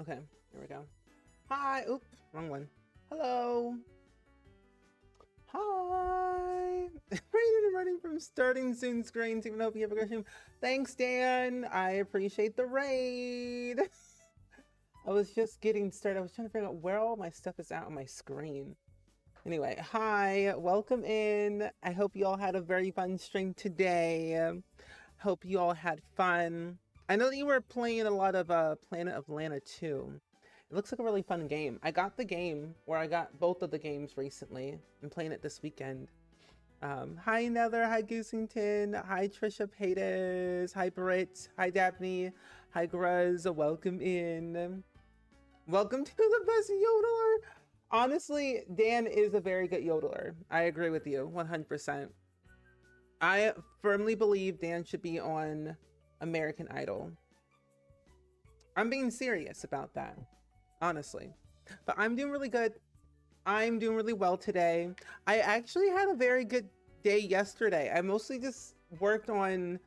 Okay, here we go. Hi. Oop, wrong one. Hello. Hi. Reading and running from starting soon screens, even though if you have a question. Thanks, Dan. I appreciate the raid. I was just getting started. I was trying to figure out where all my stuff is out on my screen. Anyway, hi, welcome in. I hope you all had a very fun stream today. Hope you all had fun. I know that you were playing a lot of Planet of Lana 2. It looks like a really fun game. I got the game, where I got both of the games recently. I'm playing it this weekend. Hi Nether, hi Goosington, hi Trisha Paytas, hi Britt, hi Daphne, hi Gruz, welcome in. Welcome to the best yodeler. Honestly, Dan is a very good yodeler. I agree with you 100%. I firmly believe Dan should be on American Idol. I'm being serious about that, honestly. But I'm doing really good. I'm doing really well today. I actually had a very good day yesterday. I mostly just worked on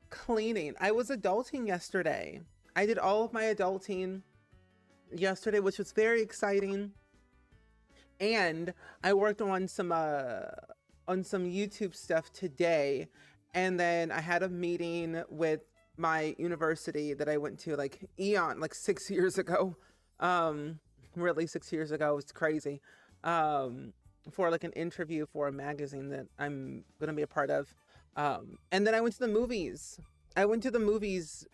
cleaning. I was adulting yesterday. I did all of my adulting yesterday, which was very exciting. And I worked on some YouTube stuff today. And then I had a meeting with my university that I went to like 6 years ago. Really 6 years ago. It's crazy. For like an interview for a magazine that I'm gonna be a part of. And then I went to the movies. I went to the movies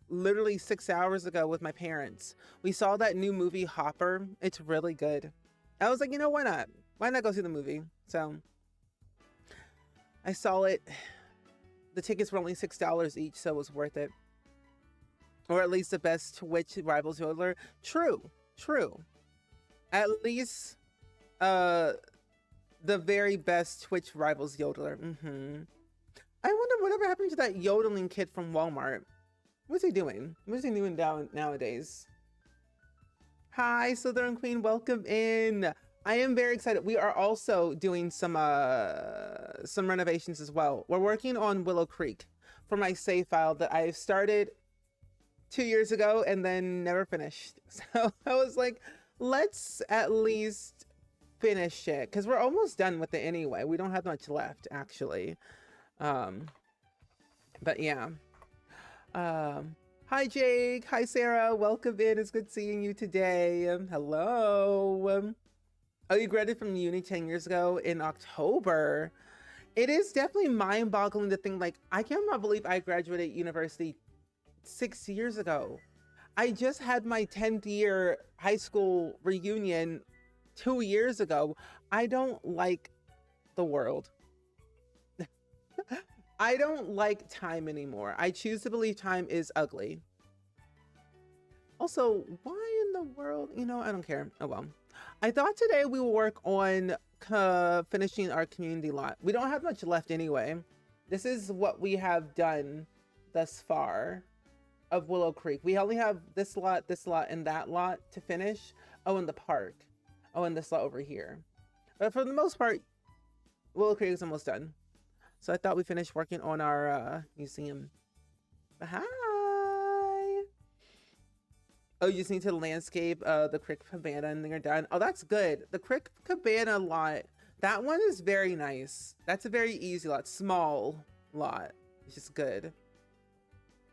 literally 6 hours ago with my parents. We saw that new movie Hopper. It's really good. I was like, you know, why not? Why not go see the movie? So I saw it. The tickets were only $6 each, so it was worth it. Or at least the best Twitch rivals yodeler. True. At least the very best Twitch rivals yodeler. I wonder whatever happened to that yodeling kid from Walmart. What's he doing? What's he doing down nowadays? Hi, Southern Queen, welcome in. I am very excited. We are also doing some renovations as well. We're working on Willow Creek for my save file that I started 2 years ago and then never finished. So I was like, let's at least finish it because we're almost done with it anyway. We don't have much left actually. But yeah. Hi Jake, hi Sarah, welcome in. It's good seeing you today. Hello. Oh, you graduated from uni 10 years ago in October. It is definitely mind-boggling to think, like, I cannot believe I graduated university 6 years ago. I just had my 10th year high school reunion 2 years ago. I don't like the world. I don't like time anymore. I choose to believe time is ugly. Also, why in the world? You know, I don't care. Oh well. I thought today we will work on finishing our community lot. We don't have much left anyway. This is what we have done thus far of Willow Creek. We only have this lot, and that lot to finish. Oh, and the park. Oh, and this lot over here. But for the most part, Willow Creek is almost done. So I thought we finished working on our museum. But hi! Oh, you just need to landscape the Crick Cabana and then you're done. Oh, that's good. The Crick Cabana lot, that one is very nice. That's a very easy lot, small lot. It's just good.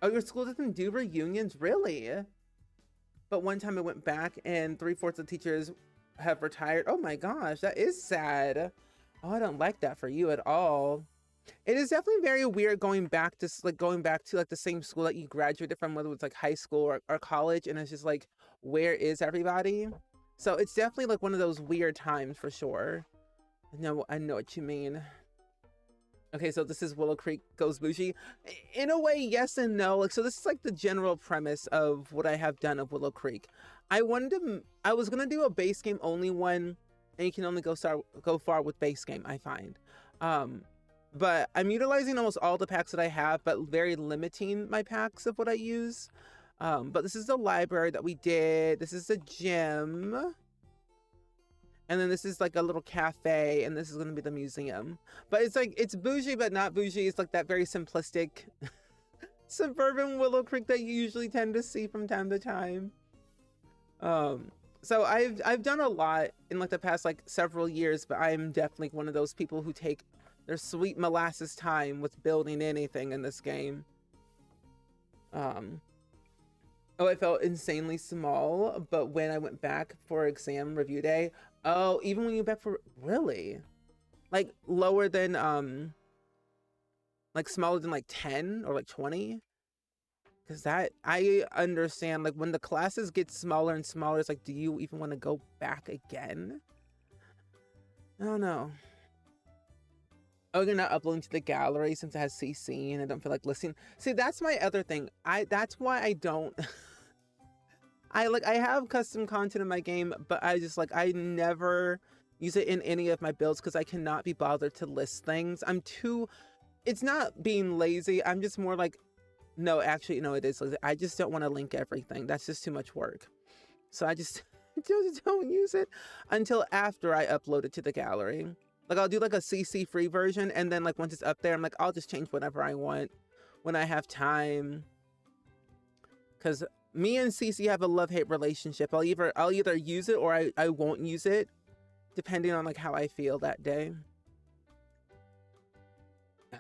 Oh, your school doesn't do reunions? Really? But one time I went back and 3/4 of the teachers have retired. Oh my gosh, that is sad. Oh, I don't like that for you at all. It is definitely very weird going back to the same school that you graduated from, whether it's like high school or college, and it's just like, where is everybody? So it's definitely like one of those weird times for sure. I know what you mean. Okay, so this is Willow Creek Goes Bougie. In a way, yes and no. Like, so this is like the general premise of what I have done of Willow Creek. I was gonna do a base game only one, and you can only go far with base game, I find. But I'm utilizing almost all the packs that I have, but very limiting my packs of what I use. But this is the library that we did. This is the gym. And then this is like a little cafe, and this is going to be the museum. But it's like, it's bougie, but not bougie. It's like that very simplistic suburban Willow Creek that you usually tend to see from time to time. So I've done a lot in like the past like several years, but I'm definitely one of those people who take their sweet molasses time with building anything in this game. Oh, it felt insanely small, but when I went back for exam review day, oh, even when you back for really, like lower than like smaller than like 10 or like 20. Because that, I understand, like, when the classes get smaller and smaller, it's like, do you even want to go back again? I don't know. Oh, you're not uploading to the gallery since it has CC and I don't feel like listening. See, that's my other thing. That's why I don't... I have custom content in my game, but I just, like, I never use it in any of my builds because I cannot be bothered to list things. I'm too... It's not being lazy. I'm just more like... No, actually, no, it is. I just don't want to link everything. That's just too much work. So I just don't use it until after I upload it to the gallery. Like I'll do like a CC free version. And then like once it's up there, I'm like, I'll just change whatever I want when I have time. Cause me and CC have a love-hate relationship. I'll either use it or I won't use it depending on like how I feel that day.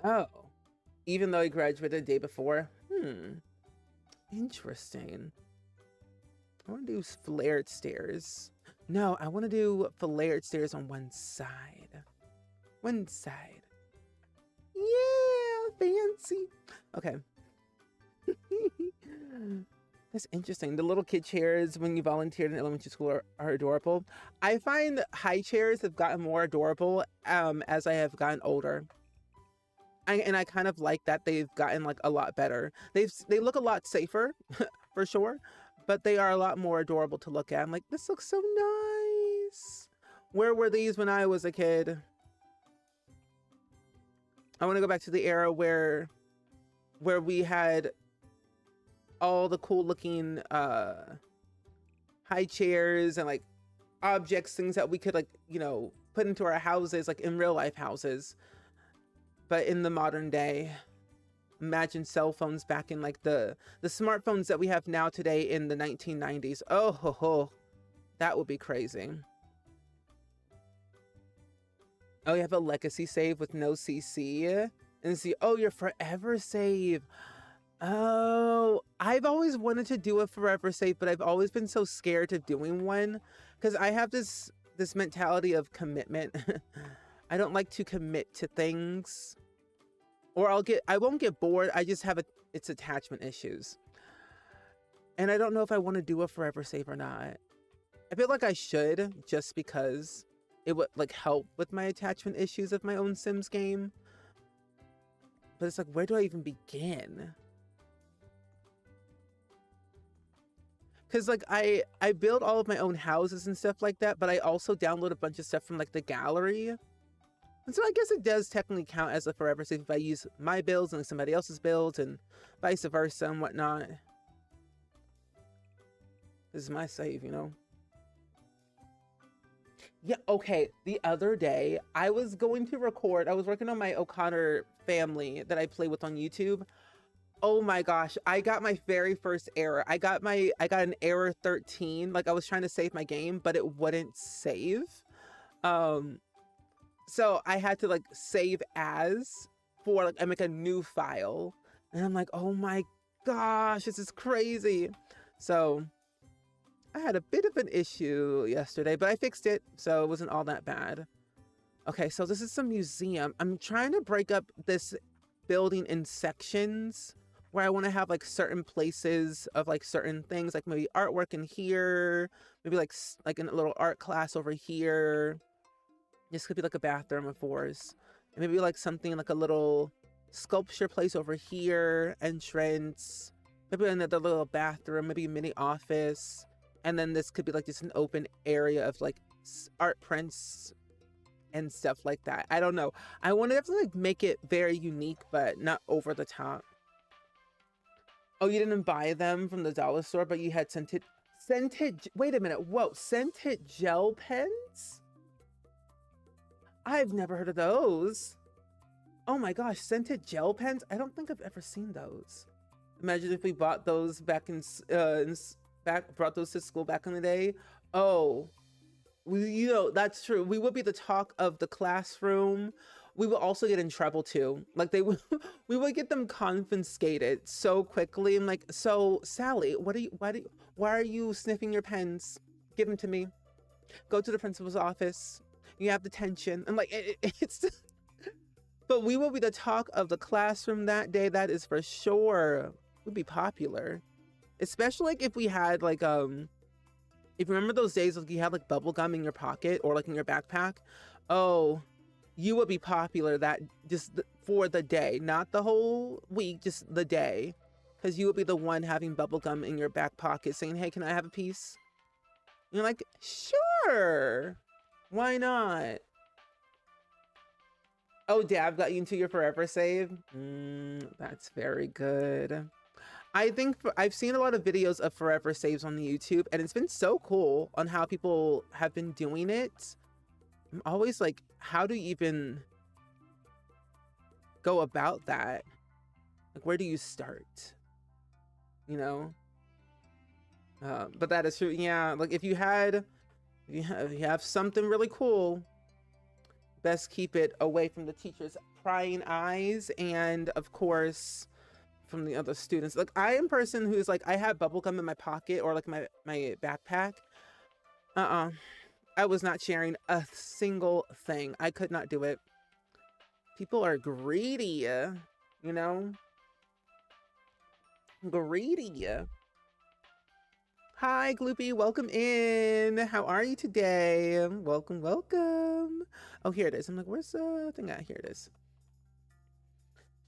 Oh, even though I graduated the day before. Interesting. I want to do flared stairs. No, I want to do flared stairs on one side. One side. Yeah, fancy. Okay. That's interesting. The little kid chairs when you volunteered in elementary school are adorable. I find high chairs have gotten more adorable as I have gotten older. And I kind of like that they've gotten like a lot better. They look a lot safer for sure, but they are a lot more adorable to look at. I'm like, this looks so nice. Where were these when I was a kid? I want to go back to the era where we had all the cool looking high chairs and like objects, things that we could like, you know, put into our houses, like in real life houses. But in the modern day, imagine cell phones back in like the smartphones that we have now today in the 1990s. Oh, ho, ho. That would be crazy. Oh, you have a legacy save with no CC. And see, oh, your forever save. Oh, I've always wanted to do a forever save, but I've always been so scared of doing one because I have this mentality of commitment. I don't like to commit to things. Or I won't get bored. I just have it's attachment issues. And I don't know if I want to do a forever save or not. I feel like I should just because it would like help with my attachment issues of my own Sims game. But it's like, where do I even begin? Because like I build all of my own houses and stuff like that, but I also download a bunch of stuff from like the gallery. And so I guess it does technically count as a forever save if I use my builds and like somebody else's builds and vice versa and whatnot. This is my save, you know? Yeah, okay. The other day, I was going to record. I was working on my O'Connor family that I play with on YouTube. Oh my gosh, I got my very first error. I got an error 13. Like I was trying to save my game, but it wouldn't save. So I had to like save as for like I make a new file. And I'm like, oh my gosh, this is crazy. So I had a bit of an issue yesterday, but I fixed it. So it wasn't all that bad. Okay, so this is a museum. I'm trying to break up this building in sections where I want to have like certain places of like certain things, like maybe artwork in here, maybe like in a little art class over here. This could be like a bathroom of course. And maybe like something like a little sculpture place over here, entrance, maybe another little bathroom, maybe a mini office. And then this could be like just an open area of like art prints and stuff like that. I don't know. I want to have to like make it very unique, but not over the top. Oh, you didn't buy them from the dollar store, but you had scented, wait a minute. Whoa, scented gel pens? I've never heard of those. Oh my gosh, scented gel pens? I don't think I've ever seen those. Imagine if we bought those back in brought those to school back in the day, oh, you know, that's true. We would be the talk of the classroom. We would also get in trouble too. Like they would, we would get them confiscated so quickly. I'm like, so Sally, why are you sniffing your pens? Give them to me. Go to the principal's office. You have detention. I'm like, it's. But we will be the talk of the classroom that day. That is for sure. We'd be popular, especially like if we had like if you remember those days like you had like bubble gum in your pocket or like in your backpack. Oh, you would be popular that for the day, not the whole week, just the day, because you would be the one having bubble gum in your back pocket saying, hey, can I have a piece? And you're like, sure, why not? Oh, Dad got you into your forever save. That's very good. I think I've seen a lot of videos of forever saves on the YouTube, and it's been so cool on how people have been doing it. I'm always like, how do you even go about that? Like, where do you start? You know? But that is true. Yeah, like if you have something really cool, best keep it away from the teacher's prying eyes and of course from the other students. Like I am a person who's like, I have bubble gum in my pocket or like my backpack. I was not sharing a single thing. I could not do it. People are greedy, you know? Greedy. Hi, Gloopy. Welcome in. How are you today? Welcome, welcome. Oh, here it is. I'm like, where's the thing at? Here it is.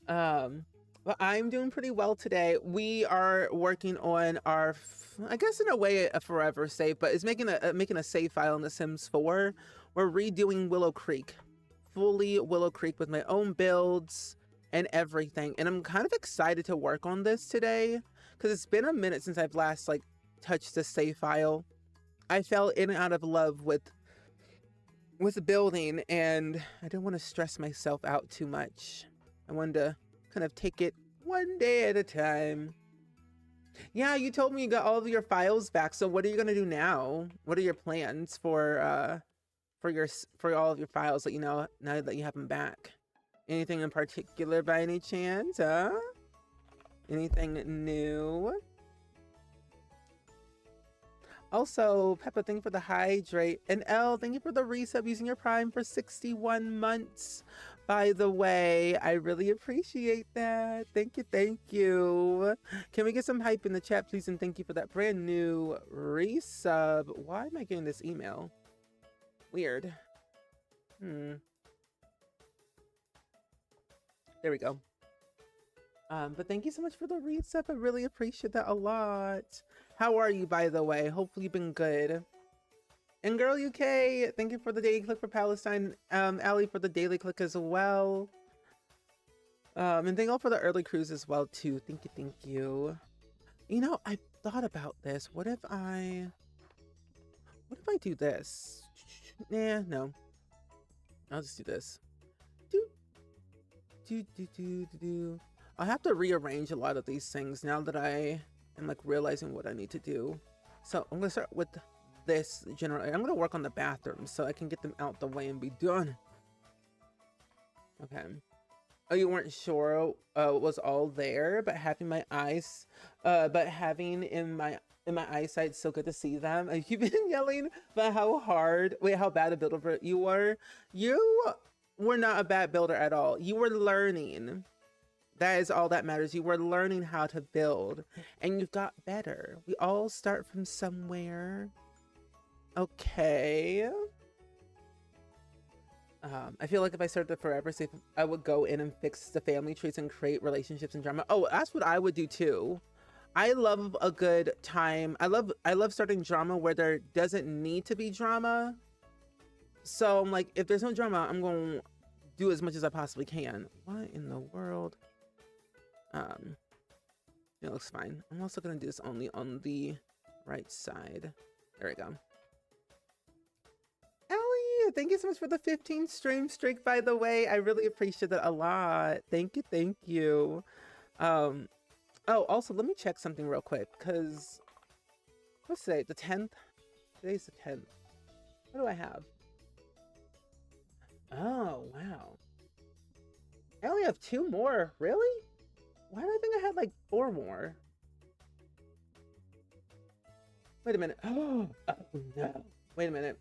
Well, I'm doing pretty well today. We are working on our, I guess in a way, a forever save, but it's making a save file in The Sims 4. We're redoing Willow Creek, fully Willow Creek with my own builds and everything. And I'm kind of excited to work on this today because it's been a minute since I've last like touched the save file. I fell in and out of love with the building, and I didn't want to stress myself out too much. I wanted to kind of take it one day at a time. Yeah, you told me you got all of your files back. So what are you gonna do now? What are your plans for all of your files that you know now that you have them back? Anything in particular by any chance? Huh? Anything new? Also, Peppa, thank you for the hydrate. And Elle, thank you for the resub using your Prime for 61 months. By the way, I really appreciate that. Thank you, thank you. Can we get some hype in the chat, please? And thank you for that brand new resub. Why am I getting this email? Weird. There we go. But thank you so much for the resub. I really appreciate that a lot. How are you, by the way? Hopefully you've been good. And Girl UK, thank you for the daily click for Palestine. Allie for the daily click as well. And thank you all for the early cruise as well too. Thank you, thank you. You know, I thought about this. What if I do this? Nah, no. I'll just do this. I'll have to rearrange a lot of these things now that I am like realizing what I need to do. So I'm gonna start with this general. I'm gonna work on the bathrooms so I can get them out the way and be done. Okay. Oh, you weren't sure it was all there, but having my eyes, having in my eyesight, so good to see them. You've been yelling about how bad a builder you were. You were not a bad builder at all. You were learning. That is all that matters. You were learning how to build and you've got better. We all start from somewhere. Okay. I feel like if I started the forever safe, I would go in and fix the family trees and create relationships and drama. Oh, that's what I would do too. I love a good time. I love starting drama where there doesn't need to be drama. So I'm like, if there's no drama, I'm going to do as much as I possibly can. What in the world? It looks fine. I'm also going to do this only on the right side. There we go. Ellie, thank you so much for the 15 stream streak, by the way. I really appreciate that a lot. Thank you, thank you. Oh, also, let me check something real quick, because What's today? The 10th? Today's the 10th. What do I have? Oh, wow. I only have 2 more. Really? Why do I think I had like 4 more? Wait a minute. Oh no. Wait a minute.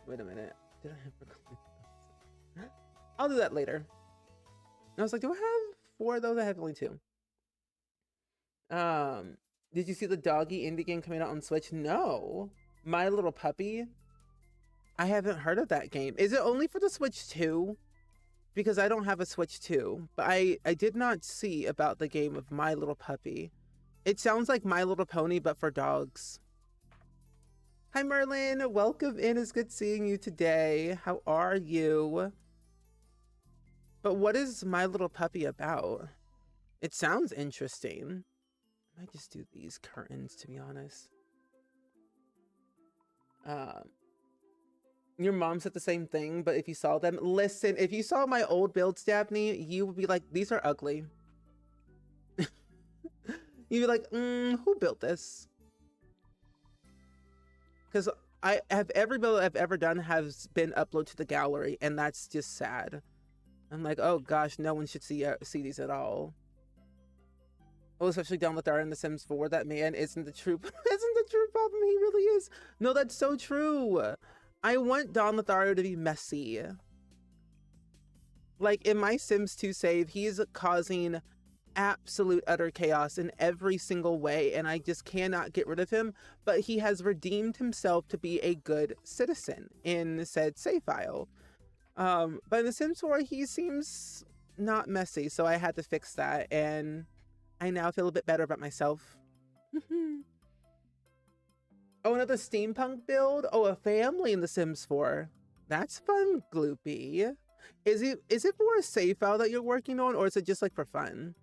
Wait a minute. Did I have... I'll do that later. I was like, do I have 4 of those? I have only 2. Did you see the doggy indie game coming out on Switch? No. My Little Puppy? I haven't heard of that game. Is it only for the Switch 2? Because I don't have a Switch 2. But I did not see about the game of My Little Puppy. It sounds like My Little Pony, but for dogs. Hi, Merlin. Welcome in. It's good seeing you today. How are you? But what is My Little Puppy about? It sounds interesting. I might just do these curtains, to be honest. Your mom said the same thing, but if you saw them, listen, if you saw my old builds, Daphne, you would be like, these are ugly. You'd be like, who built this? Because every build I've ever done has been uploaded to the gallery, and that's just sad. I'm like, oh gosh, no one should see these at all. Oh, especially down with our in The Sims 4. That man isn't the true problem. He really is. No, that's so true. I want Don Lothario to be messy. Like in my Sims 2 save, he's causing absolute utter chaos in every single way, and I just cannot get rid of him. But he has redeemed himself to be a good citizen in said save file. But in The Sims 4, he seems not messy, so I had to fix that, and I now feel a bit better about myself. Oh, another steampunk build? Oh, a family in The Sims 4. That's fun, Gloopy. Is it for a save file that you're working on, or is it just like for fun?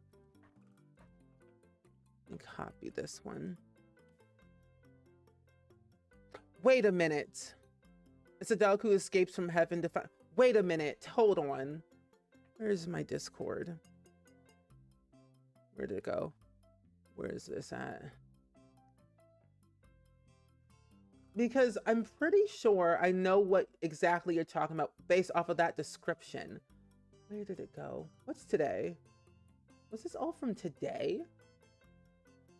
Let me copy this one. Wait a minute. It's a dog who escapes from heaven to find... Wait a minute. Hold on. Where's my Discord? Where did it go? Where is this at? Because I'm pretty sure I know what exactly you're talking about based off of that description. Where did it go? What's today? Was this all from today?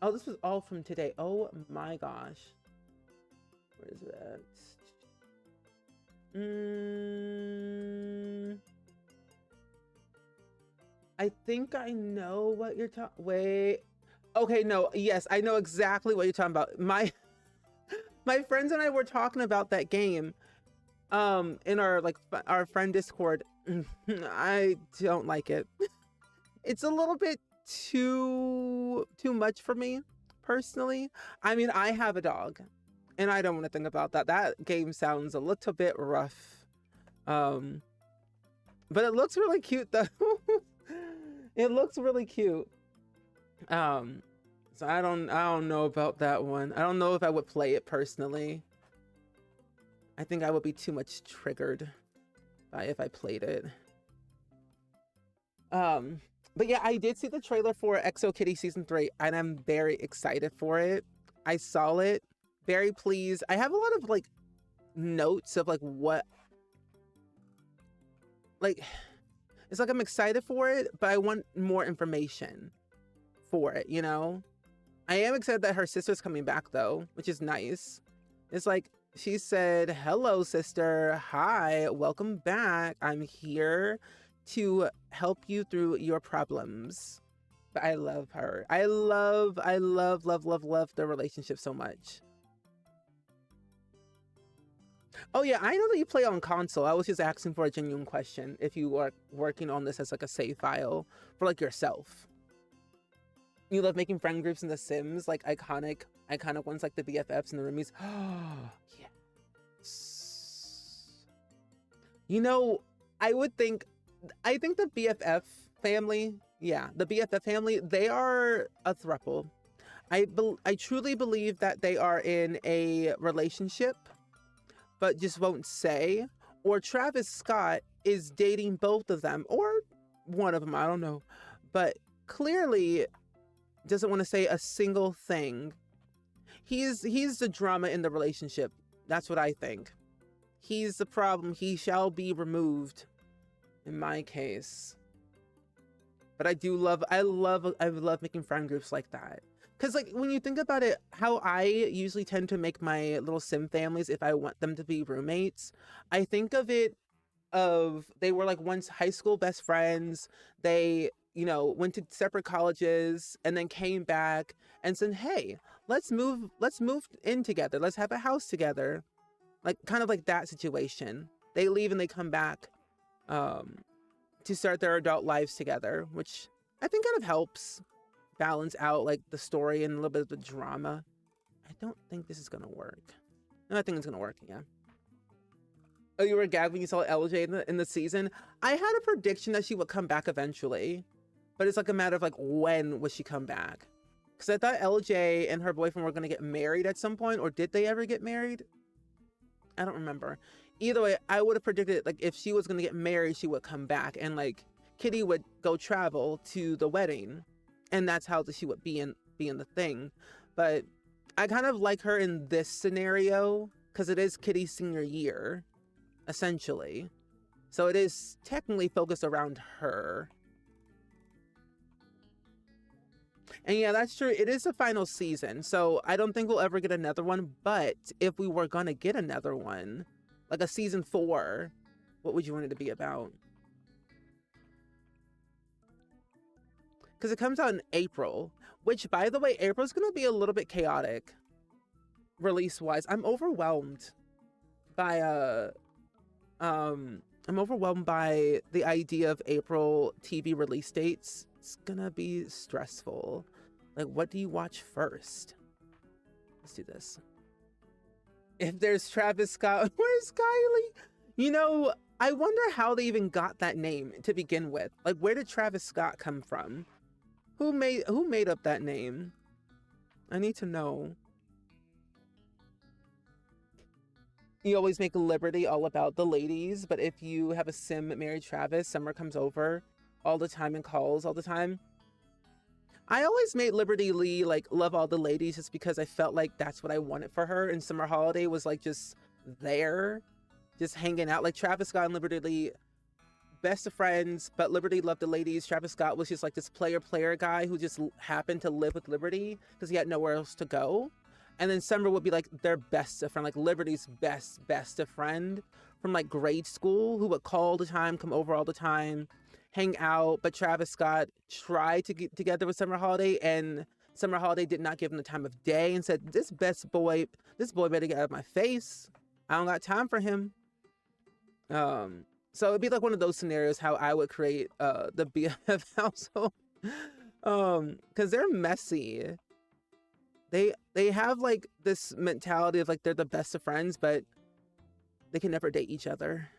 Oh, this was all from today. Oh my gosh. Where is that? I think I know what you're talking... Wait. Okay, no. Yes, I know exactly what you're talking about. My friends and I were talking about that game in our friend Discord. I don't like it. It's a little bit too much for me personally. I mean, I have a dog and I don't want to think about that. That game sounds a little bit rough. But it looks really cute though. It looks really cute. So I don't know about that one. I don't know if I would play it personally. I think I would be too much triggered if I played it. But yeah, I did see the trailer for Exo Kitty Season 3, and I'm very excited for it. I saw it, very pleased. I have a lot of like notes of like what, like, it's like I'm excited for it, but I want more information for it, you know? I am excited that her sister's coming back though, which is nice. It's like, she said, hello, sister. Hi, welcome back. I'm here to help you through your problems. But I love her. I love their relationship so much. Oh yeah, I know that you play on console. I was just asking for a genuine question if you are working on this as like a save file for like yourself. You love making friend groups in The Sims, like iconic ones like the BFFs and the roomies. Oh, yes. You know, I think the BFF family, yeah, the BFF family, they are a throuple. I truly believe that they are in a relationship, but just won't say. Or Travis Scott is dating both of them, or one of them, I don't know. But clearly, doesn't want to say a single thing. He's the drama in the relationship. That's what I think. He's the problem. He shall be removed in my case. But I love making friend groups like that. Because like when you think about it, how I usually tend to make my little sim families if I want them to be roommates, I think of it of they were like once high school best friends. They, you know, went to separate colleges and then came back and said, hey, let's move in together. Let's have a house together. Like kind of like that situation. They leave and they come back to start their adult lives together, which I think kind of helps balance out like the story and a little bit of the drama. I don't think this is gonna work. No, I think it's gonna work, yeah. Oh, you were gagged when you saw LJ in the season? I had a prediction that she would come back eventually, but it's like a matter of like when would she come back? Because I thought LJ and her boyfriend were gonna get married at some point, or did they ever get married? I don't remember. Either way, I would have predicted like if she was gonna get married, she would come back and like Kitty would go travel to the wedding. And that's how she would be in the thing. But I kind of like her in this scenario because it is Kitty's senior year, essentially. So it is technically focused around her. And yeah, that's true. It is the final season. So I don't think we'll ever get another one. But if we were going to get another one, like a season 4, what would you want it to be about? Because it comes out in April, which, by the way, April's going to be a little bit chaotic release-wise. I'm overwhelmed by the idea of April TV release dates. It's going to be stressful. Like, what do you watch first? Let's do this. If there's Travis Scott, where's Kylie? You know, I wonder how they even got that name to begin with. Like, where did Travis Scott come from? Who made up that name? I need to know. You always make Liberty all about the ladies, but if you have a sim married Travis, Summer comes over all the time and calls all the time. I always made Liberty Lee like love all the ladies just because I felt like that's what I wanted for her, and Summer Holiday was like just there, just hanging out. Like Travis Scott and Liberty Lee, best of friends, but Liberty loved the ladies. Travis Scott was just like this player guy who just happened to live with Liberty because he had nowhere else to go. And then Summer would be like their best of friend, like Liberty's best of friend from like grade school, who would call all the time, come over all the time, hang out. But Travis Scott tried to get together with Summer Holiday, and Summer Holiday did not give him the time of day and said, this boy better get out of my face. I don't got time for him. So it'd be like one of those scenarios how I would create the BFF household. Because they're messy. They have like this mentality of like they're the best of friends, but they can never date each other.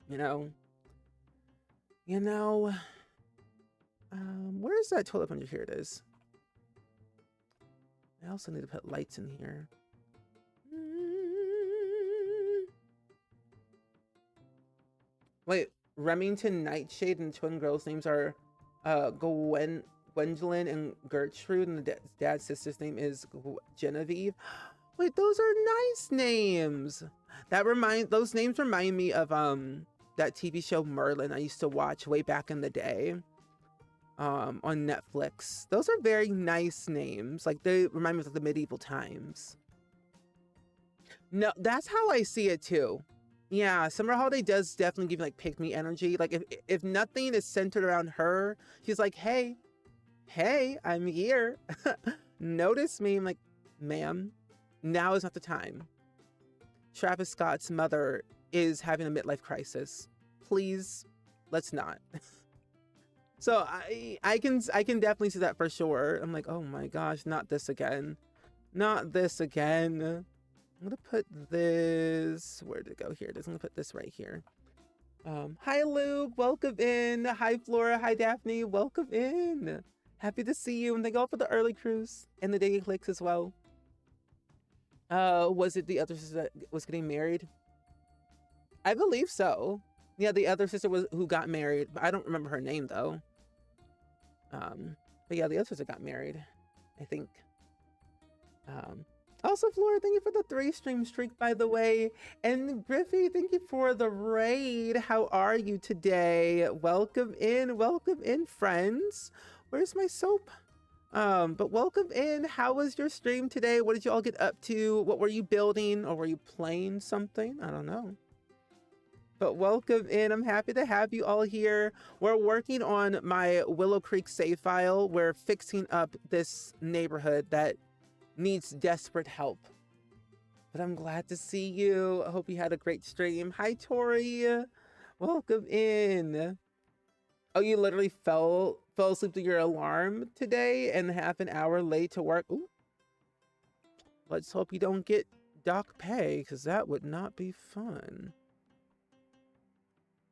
You know? Where's that toilet plunger? Here it is. I also need to put lights in here. Wait, Remington Nightshade and twin girls' names are Gwendolyn and Gertrude, and the dad's sister's name is Genevieve. Wait, those are nice names. Those names remind me of that TV show Merlin I used to watch way back in the day on Netflix. Those are very nice names. Like they remind me of the medieval times. No, that's how I see it too. Yeah, Summer Holiday does definitely give me like pick me energy. Like if nothing is centered around her, she's like, hey, I'm here. Notice me. I'm like, ma'am, now is not the time. Travis Scott's mother is having a midlife crisis. Please, let's not. So I can definitely see that for sure. I'm like, oh my gosh, not this again. Not this again. I'm gonna put this, where did it go? Here it is. I'm gonna put this right here. Hi Luke, welcome in. Hi Flora, hi Daphne, welcome in. Happy to see you. And thank you all for the early cruise and the daily clicks as well. Was it the other sister that was getting married? I believe so. Yeah, the other sister who got married, but I don't remember her name though. But But yeah, the others that got married, I think. Also, Flora, thank you for the 3-stream streak, by the way. And Griffey, thank you for the raid. How are you today? Welcome in, friends. Where's my soap? But welcome in. How was your stream today? What did you all get up to? What were you building? Or were you playing something? I don't know. But welcome in. I'm happy to have you all here. We're working on my Willow Creek save file. We're fixing up this neighborhood that needs desperate help. But I'm glad to see you. I hope you had a great stream. Hi, Tori. Welcome in. Oh, you literally fell asleep to your alarm today and half an hour late to work. Ooh. Let's hope you don't get dock pay, because that would not be fun.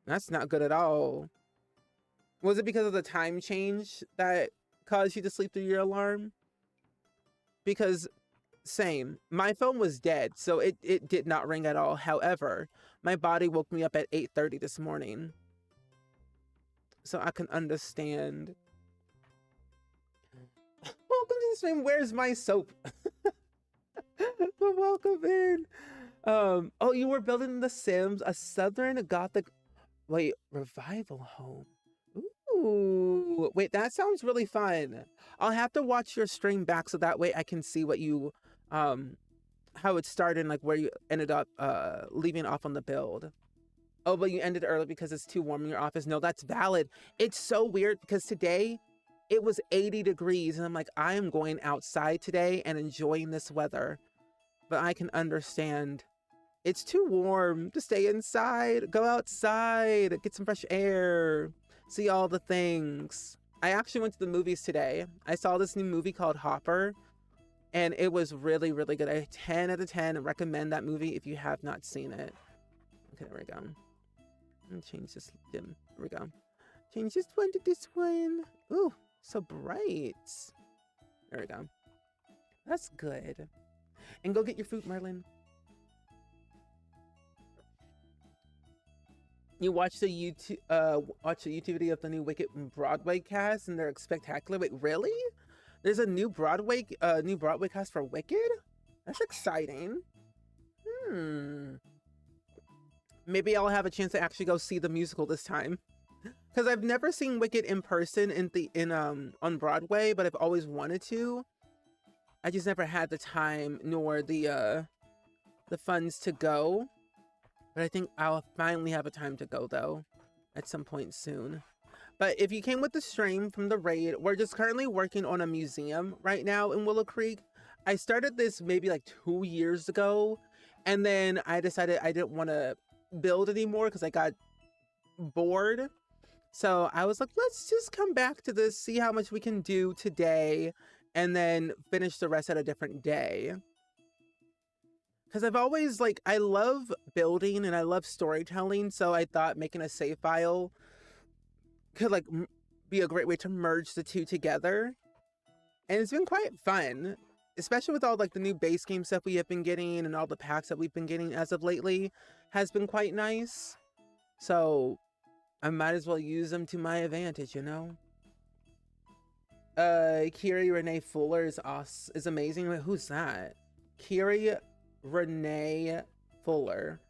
That's not good at all. Was it because of the time change that caused you to sleep through your alarm? Because same, my phone was dead, so it did not ring at all. However, my body woke me up at 8:30 this morning. So I can understand. Welcome to the stream. Where's my soap? But welcome in. Oh, you were building The Sims, a Southern Gothic, wait, revival home. Ooh, wait, that sounds really fun. I'll have to watch your stream back so that way I can see what you, how it started and like where you ended up leaving off on the build. Oh, but you ended early because it's too warm in your office. No, that's valid. It's so weird because today it was 80 degrees and I'm like, I am going outside today and enjoying this weather. But I can understand it's too warm to stay inside. Go outside, get some fresh air, see all the things. I actually went to the movies today. I saw this new movie called Hopper and it was really, really good. I 10 out of 10 recommend that movie if you have not seen it. Okay, there we go. And change this dim. There we go. Change this one to this one. Ooh, so bright. There we go. That's good. And go get your food, Merlin. You watch the YouTube video of the new Wicked Broadway cast, and they're spectacular. Wait, really? There's a new Broadway cast for Wicked? That's exciting. Maybe I'll have a chance to actually go see the musical this time, because I've never seen Wicked in person on Broadway, but I've always wanted to. I just never had the time nor the funds to go. But I think I'll finally have a time to go though, at some point soon. But if you came with the stream from the raid, we're just currently working on a museum right now in Willow Creek. I started this maybe like 2 years ago, and then I decided I didn't want to build anymore because I got bored. So I was like, let's just come back to this, see how much we can do today, and then finish the rest at a different day. Because I've always I love building and I love storytelling, so I thought making a save file could be a great way to merge the two together. And it's been quite fun, especially with all the new base game stuff we have been getting and all the packs that we've been getting as of lately has been quite nice. So I might as well use them to my advantage, you know? Kiri Renee Fuller is amazing. Wait, who's that? Kiri Renee Fuller.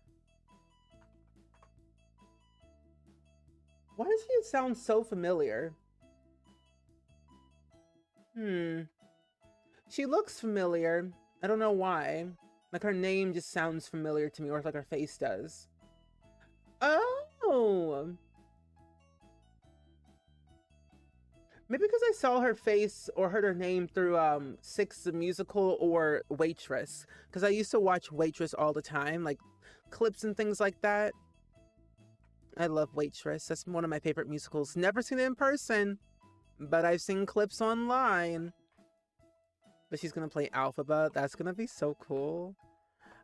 Why does she sound so familiar? She looks familiar. I don't know why. Her name just sounds familiar to me, or her face does. Oh! Maybe because I saw her face or heard her name through Six the Musical or Waitress. Because I used to watch Waitress all the time, clips and things like that. I love Waitress. That's one of my favorite musicals. Never seen it in person, but I've seen clips online. But she's going to play Alphaba. That's going to be so cool.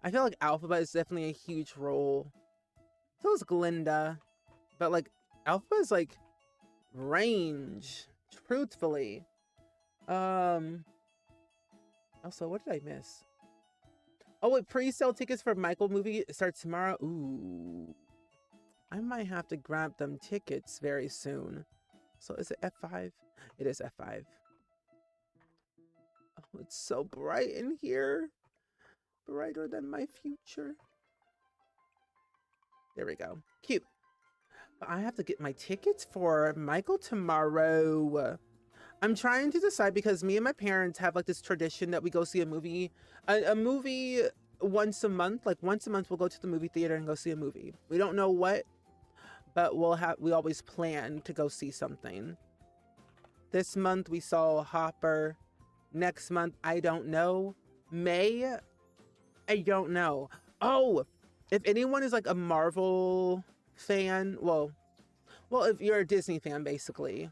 I feel like Alphaba is definitely a huge role. So is Glinda. But Alphaba is range. Truthfully. Also, what did I miss? Oh, wait, pre-sale tickets for Michael movie starts tomorrow. Ooh. I might have to grab them tickets very soon. So is it F5? It is F5. it's so bright in here. Brighter than my future. There we go. Cute. But I have to get my tickets for Michael tomorrow. I'm trying to decide because me and my parents have like this tradition that we go see a movie once a month. Like once a month we'll go to the movie theater and go see a movie. We don't know what, but we always plan to go see something. This month we saw Hopper. Next month I don't know. May, I don't know. Oh, if anyone is like a Marvel fan, well, if you're a Disney fan, basically,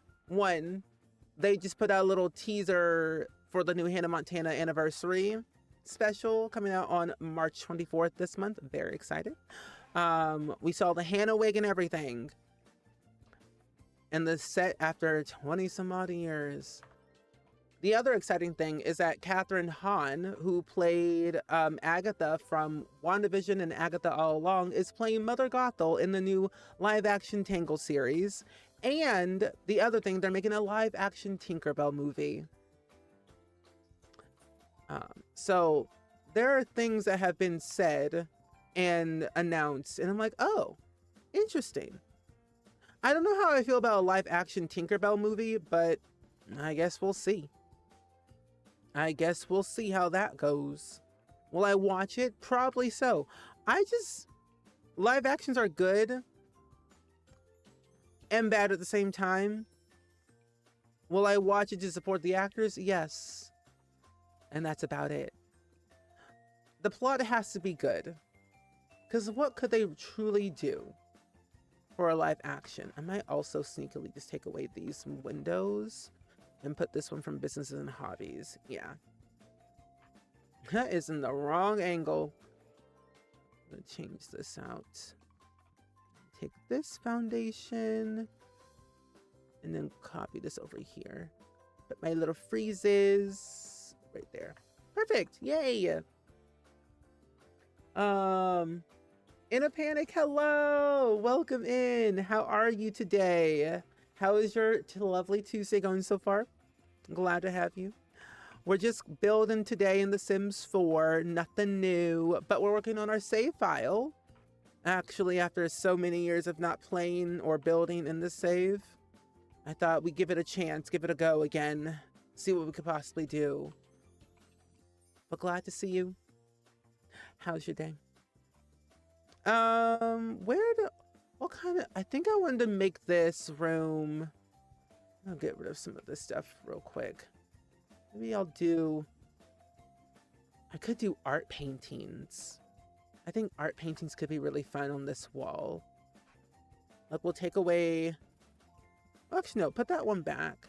they just put out a little teaser for the new Hannah Montana anniversary special coming out on March 24th this month. Very excited. We saw the Hannah wig and everything. And the set after 20 some odd years. The other exciting thing is that Katherine Hahn, who played Agatha from WandaVision and Agatha All Along, is playing Mother Gothel in the new live-action Tangle series. And the other thing, they're making a live-action Tinkerbell movie. So there are things that have been said and announced, and I'm like, oh, interesting. I don't know how I feel about a live-action Tinkerbell movie, but I guess we'll see. I guess we'll see how that goes. Will I watch it? Probably so. Live actions are good and bad at the same time. Will I watch it to support the actors? Yes. And that's about it. The plot has to be good. Because what could they truly do for a live action? I might also sneakily just take away these windows and put this one from businesses and hobbies. Yeah. That is in the wrong angle. I'm gonna change this out. Take this foundation and then copy this over here. Put my little freezes right there. Perfect. Yay. In a Panic, hello. Welcome in. How are you today? How is your lovely Tuesday going so far? Glad to have you. We're just building today in The Sims 4. Nothing new, but we're working on our save file. Actually, after so many years of not playing or building in the save, I thought we'd give it a chance, give it a go again, see what we could possibly do. But glad to see you. How's your day? I think I wanted to make this room. I'll get rid of some of this stuff real quick. Maybe I could do art paintings. I think art paintings could be really fun on this wall. Like we'll take away, actually no, put that one back.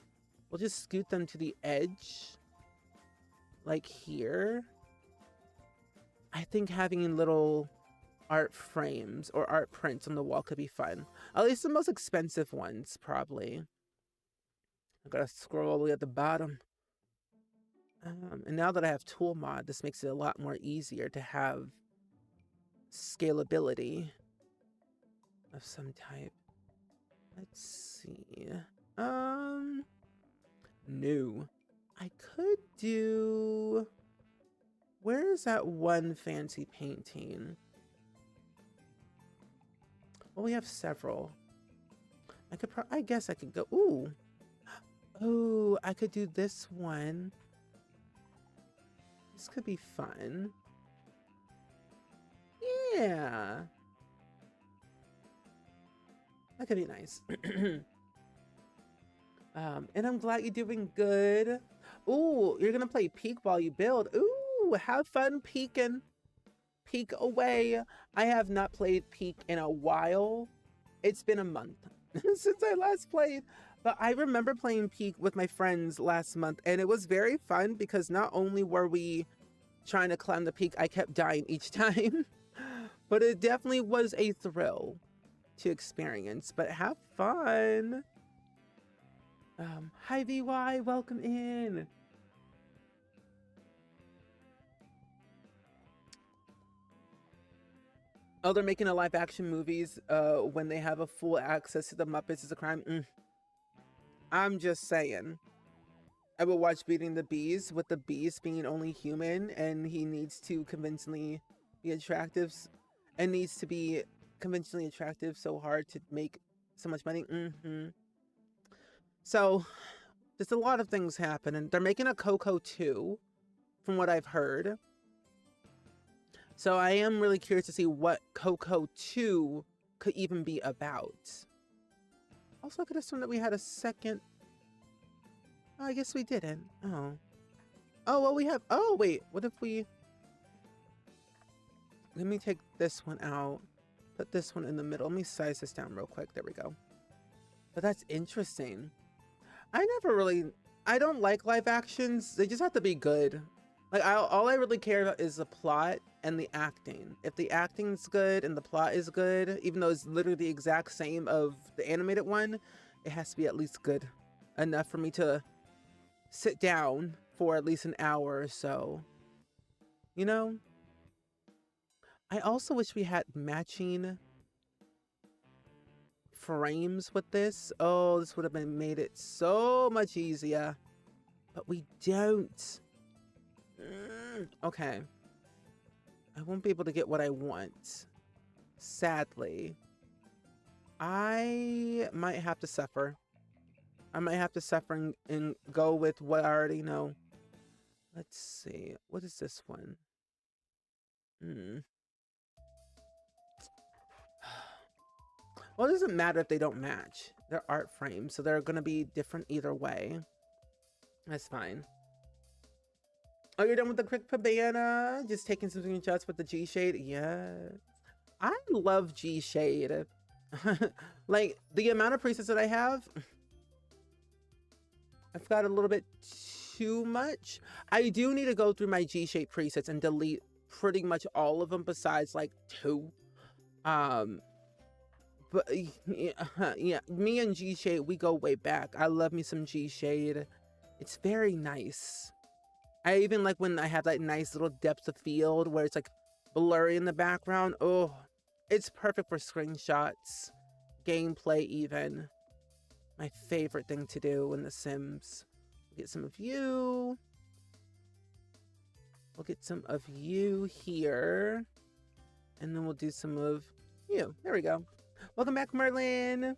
We'll just scoot them to the edge, like here. I think having little art frames or art prints on the wall could be fun. At least the most expensive ones, probably. I gotta scroll all the way at the bottom. And now that I have tool mod, this makes it a lot more easier to have scalability of some type. Let's see. New. I could do. Where is that one fancy painting? Well, we have several. I guess I could go. Ooh. Oh, I could do this one. This could be fun. Yeah. That could be nice. And I'm glad you're doing good. Ooh, you're gonna play Peek while you build. Ooh, have fun peeking. Peek away. I have not played Peek in a while. It's been a month since I last played. But I remember playing Peek with my friends last month, and it was very fun because not only were we trying to climb the peak, I kept dying each time. But it definitely was a thrill to experience. But have fun. Hi VY, welcome in. Oh, they're making a live action movies when they have a full access to the Muppets is a crime. I'm just saying. I will watch Beating the Beast with the Beast being only human and he needs to conventionally be attractive and needs to be conventionally attractive so hard to make so much money. So there's a lot of things happening. They're making a Coco 2 from what I've heard. So I am really curious to see what Coco 2 could even be about. Also, I could assume that we had a second. Oh, I guess we didn't. Oh. Oh, well, we have. Oh, wait. What if we. Let me take this one out. Put this one in the middle. Let me size this down real quick. There we go. But that's interesting. I never really. I don't like live actions. They just have to be good. Like, all I really care about is the plot and the acting. If the acting's good and the plot is good, even though it's literally the exact same of the animated one, it has to be at least good enough for me to sit down for at least an hour or so. You know? I also wish we had matching frames with this. Oh, this would have made it so much easier. But we don't. Okay. I won't be able to get what I want. Sadly. I might have to suffer. I might have to suffer and go with what I already know. Let's see. What is this one? Well, it doesn't matter if they don't match. They're art frames, so they're going to be different either way. That's fine. Oh, you're done with the quick cabana? Just taking some screenshots with the G shade? Yeah. I love G shade. Like, the amount of presets that I have, I've got a little bit too much. I do need to go through my G shade presets and delete pretty much all of them besides like 2. But yeah, me and G shade, we go way back. I love me some G shade. It's very nice. I even like when I have that nice little depth of field where it's like blurry in the background. Oh, it's perfect for screenshots, gameplay even. My favorite thing to do in The Sims. Get some of you. We'll get some of you here. And then we'll do some of you. There we go. Welcome back, Merlin.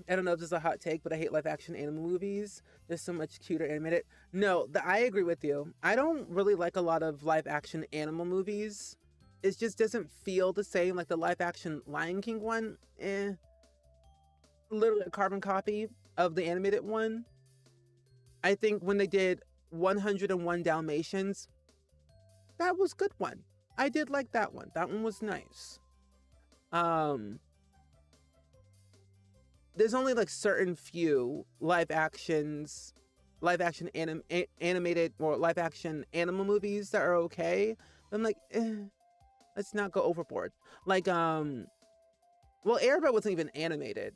I don't know if this is a hot take, but I hate live action animal movies. They're so much cuter animated. No, I agree with you. I don't really like a lot of live action animal movies. It just doesn't feel the same. Like the live action Lion King one, literally a carbon copy of the animated one. I think when they did 101 Dalmatians, that was a good one. I did like that one. That one was nice. There's only like certain few live action animated or live action animal movies that are okay. I'm like, let's not go overboard. Like, well, Airbud wasn't even animated,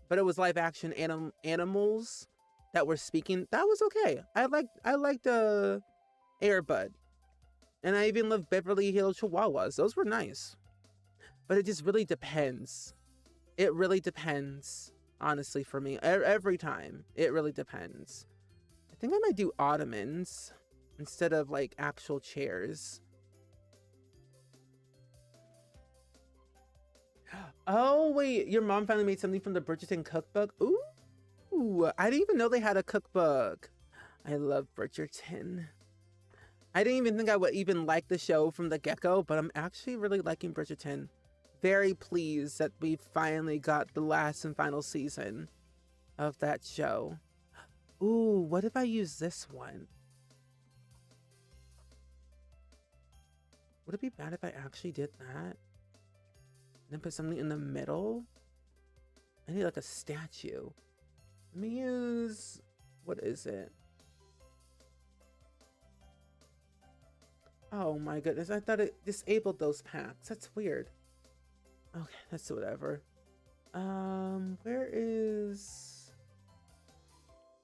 but it was live action animals that were speaking. That was okay. I liked Airbud, and I even loved Beverly Hills Chihuahuas. Those were nice, but it just really depends. It really depends, honestly, for me. Every time, it really depends. I think I might do ottomans instead of like actual chairs. Oh, wait, your mom finally made something from the Bridgerton cookbook? Ooh, I didn't even know they had a cookbook. I love Bridgerton. I didn't even think I would even like the show from the get-go, but I'm actually really liking Bridgerton. Very pleased that we finally got the last and final season of that show. Ooh, what if I use this one? Would it be bad if I actually did that? And then put something in the middle? I need like a statue. Let me use... what is it? Oh my goodness, I thought it disabled those packs. That's weird. Okay, that's whatever. Where is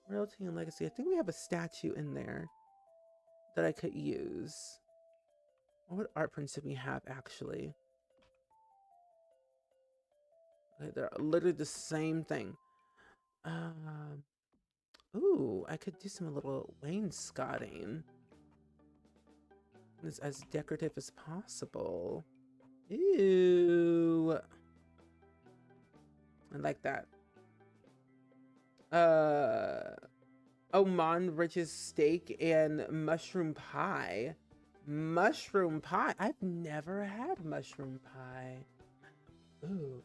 Royalty and Legacy? I think we have a statue in there that I could use. What art prints did we have actually? Okay, they're literally the same thing. Ooh, I could do some little wainscoting. It's as decorative as possible. Ew. I like that. Oman Rich's steak and mushroom pie. Mushroom pie? I've never had mushroom pie. Ooh.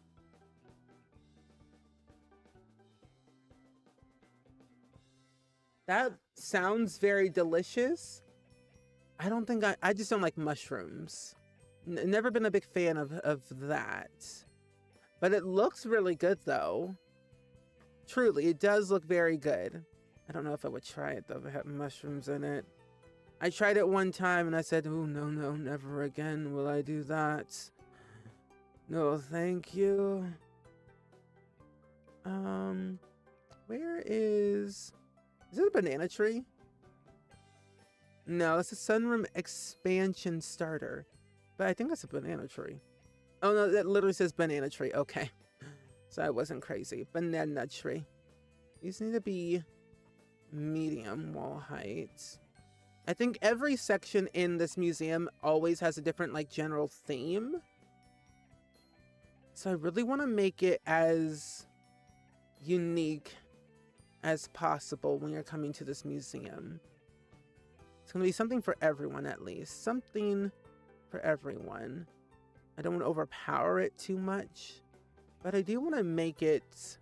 That sounds very delicious. I don't think I just don't like mushrooms. Never been a big fan of that. But it looks really good though. Truly, it does look very good. I don't know if I would try it though if it had mushrooms in it. I tried it one time and I said, oh no, never again will I do that. No, thank you. Where is it a banana tree? No, it's a sunroom expansion starter. But I think that's a banana tree. Oh no, that literally says banana tree. Okay. So I wasn't crazy. Banana tree. These need to be medium wall height. I think every section in this museum always has a different like general theme. So I really want to make it as unique as possible when you're coming to this museum. It's going to be something for everyone at least. Something for everyone. I don't want to overpower it too much, but I do want to make it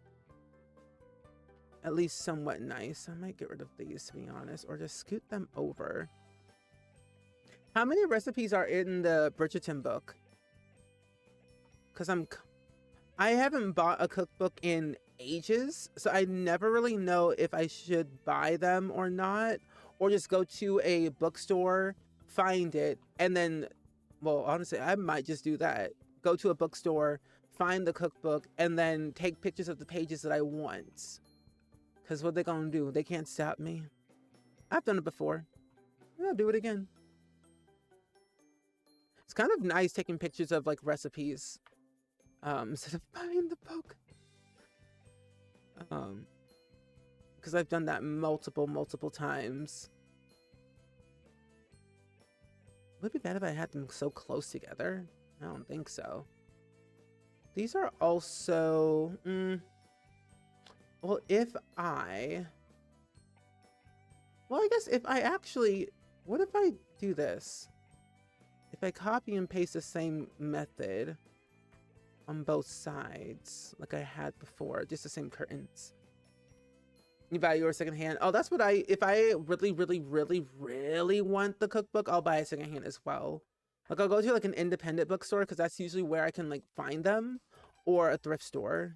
at least somewhat nice. I might get rid of these to be honest, or just scoot them over. How many recipes are in the Bridgerton book? Because I haven't bought a cookbook in ages, so I never really know if I should buy them or not, or just go to a bookstore, find it, and then, well, honestly, I might just do that. Go to a bookstore, find the cookbook, and then take pictures of the pages that I want. Because what they gonna do? They can't stop me. I've done it before. I'll do it again. It's kind of nice taking pictures of like recipes instead of buying the book. Because I've done that multiple times. Would it be bad if I had them so close together? I don't think so. These are also... well, I guess if I actually... What if I do this? If I copy and paste the same method on both sides, like I had before, just the same curtains. You buy yours secondhand. Oh, that's what if I really want the cookbook, I'll buy it secondhand as well. Like I'll go to like an independent bookstore because that's usually where I can like find them, or a thrift store.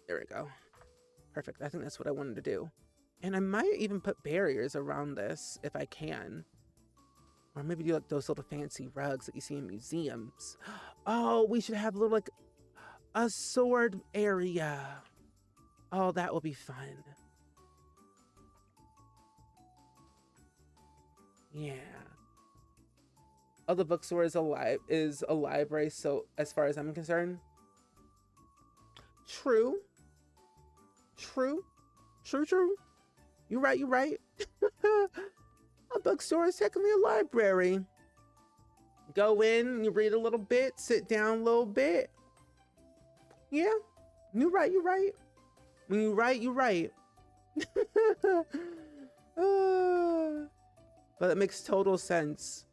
There we go. Perfect. I think that's what I wanted to do. And I might even put barriers around this if I can. Or maybe do like those little fancy rugs that you see in museums. Oh, we should have a little like a sword area. Oh, that will be fun. Yeah. Oh, the bookstore is a library, so as far as I'm concerned. True. You're right. A bookstore is technically a library. Go in, you read a little bit, sit down a little bit. Yeah, you're right. When you write, you write. But it makes total sense.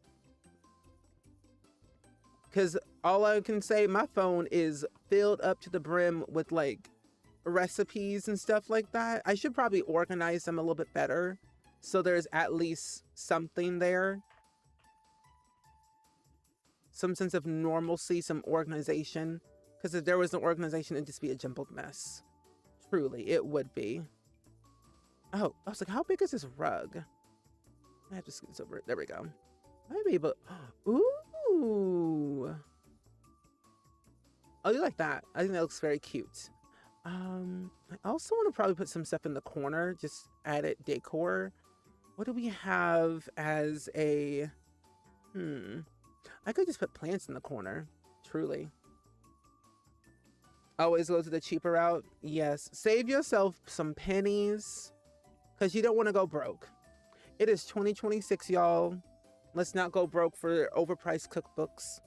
Because all I can say, my phone is filled up to the brim with like recipes and stuff like that. I should probably organize them a little bit better, so there's at least something there. Some sense of normalcy, some organization. Because if there was no organization, it'd just be a jumbled mess. Truly, it would be. Oh, I was like, how big is this rug? I have to scoot this over it. There we go. Might be able... Ooh. Oh, you like that? I think that looks very cute. I also want to probably put some stuff in the corner, just added decor. What do we have as a... I could just put plants in the corner, truly. Always go to the cheaper route. Yes. Save yourself some pennies because you don't want to go broke. It is 2026, y'all. Let's not go broke for overpriced cookbooks.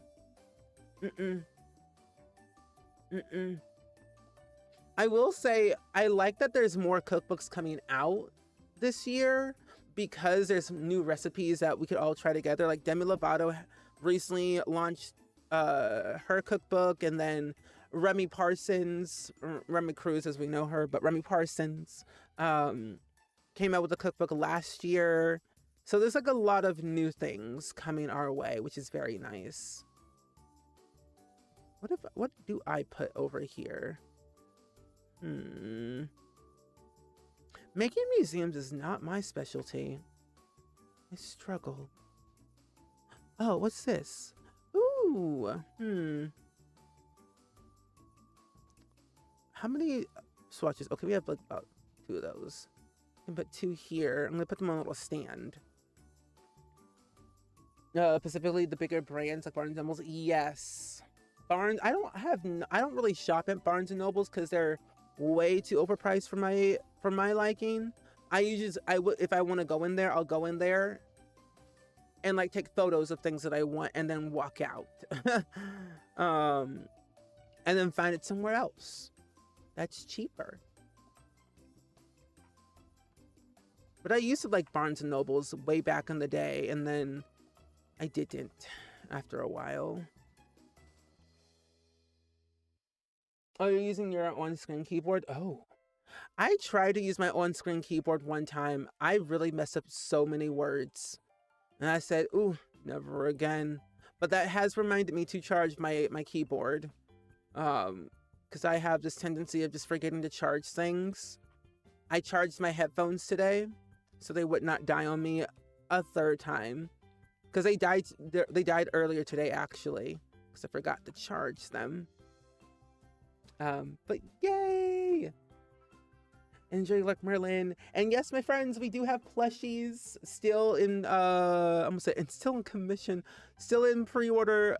I will say, I like that there's more cookbooks coming out this year because there's new recipes that we could all try together. Like Demi Lovato recently launched her cookbook, and then Remy Cruz as we know her, but Remy Parsons came out with a cookbook last year. So there's like a lot of new things coming our way, which is very nice. What do I put over here? Making museums is not my specialty. I struggle. Oh, what's this? Ooh, How many swatches? Okay, we have like about 2 of those. I can put 2 here. I'm gonna put them on a little stand. Specifically the bigger brands like Barnes and Nobles. Yes, Barnes. I don't really shop at Barnes and Nobles because they're way too overpriced for my liking. If I want to go in there, I'll go in there and like take photos of things that I want and then walk out. And then find it somewhere else that's cheaper. But I used to like Barnes and Nobles way back in the day, and then I didn't after a while. Oh, you're using your on-screen keyboard? Oh, I tried to use my on-screen keyboard one time. I really messed up so many words. And I said, ooh, never again. But that has reminded me to charge my keyboard. Because I have this tendency of just forgetting to charge things. I charged my headphones today, so they would not die on me a 3rd time. Because they died earlier today, actually. Because I forgot to charge them. But yay! Enjoy Luck Merlin. And yes, my friends, we do have plushies still in still in commission, still in pre-order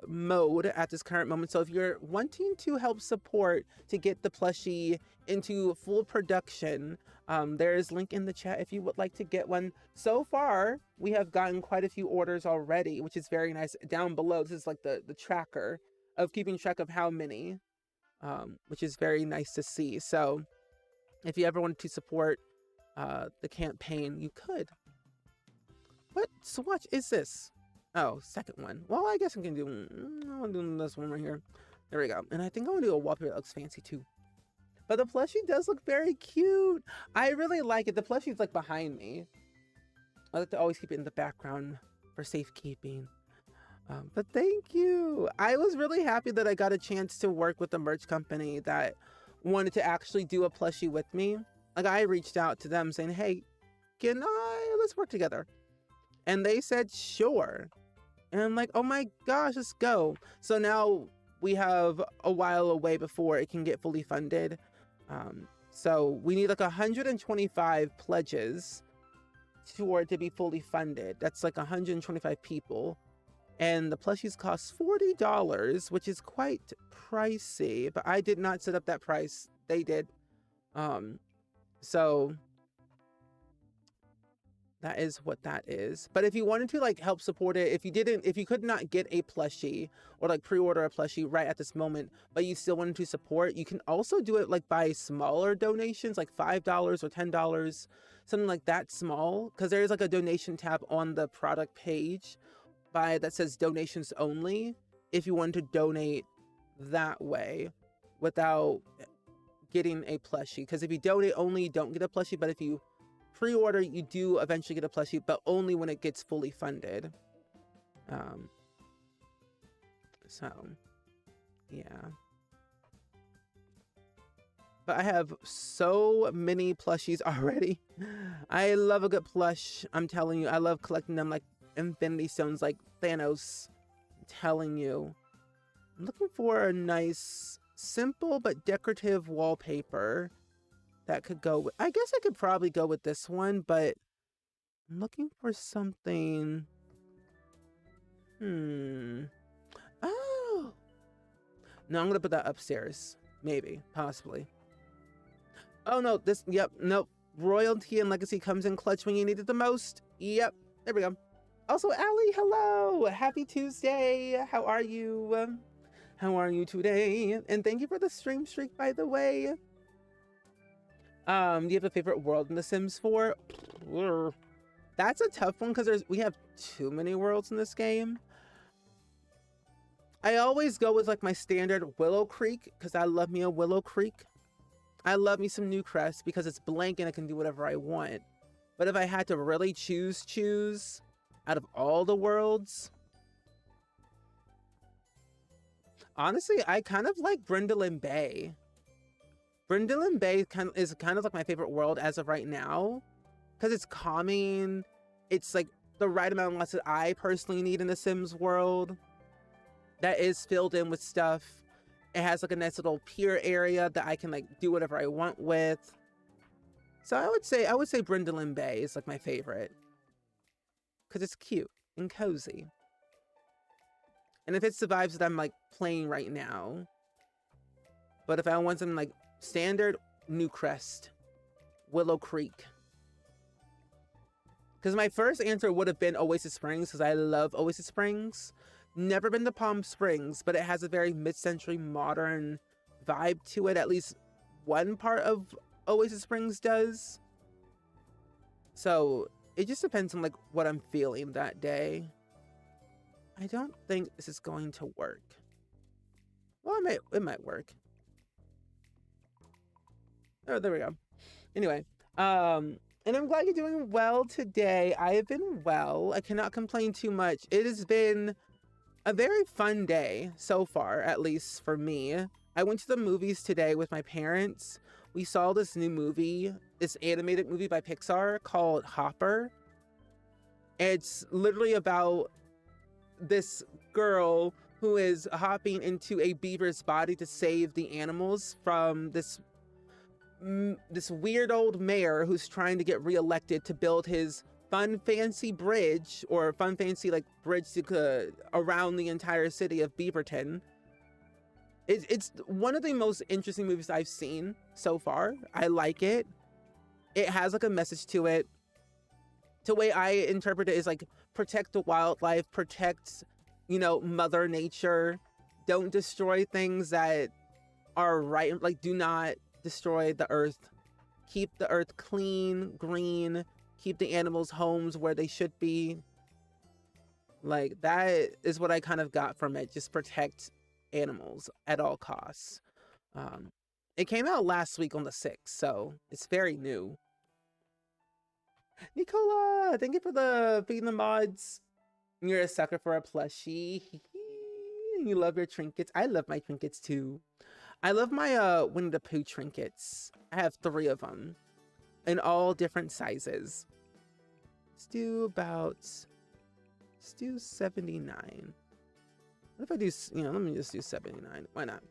mode at this current moment. So if you're wanting to help support to get the plushie into full production, there is a link in the chat if you would like to get one. So far, we have gotten quite a few orders already, which is very nice. Down below, this is like the tracker of keeping track of how many. Which is very nice to see. So if you ever wanted to support the campaign, you could. What swatch is this? Oh, second one. Well, I guess I can do, I'll do this one right here. There we go. And I think I want to do a wallpaper that looks fancy too. But the plushie does look very cute. I really like it. The plushie's like behind me. I like to always keep it in the background for safekeeping. But thank you. I was really happy that I got a chance to work with a merch company that wanted to actually do a plushie with me. Like, I reached out to them saying, hey, let's work together. And they said, sure. And I'm like, oh my gosh, let's go. So now we have a while away before it can get fully funded. So we need like 125 pledges for it to be fully funded. That's like 125 people. And the plushies cost $40, which is quite pricey, but I did not set up that price. They did. So that is what that is. But if you wanted to like help support it, if you could not get a plushie or like pre-order a plushie right at this moment, but you still wanted to support, you can also do it like by smaller donations, like $5 or $10, something like that small, because there is like a donation tab on the product page that says donations only, if you want to donate that way without getting a plushie. Because if you donate only, you don't get a plushie, but if you pre-order, you do eventually get a plushie, but only when it gets fully funded. So yeah, but I have so many plushies already. I love a good plush. I'm telling you, I love collecting them like Infinity Stones, like Thanos. I'm telling you. I'm looking for a nice, simple but decorative wallpaper that could go with, I guess I could probably go with this one, but I'm looking for something. Oh, No, I'm gonna put that upstairs. Maybe, possibly. Oh no, this, yep, nope. Royalty and legacy comes in clutch when you need it the most. Yep, there we go. Also, Allie, hello! Happy Tuesday! How are you? How are you today? And thank you for the stream streak, by the way. Do you have a favorite world in The Sims 4? That's a tough one because we have too many worlds in this game. I always go with like my standard Willow Creek because I love me a Willow Creek. I love me some Newcrest because it's blank and I can do whatever I want. But if I had to really choose out of all the worlds, honestly, I kind of like Brindleland Bay. Brindleland Bay is kind of like my favorite world as of right now because it's calming. It's like the right amount of less that I personally need in the Sims world that is filled in with stuff. It has like a nice little pier area that I can like do whatever I want with. So I would say Brindleland Bay is like my favorite because it's cute and cozy. And it fits the vibes that I'm like playing right now. But if I want something like standard, Newcrest, Willow Creek. Because my first answer would have been Oasis Springs because I love Oasis Springs. Never been to Palm Springs, but it has a very mid-century modern vibe to it. At least one part of Oasis Springs does. So it just depends on like what I'm feeling that day. I don't think this is going to work. Well, it might work. Oh, there we go. Anyway, and I'm glad you're doing well today. I have been well. I cannot complain too much. It has been a very fun day so far, at least for me. I went to the movies today with my parents. We saw this new movie, this animated movie by Pixar called Hopper. It's literally about this girl who is hopping into a beaver's body to save the animals from this weird old mayor who's trying to get reelected to build his fun fancy bridge, or fun fancy like bridge to around the entire city of Beaverton. It's one of the most interesting movies I've seen so far. I like it. It has like a message to it. The way I interpret it is like protect the wildlife, protect, you know, Mother Nature. Don't destroy things that are right. Like, do not destroy the earth. Keep the earth clean, green. Keep the animals' homes where they should be. Like, that is what I kind of got from it. Just protect animals at all costs. It came out last week on the 6th, so it's very new. Nicola, thank you for the feeding the mods. You're a sucker for a plushie. You love your trinkets. I love my trinkets too. I love my Winnie the Pooh trinkets. I have 3 of them in all different sizes. Let's do 79. What if I do, you know, let me just do 79. Why not?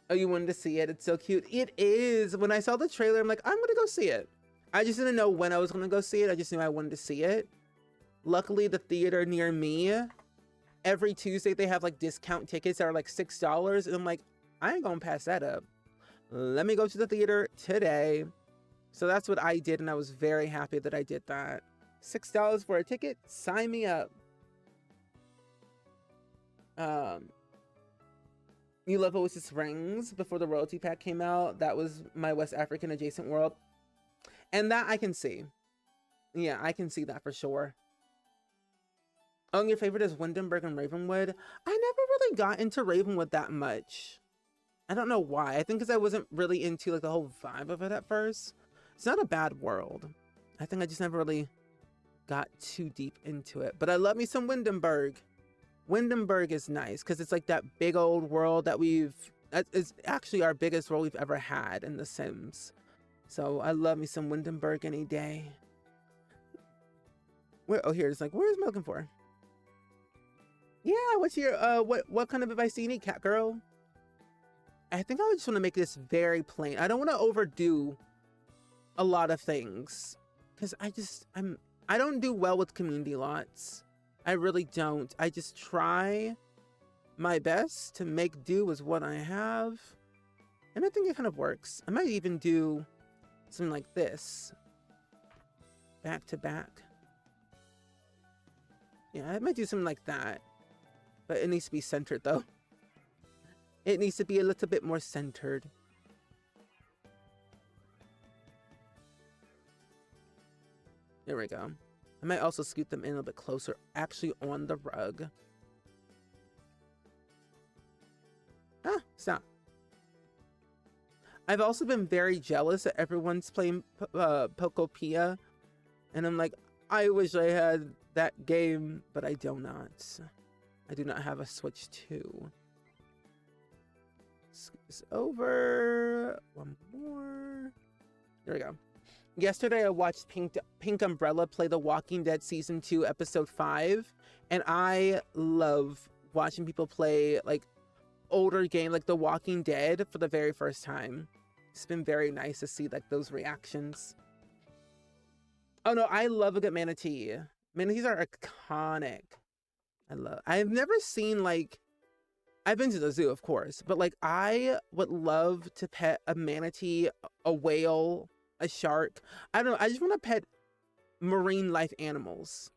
Oh, you wanted to see it? It's so cute. It is. When I saw the trailer, I'm like, I'm gonna go see it. I just didn't know when I was gonna go see it. I just knew I wanted to see it. Luckily, the theater near me, every Tuesday they have like discount tickets that are like $6, and I'm like, I ain't gonna pass that up. Let me go to the theater today. So that's what I did, and I was very happy that I did that. $6 for a ticket? Sign me up. You love Oasis Springs before the royalty pack came out. That was my West African adjacent world. And that I can see. Yeah, I can see that for sure. Oh, and your favorite is Windenburg and Ravenwood? I never really got into Ravenwood that much. I don't know why. I think because I wasn't really into like the whole vibe of it at first. It's not a bad world. I think I just never really got too deep into it. But I love me some Windenburg. Windenburg is nice because it's like that big old world that is actually our biggest world we've ever had in The Sims. So I love me some Windenburg any day. Oh, here it's like, where am I looking for? Yeah, what's your what kind of advice do you need, cat girl? I think I just want to make this very plain. I don't want to overdo a lot of things because I don't do well with community lots. I really don't. I just try my best to make do with what I have. And I think it kind of works. I might even do something like this. Back to back. Yeah, I might do something like that. But it needs to be centered though. It needs to be a little bit more centered. There we go. I might also scoot them in a little bit closer, actually on the rug. Ah, stop. I've also been very jealous that everyone's playing Pokopia. And I'm like, I wish I had that game, but I do not. I do not have a Switch 2. Scoot this over. One more. There we go. Yesterday I watched Pink Umbrella play The Walking Dead Season 2 Episode 5. And I love watching people play like older game like The Walking Dead for the very first time. It's been very nice to see like those reactions. Oh no, I love a good manatee. Manatees are iconic. I've never seen like, I've been to the zoo of course, but like I would love to pet a manatee, a whale, a shark. I don't know, I just want to pet marine life animals.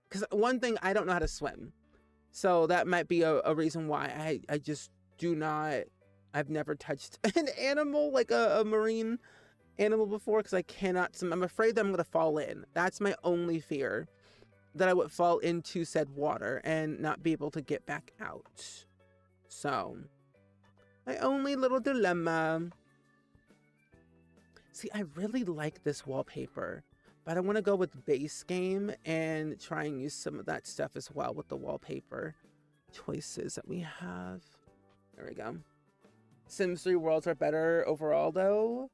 Because one thing, I don't know how to swim. So that might be a reason why I just do not, I've never touched an animal, like a marine animal before, because I cannot swim. I'm afraid that I'm going to fall in. That's my only fear, that I would fall into said water and not be able to get back out. So, my only little dilemma. See, I really like this wallpaper, but I want to go with base game and try and use some of that stuff as well with the wallpaper choices that we have. There we go. Sims 3 worlds are better overall though.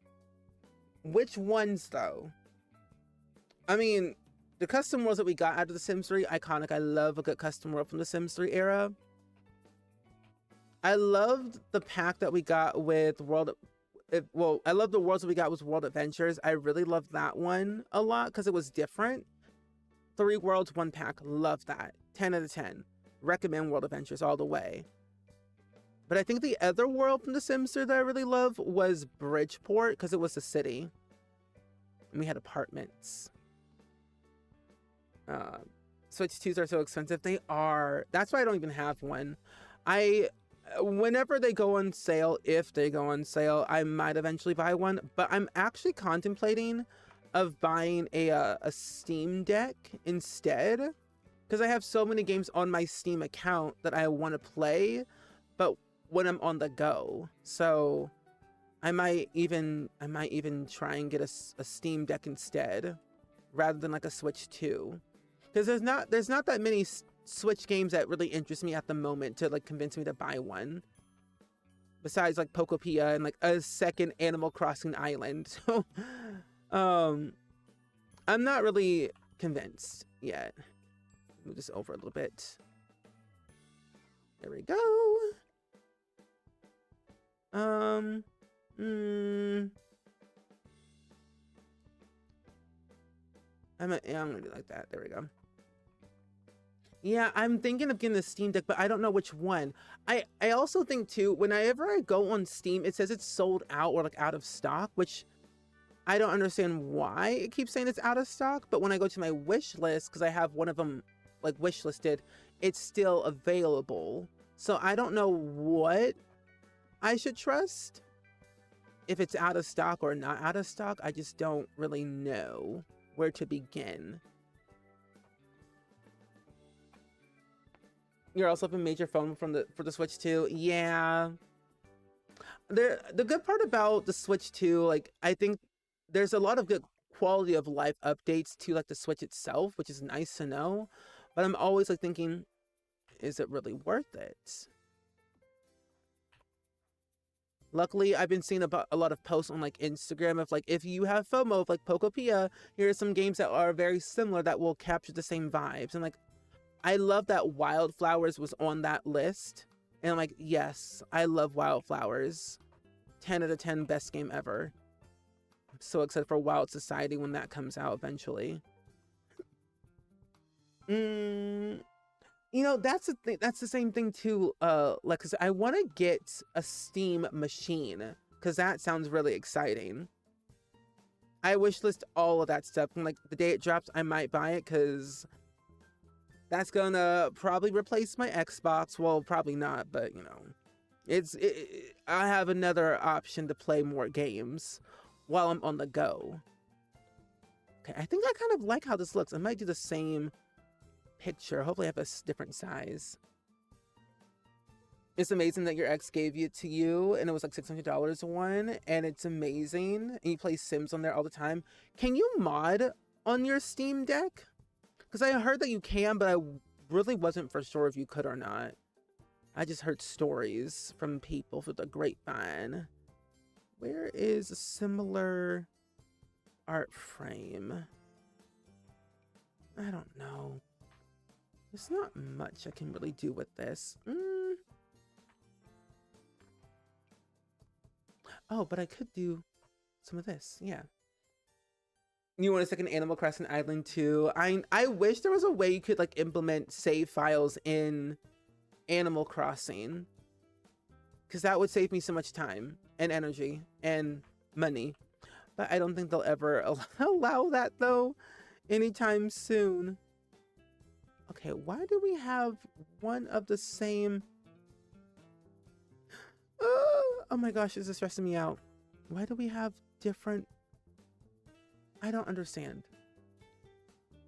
Which ones though? I mean, the custom worlds that we got out of the Sims 3, iconic. I love a good custom world from the Sims 3 era. I loved the pack that we got with I love the worlds that we got with World Adventures. I really loved that one a lot because it was different. 3 worlds, 1 pack. Love that. 10 out of 10. Recommend World Adventures all the way. But I think the other world from The Sims 3 that I really love was Bridgeport because it was a city. And we had apartments. Switch 2s are so expensive. They are. That's why I don't even have one. Whenever they go on sale, if they go on sale, I might eventually buy one. But I'm actually contemplating of buying a Steam Deck instead. Because I have so many games on my Steam account that I want to play. But when I'm on the go. So I might even try and get a Steam Deck instead. Rather than like a Switch 2. Because there's not that many Switch games that really interest me at the moment to like convince me to buy one. Besides like Pokopia and like a second Animal Crossing island. So I'm not really convinced yet. Move this over a little bit. There we go. I'm gonna do like that. There we go. Yeah, I'm thinking of getting the Steam Deck, but I don't know which one. I also think too, whenever I go on Steam, it says it's sold out or like out of stock, which I don't understand why it keeps saying it's out of stock. But when I go to my wish list, because I have one of them like wish listed, it's still available. So I don't know what I should trust. If it's out of stock or not out of stock, I just don't really know where to begin. You're also up a major phone for the Switch 2. Yeah. The good part about the Switch 2, like I think there's a lot of good quality of life updates to like the Switch itself, which is nice to know. But I'm always like thinking, is it really worth it? Luckily, I've been seeing a lot of posts on like Instagram of like, if you have FOMO of like Pokopia, here are some games that are very similar that will capture the same vibes. And like, I love that Wildflowers was on that list. And I'm like, yes, I love Wildflowers. 10 out of 10 best game ever. I'm so excited for Wild Society when that comes out eventually. You know, that's the thing. That's the same thing too. Like, cause I want to get a Steam machine, cause that sounds really exciting. I wish list all of that stuff, and like the day it drops, I might buy it, cause that's gonna probably replace my Xbox. Well, probably not, but you know, I have another option to play more games while I'm on the go. Okay, I think I kind of like how this looks. I might do the same picture. Hopefully I have a different size. It's amazing that your ex gave it to you and it was like $600 one, and it's amazing. And you play Sims on there all the time. Can you mod on your Steam Deck? Because I heard that you can, but I really wasn't for sure if you could or not. I just heard stories from people through the grapevine. Where is a similar art frame? I don't know. There's not much I can really do with this. Oh, but I could do some of this. Yeah. You want a second Animal Crossing Island too? I wish there was a way you could like implement save files in Animal Crossing, because that would save me so much time and energy and money. But I don't think they'll ever allow that though anytime soon. Okay, why do we have one of the same? Oh my gosh, this is stressing me out. Why do we have different? I don't understand.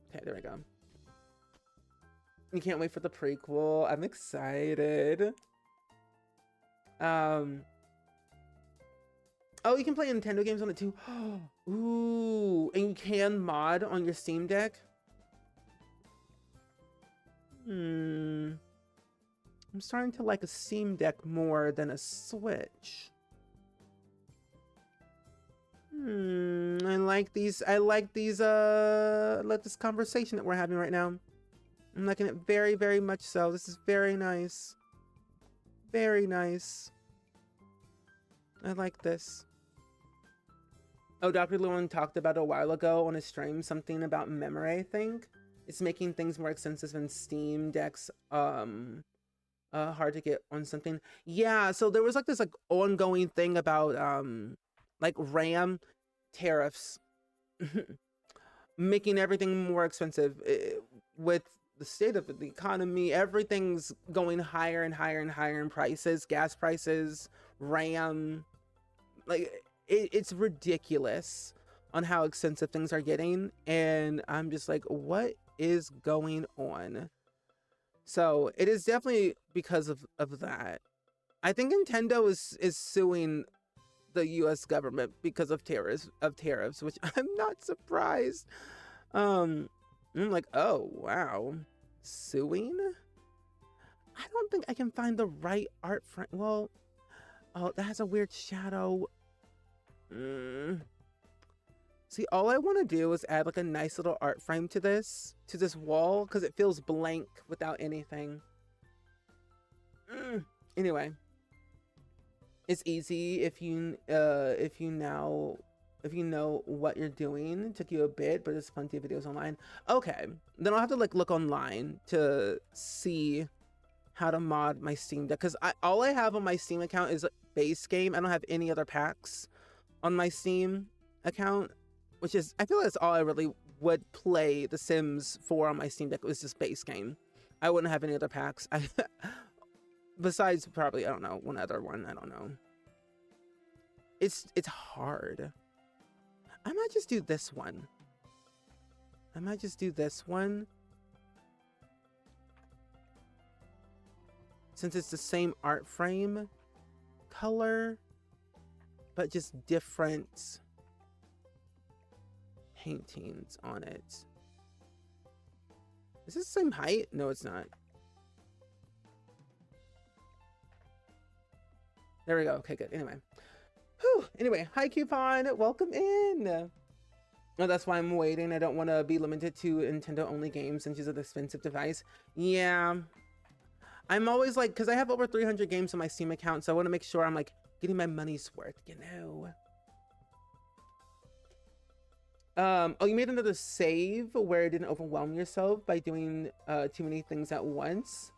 Okay, there we go. You can't wait for the prequel. I'm excited. Oh, you can play Nintendo games on it too. Ooh, and you can mod on your Steam Deck. I'm starting to like a Steam Deck more than a Switch. I like these. I like this conversation that we're having right now. I'm liking it very, very much so. This is very nice. Very nice. I like this. Oh, Dr. Lewin talked about a while ago on his stream something about memory, I think. It's making things more expensive in Steam Decks hard to get on something. Yeah, so there was like this like ongoing thing about like RAM tariffs making everything more expensive. With the state of the economy, everything's going higher and higher and higher in prices. Gas prices, RAM, like it's ridiculous on how expensive things are getting, and I'm just like, what is going on? So it is definitely because of that. I think Nintendo is suing the US government because of tariffs, which I'm not surprised. I'm like, oh wow, suing? I don't think I can find the right art frame. Well, oh, that has a weird shadow. See, all I want to do is add like a nice little art frame to this wall, because it feels blank without anything. Anyway, it's easy if you know what you're doing. It took you a bit, but there's plenty of videos online. Okay, then I'll have to like look online to see how to mod my Steam Deck, because all I have on my Steam account is base game. I don't have any other packs on my Steam account, which is, I feel like that's all I really would play The Sims for on my Steam Deck. It was just base game. I wouldn't have any other packs. Besides probably, I don't know, one other one. I don't know. It's hard. I might just do this one. Since it's the same art frame, color, but just different paintings on it. Is this the same height? No, it's not. There we go. Okay, good. Anyway. Whew. Anyway, hi Coupon. Welcome in. Oh, that's why I'm waiting. I don't want to be limited to Nintendo only games since it's an expensive device. Yeah. I'm always like, because I have over 300 games on my Steam account, so I want to make sure I'm like getting my money's worth, you know. Oh, you made another save where it didn't overwhelm yourself by doing too many things at once.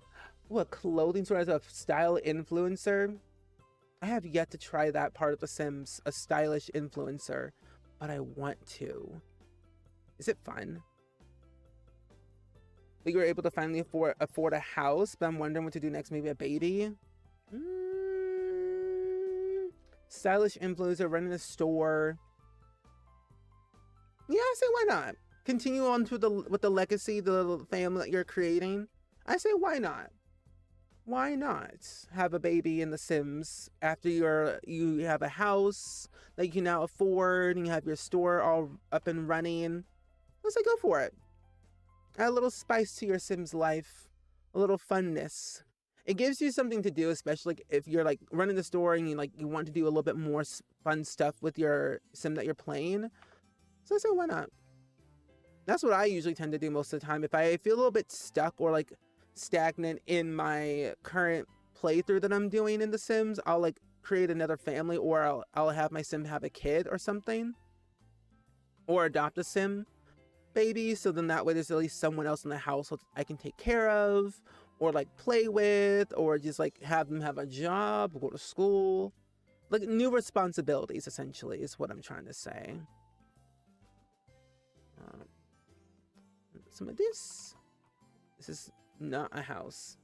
What, clothing store as a style influencer? I have yet to try that part of The Sims, a stylish influencer, but I want to. Is it fun? But you were able to finally afford a house, but I'm wondering what to do next. Maybe a baby? Stylish influencer, running a store. Yeah, I say why not? Continue on with the legacy, the family that you're creating. I say why not? Why not have a baby in The Sims after you have a house that you can now afford and you have your store all up and running? Let's say go for it. Add a little spice to your Sims life, a little funness. It gives you something to do, especially if you're like running the store and you want to do a little bit more fun stuff with your Sim that you're playing. So why not? That's what I usually tend to do most of the time. If I feel a little bit stuck or like stagnant in my current playthrough that I'm doing in The Sims, I'll like create another family, or I'll have my Sim have a kid or something, or adopt a Sim baby, so then that way there's at least someone else in the household I can take care of or like play with, or just like have them have a job, go to school, like new responsibilities essentially is what I'm trying to say. Some of this is not a house.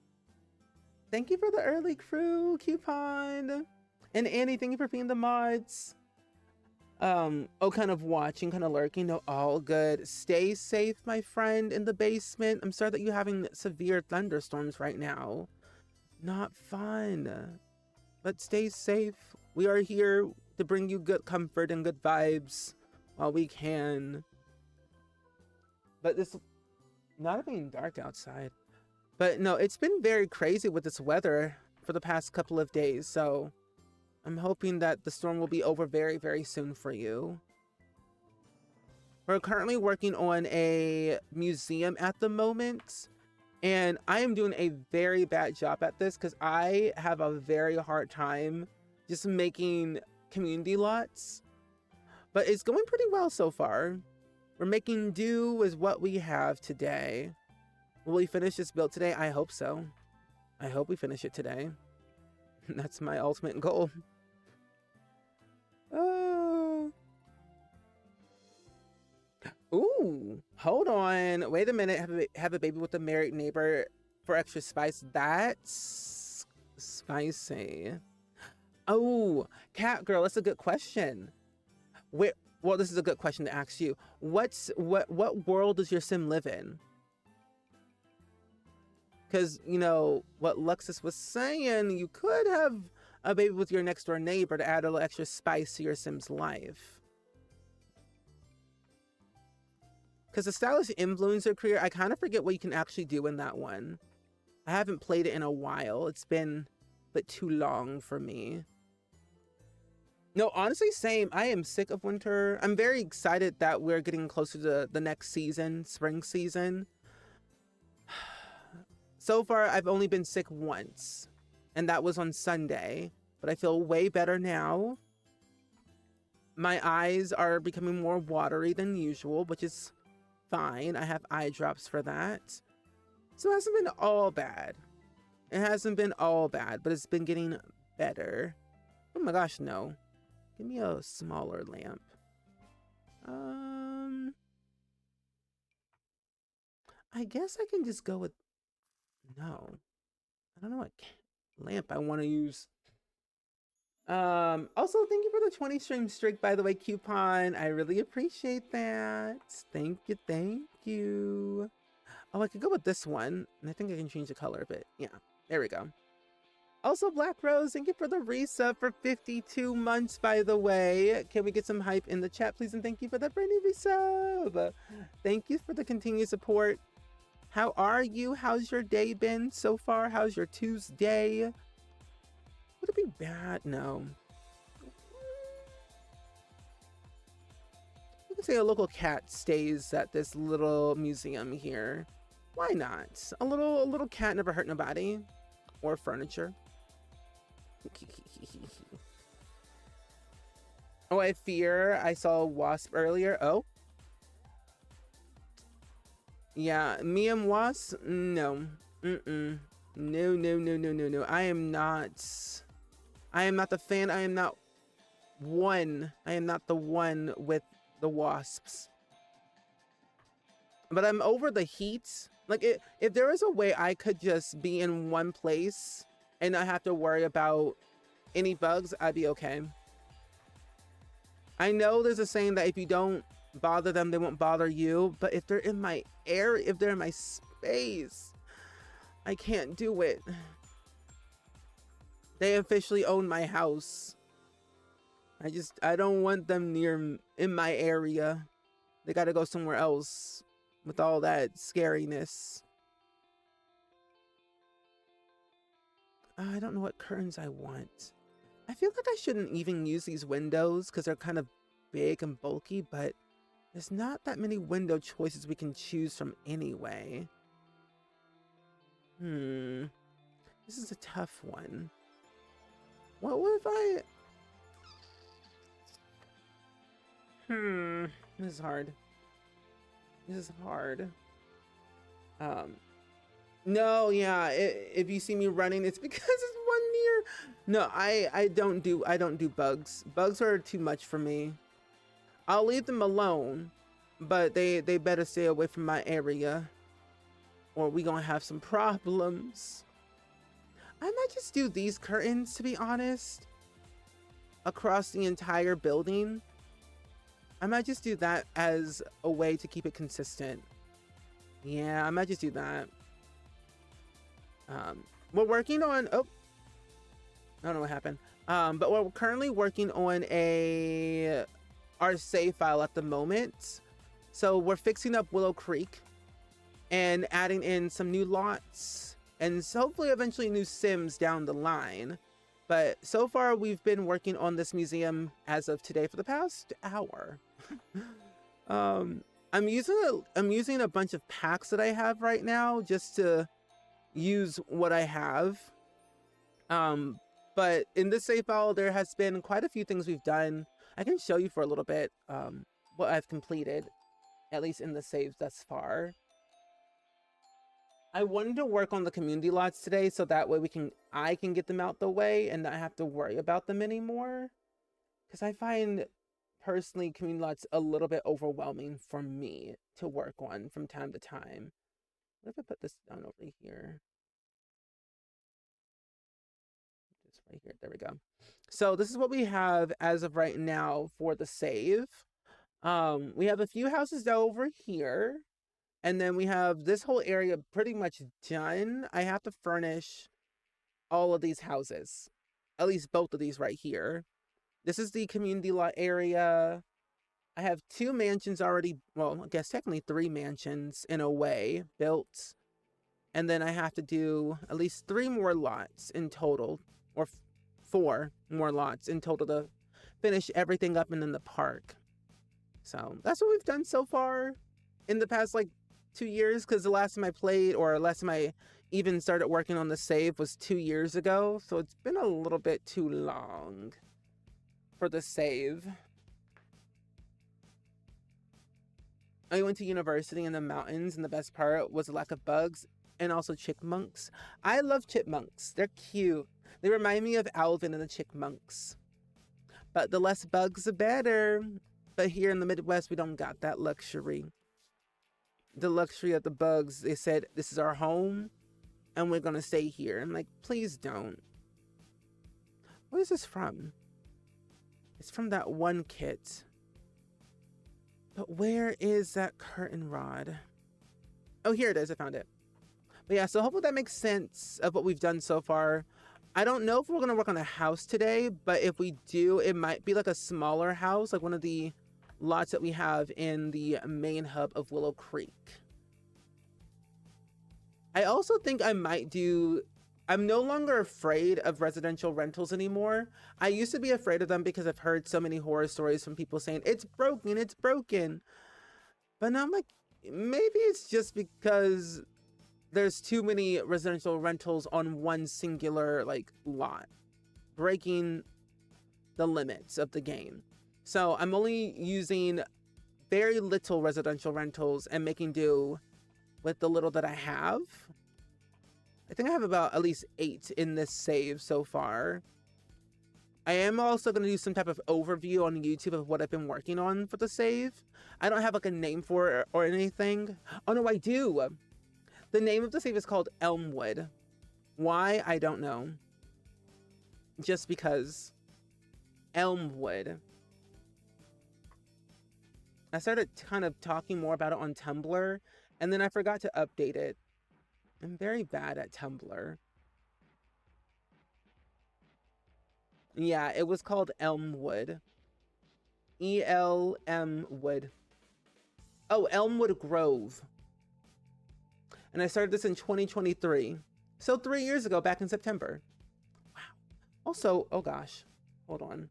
Thank you for the early crew coupon, and Annie, thank you for being the mods. Oh, kind of watching, kind of lurking. No, all good. Stay safe, my friend, in the basement. I'm sorry that you're having severe thunderstorms right now. Not fun, but stay safe. We are here to bring you good comfort and good vibes while we can. But this, not being dark outside, but no, it's been very crazy with this weather for the past couple of days, so I'm hoping that the storm will be over very, very soon for you. We're currently working on a museum at the moment, and I am doing a very bad job at this because I have a very hard time just making community lots, but it's going pretty well so far. We're making do with what we have today. Will we finish this build today? I hope so. I hope we finish it today. That's my ultimate goal. Oh. Ooh, hold on. Wait a minute. Have a baby with a married neighbor for extra spice. That's spicy. Oh, cat girl, that's a good question. Well, this is a good question to ask you. What world does your Sim live in? Because, you know, what Luxus was saying, you could have a baby with your next door neighbor to add a little extra spice to your Sim's life. Because the stylish influencer career, I kind of forget what you can actually do in that one. I haven't played it in a while. It's been a bit too long for me. No, honestly, same. I am sick of winter. I'm very excited that we're getting closer to the next season, spring season. So far, I've only been sick once, and that was on Sunday, but I feel way better now. My eyes are becoming more watery than usual, which is fine. I have eye drops for that. So it hasn't been all bad. It hasn't been all bad, but it's been getting better. Oh my gosh, no. Give me a smaller lamp. I guess I can just go with, no. I don't know what lamp I want to use. Also, thank you for the 20 stream streak, by the way, coupon. I really appreciate that. Thank you, thank you. Oh, I could go with this one, and I think I can change the color a bit. Yeah, there we go. Also, Black Rose, thank you for the resub for 52 months, by the way. Can we get some hype in the chat, please? And thank you for that brand new resub. Thank you for the continued support. How are you? How's your day been so far? How's your Tuesday? Would it be bad? No. You can say a local cat stays at this little museum here. Why not? A little cat never hurt nobody. Or furniture. Oh, I fear I saw a wasp earlier. Oh, Yeah, me and Was, no. Mm-mm. No, no, no, no, no, no. I am not the fan. I am not the one with the wasps. But I'm over the heat. Like, if there was a way I could just be in one place and not have to worry about any bugs, I'd be okay. I know there's a saying that if you don't bother them, they won't bother you. But if they're in my area, if they're in my space, I can't do it. They officially own my house. I don't want them in my area. They gotta go somewhere else with all that scariness. I don't know what curtains I want. I feel like I shouldn't even use these windows because they're kind of big and bulky, but there's not that many window choices we can choose from anyway. This is a tough one. What if I... This is hard. This is hard. No, yeah, if you see me running, it's because it's one near. No, I don't do bugs. Bugs are too much for me. I'll leave them alone, but they better stay away from my area, or we gonna have some problems. I might just do these curtains, to be honest, across the entire building. I might just do that as a way to keep it consistent. Yeah, I might just do that. We're working on, oh, I don't know what happened. But we're currently working on our save file at the moment. So we're fixing up Willow Creek and adding in some new lots and hopefully eventually new Sims down the line. But so far we've been working on this museum as of today for the past hour. I'm using a bunch of packs that I have right now just to use what I have. But in this save file, there has been quite a few things we've done. I can show you for a little bit what I've completed, at least in the saves thus far. I wanted to work on the community lots today so that way I can get them out the way and not have to worry about them anymore. Because I find personally community lots a little bit overwhelming for me to work on from time to time. What if I put this down over here? Just right here. There we go. So this is what we have as of right now for the save. We have a few houses down over here. And then we have this whole area pretty much done. I have to furnish all of these houses. At least both of these right here. This is the community lot area. I have 2 mansions already, well, I guess technically 3 mansions in a way built. And then I have to do at least 3 more lots in total, or 4 more lots in total to finish everything up and in the park. So that's what we've done so far in the past like 2 years, because the last time I played, or last time I even started working on the save was 2 years ago. So it's been a little bit too long for the save. I went to university in the mountains, and the best part was the lack of bugs and also chipmunks. I love chipmunks. They're cute. They remind me of Alvin and the Chipmunks. But the less bugs, the better. But here in the Midwest, we don't got that luxury. The luxury of the bugs. They said, this is our home, and we're going to stay here. I'm like, please don't. What is this from? It's from that one kit. But where is that curtain rod? Oh, here it is. I found it. But yeah, so hopefully that makes sense of what we've done so far. I don't know if we're going to work on a house today, but if we do, it might be like a smaller house, like one of the lots that we have in the main hub of Willow Creek. I also think I might do... I'm no longer afraid of residential rentals anymore. I used to be afraid of them because I've heard so many horror stories from people saying, it's broken, it's broken. But now I'm like, maybe it's just because there's too many residential rentals on one singular like lot, breaking the limits of the game. So I'm only using very little residential rentals and making do with the little that I have. I think I have about at least 8 in this save so far. I am also going to do some type of overview on YouTube of what I've been working on for the save. I don't have like a name for it or anything. Oh no, I do. The name of the save is called Elmwood. Why? I don't know. Just because. Elmwood. I started kind of talking more about it on Tumblr, and then I forgot to update it. I'm very bad at Tumblr. Yeah, it was called Elmwood. E-L-M Wood. Oh, Elmwood Grove. And I started this in 2023. So 3 years ago, back in September. Wow. Also, oh gosh, hold on.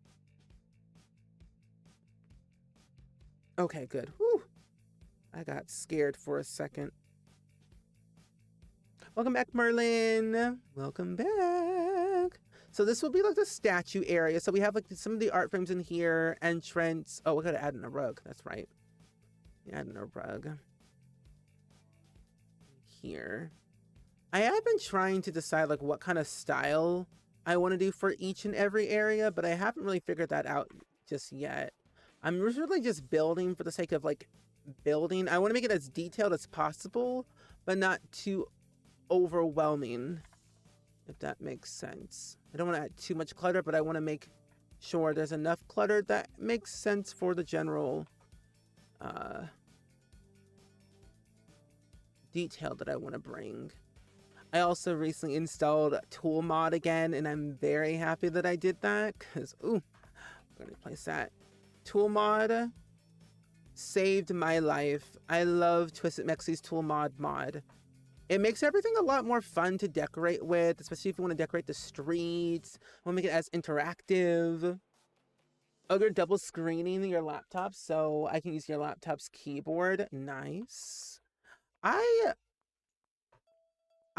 Okay, good. Whew. I got scared for a second. Welcome back, Merlin. Welcome back. So this will be like the statue area. So we have like some of the art frames in here, entrance. Oh, we gotta add in a rug. That's right. Add in a rug. Here. I have been trying to decide like what kind of style I want to do for each and every area, but I haven't really figured that out just yet. I'm really just building for the sake of like building. I want to make it as detailed as possible, but not too overwhelming, if that makes sense. I don't want to add too much clutter, but I want to make sure there's enough clutter that makes sense for the general detail that I want to bring. I also recently installed Tool Mod again, and I'm very happy that I did that because, ooh, we're going to replace that. Tool Mod saved my life. I love Twisted Mexie's Tool mod. It makes everything a lot more fun to decorate with, especially if you want to decorate the streets. Want to make it as interactive. Oh, you're double screening your laptop, so I can use your laptop's keyboard. Nice. I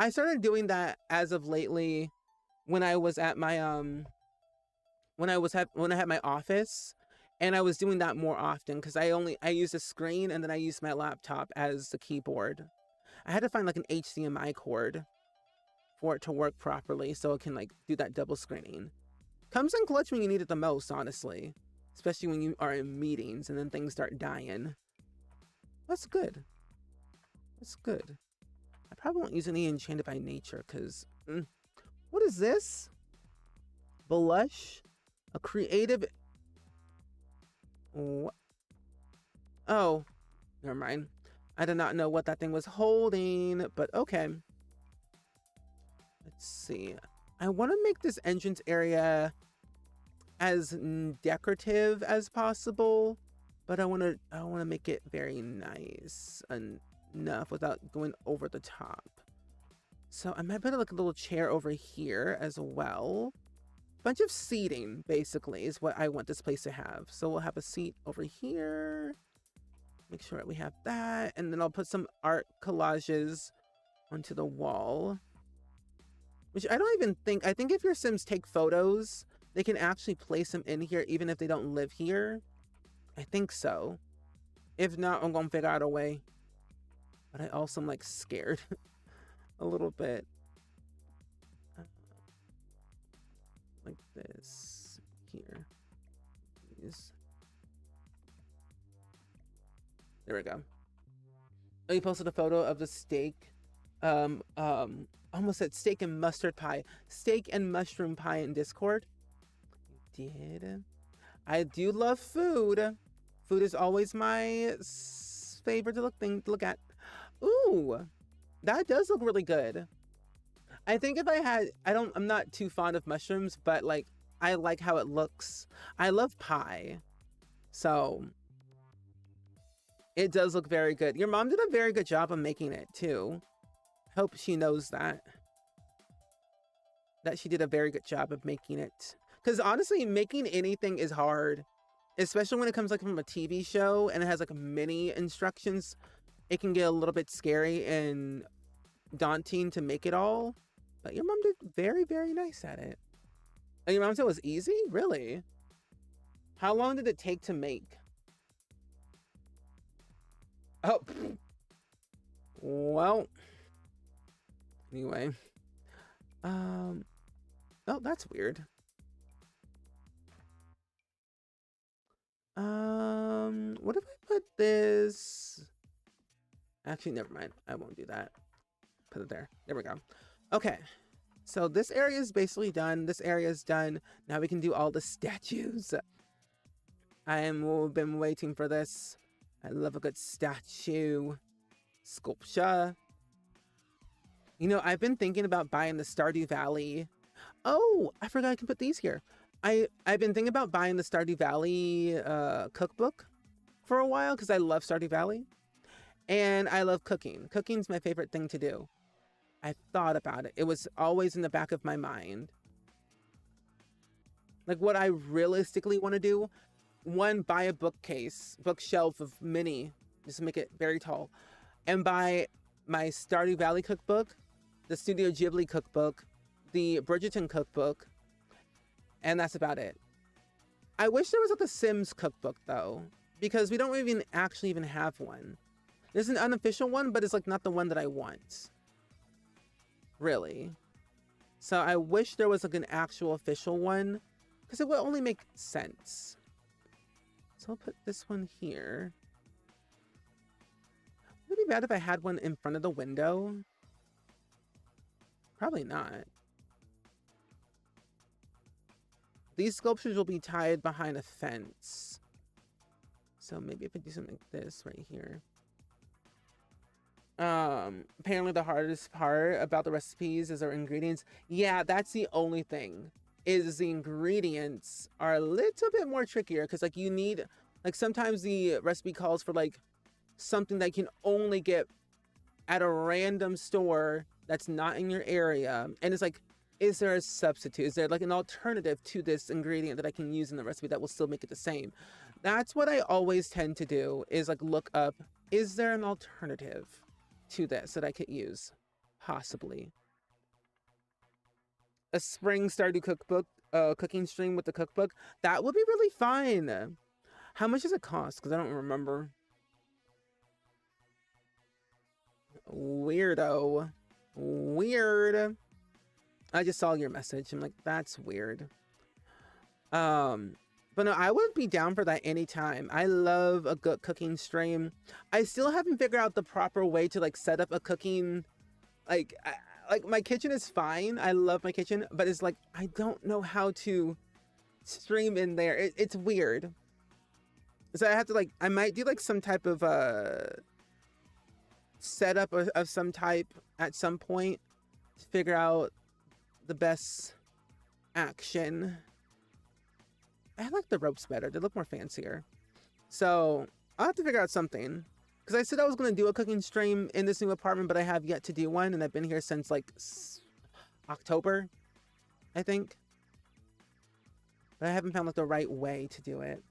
started doing that as of lately when I was at my when I had my office, and I was doing that more often because I used a screen and then I used my laptop as the keyboard. I had to find like an HDMI cord for it to work properly so it can like do that double screening. Comes in clutch when you need it the most, honestly, especially when you are in meetings and then things start dying. That's good. That's good. I probably won't use any Enchanted by Nature because what is this? Blush, a creative. Oh, never mind. I did not know what that thing was holding, but okay. Let's see. I want to make this entrance area as decorative as possible, but I want to make it very nice enough without going over the top. So I might put like a little chair over here as well. Bunch of seating basically is what I want this place to have. So we'll have a seat over here. Make sure we have that, and then I'll put some art collages onto the wall, which I don't even think, I think if your Sims take photos, they can actually place them in here even if they don't live here. I think so. If not, I'm gonna figure out a way. But I also am like scared a little bit. Like this here. These. There we go. Oh, you posted a photo of the steak. Almost said steak and mustard pie. Steak and mushroom pie in Discord. You did? I do love food. Food is always my favorite thing to look at. Ooh, that does look really good. I think if I had, I'm not too fond of mushrooms, but like, I like how it looks. I love pie. So it does look very good. Your mom did a very good job of making it too. Hope she knows that she did a very good job of making it. Because honestly, making anything is hard, especially when it comes like from a TV show and it has like many instructions. It can get a little bit scary and daunting to make it all. But your mom did very, very nice at it. And your mom said it was easy? Really? How long did it take to make? Oh, Well, anyway. Oh, that's weird. What if I put this? Actually, never mind. I won't do that. Put it there. There we go. Okay. So this area is basically done. This area is done. Now we can do all the statues. I am been waiting for this. I love a good statue. Sculpture. You know, I've been thinking about buying the Stardew Valley. Oh, I forgot I can put these here. I've been thinking about buying the Stardew Valley cookbook for a while because I love Stardew Valley. And I love cooking. Cooking's my favorite thing to do. I thought about it. It was always in the back of my mind. Like what I realistically want to do, one, buy a bookshelf of mini, just make it very tall, and buy my Stardew Valley cookbook, the Studio Ghibli cookbook, the Bridgerton cookbook, and that's about it. I wish there was like a Sims cookbook though, because we don't even actually even have one. There's an unofficial one, but it's like not the one that I want. Really. So I wish there was like an actual official one, because it would only make sense. So I'll put this one here. Would it be bad if I had one in front of the window? Probably not. These sculptures will be tied behind a fence. So maybe if I do something like this right here. Apparently the hardest part about the recipes is our ingredients. Yeah, that's the only thing, is the ingredients are a little bit more trickier, because like you need, like sometimes the recipe calls for like something that you can only get at a random store that's not in your area, and it's like, is there a substitute? Is there like an alternative to this ingredient that I can use in the recipe that will still make it the same? That's what I always tend to do, is like look up, is there an alternative to this that I could use? Possibly. A spring Stardew cookbook, cooking stream with the cookbook. That would be really fun. How much does it cost? Because I don't remember. Weirdo. Weird. I just saw your message. I'm like, that's weird. But no, I would be down for that anytime. I love a good cooking stream. I still haven't figured out the proper way to like set up a cooking, like my kitchen is fine. I love my kitchen, but it's like, I don't know how to stream in there. It's weird. So I have to like, I might do like some type of setup of some type at some point to figure out the best action. I like the ropes better. They look more fancier. So I'll have to figure out something. Because I said I was going to do a cooking stream in this new apartment, but I have yet to do one. And I've been here since like October, I think. But I haven't found like the right way to do it.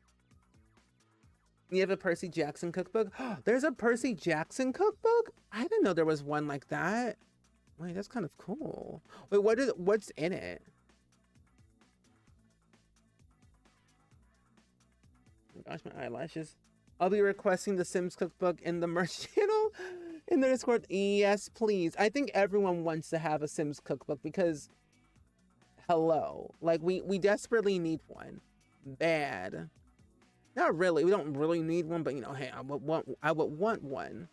You have a Percy Jackson cookbook? There's a Percy Jackson cookbook? I didn't know there was one like that. Wait, that's kind of cool. Wait, what's in it? Gosh, my eyelashes. I'll be requesting the Sims cookbook in the merch channel in the Discord. Yes, please. I think everyone wants to have a Sims cookbook because, hello, like we desperately need one. Bad. Not really. We don't really need one, but you know, hey, I would want one.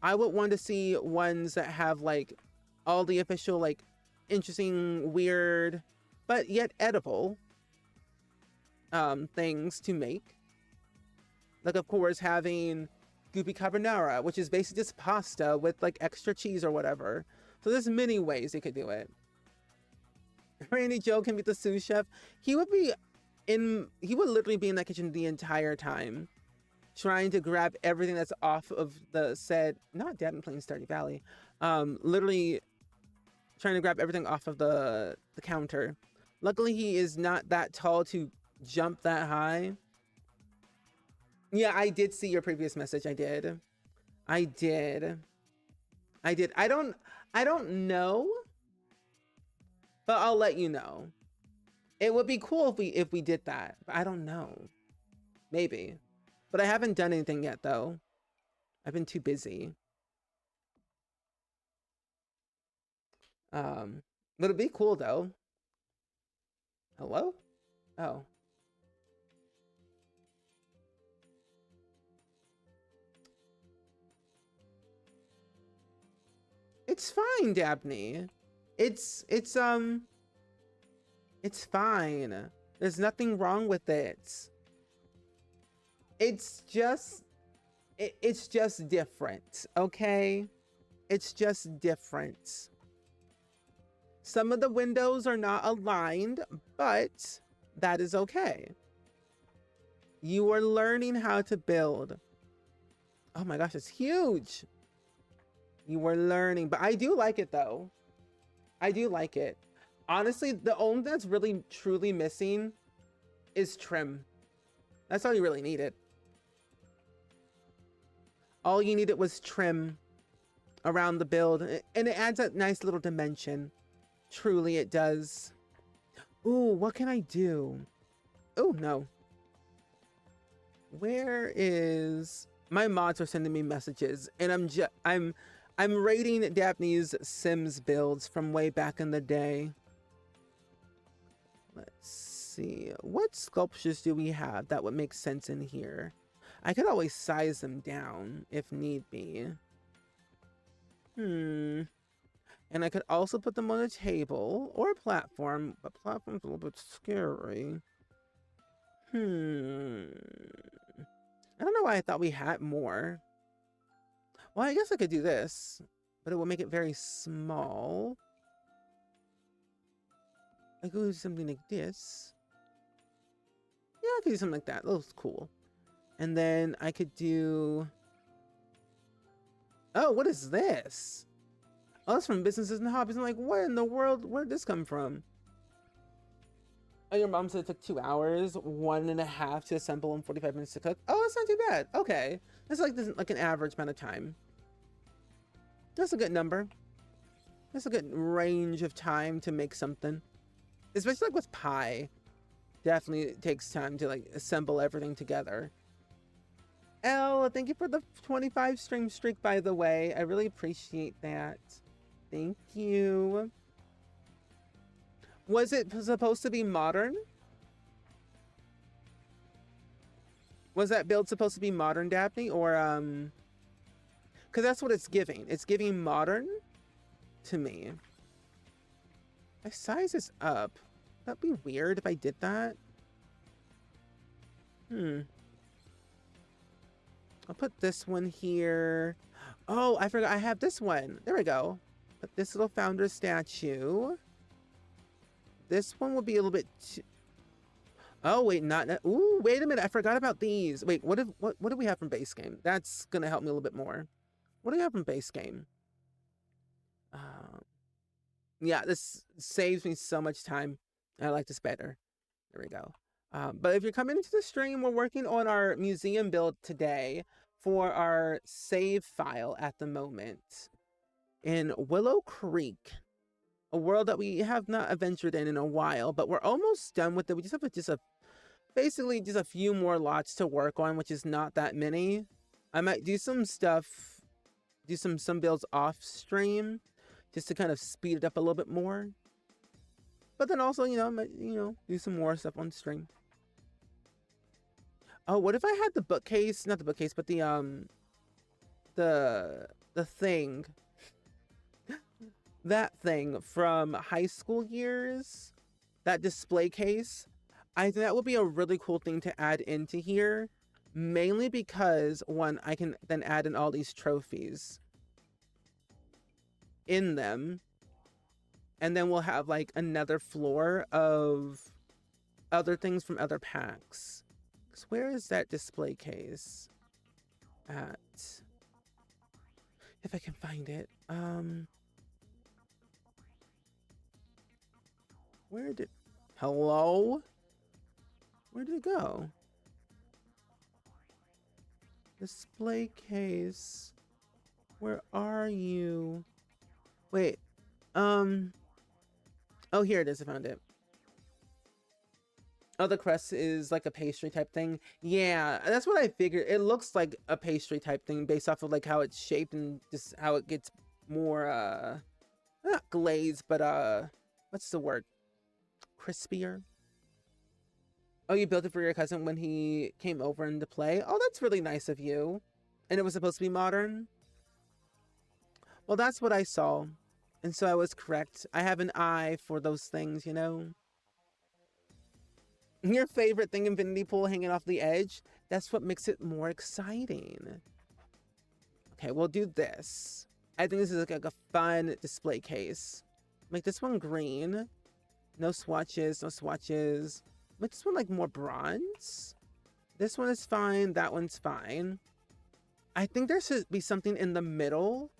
I would want to see ones that have like all the official, like interesting, weird, but yet edible things to make. Like, of course, having goopy carbonara, which is basically just pasta with like extra cheese or whatever. So there's many ways you could do it. Randy Joe can be the sous chef. He would literally be in that kitchen the entire time, trying to grab everything that's off of the said, not Dad and playing Stardew Valley, literally trying to grab everything off of the counter. Luckily, he is not that tall to jump that high. Yeah, I did see your previous message. I did. I don't know, but I'll let you know. It would be cool if we did that, but I don't know. Maybe. But I haven't done anything yet though. I've been too busy. But it'd be cool though. Hello? Oh. It's fine, Dabney. It's fine. There's nothing wrong with it. It's just different, okay? It's just different. Some of the windows are not aligned, but that is okay. You are learning how to build. Oh my gosh, it's huge. You were learning, but I do like it though. I do like it. Honestly, the only thing that's really truly missing is trim. That's all you really needed. All you needed was trim around the build, and it adds a nice little dimension. Truly it does. Ooh, what can I do? Oh no. Where is my mods are sending me messages, and I'm rating Daphne's Sims builds from way back in the day. Let's see. What sculptures do we have that would make sense in here? I could always size them down if need be. And I could also put them on a table or a platform, but platform's a little bit scary. I don't know why I thought we had more. Well, I guess I could do this, but it will make it very small. I could do something like this. Yeah, I could do something like that. That looks cool. And then I could do... Oh, what is this? Oh, that's from Businesses and Hobbies. I'm like, what in the world? Where'd this come from? Oh, your mom said it took 2 hours, 1.5 to assemble, and 45 minutes to cook. Oh, that's not too bad. Okay. That's like an average amount of time. That's a good number. That's a good range of time to make something. Especially like with pie. Definitely takes time to like assemble everything together. Elle, thank you for the 25 stream streak, by the way. I really appreciate that. Thank you. Was it supposed to be modern? Was that build supposed to be modern, Daphne? Or, because that's what it's giving. It's giving modern to me. My size is up. That'd be weird if I did that. I'll put this one here. Oh, I forgot I have this one. There we go. Put this little founder statue. This one will be a little bit too... Oh, wait, not... Ooh, wait a minute. I forgot about these. Wait, what do we have from base game? That's going to help me a little bit more. What do we have from base game? Yeah, this saves me so much time. I like this better. There we go. But if you're coming into the stream, we're working on our museum build today for our save file at the moment in Willow Creek, a world that we have not adventured in a while, but we're almost done with it. We just have basically just a few more lots to work on, which is not that many. I might do some stuff, do some builds off stream just to kind of speed it up a little bit more. But then also, I might, do some more stuff on stream. Oh, what if I had the bookcase? Not the bookcase, but the thing. That thing from high school years. That display case. I think that would be a really cool thing to add into here. Mainly because, one, I can then add in all these trophies in them. And then we'll have like another floor of other things from other packs. Where is that display case at? If I can find it. Where did... Hello? Where did it go? Display case. Where are you? Wait. Oh, here it is. I found it. Oh, the crust is like a pastry type thing. Yeah, that's what I figured. It looks like a pastry type thing based off of like how it's shaped and just how it gets more, not glazed, but what's the word? Crispier. Oh, you built it for your cousin when he came over into play? Oh, that's really nice of you. And it was supposed to be modern? Well, that's what I saw. And so I was correct. I have an eye for those things, you know? Your favorite thing, infinity pool hanging off the edge? That's what makes it more exciting. Okay, we'll do this. I think this is like a fun display case. Make this one green. No swatches, no swatches. Make this one like more bronze. This one is fine. That one's fine. I think there should be something in the middle.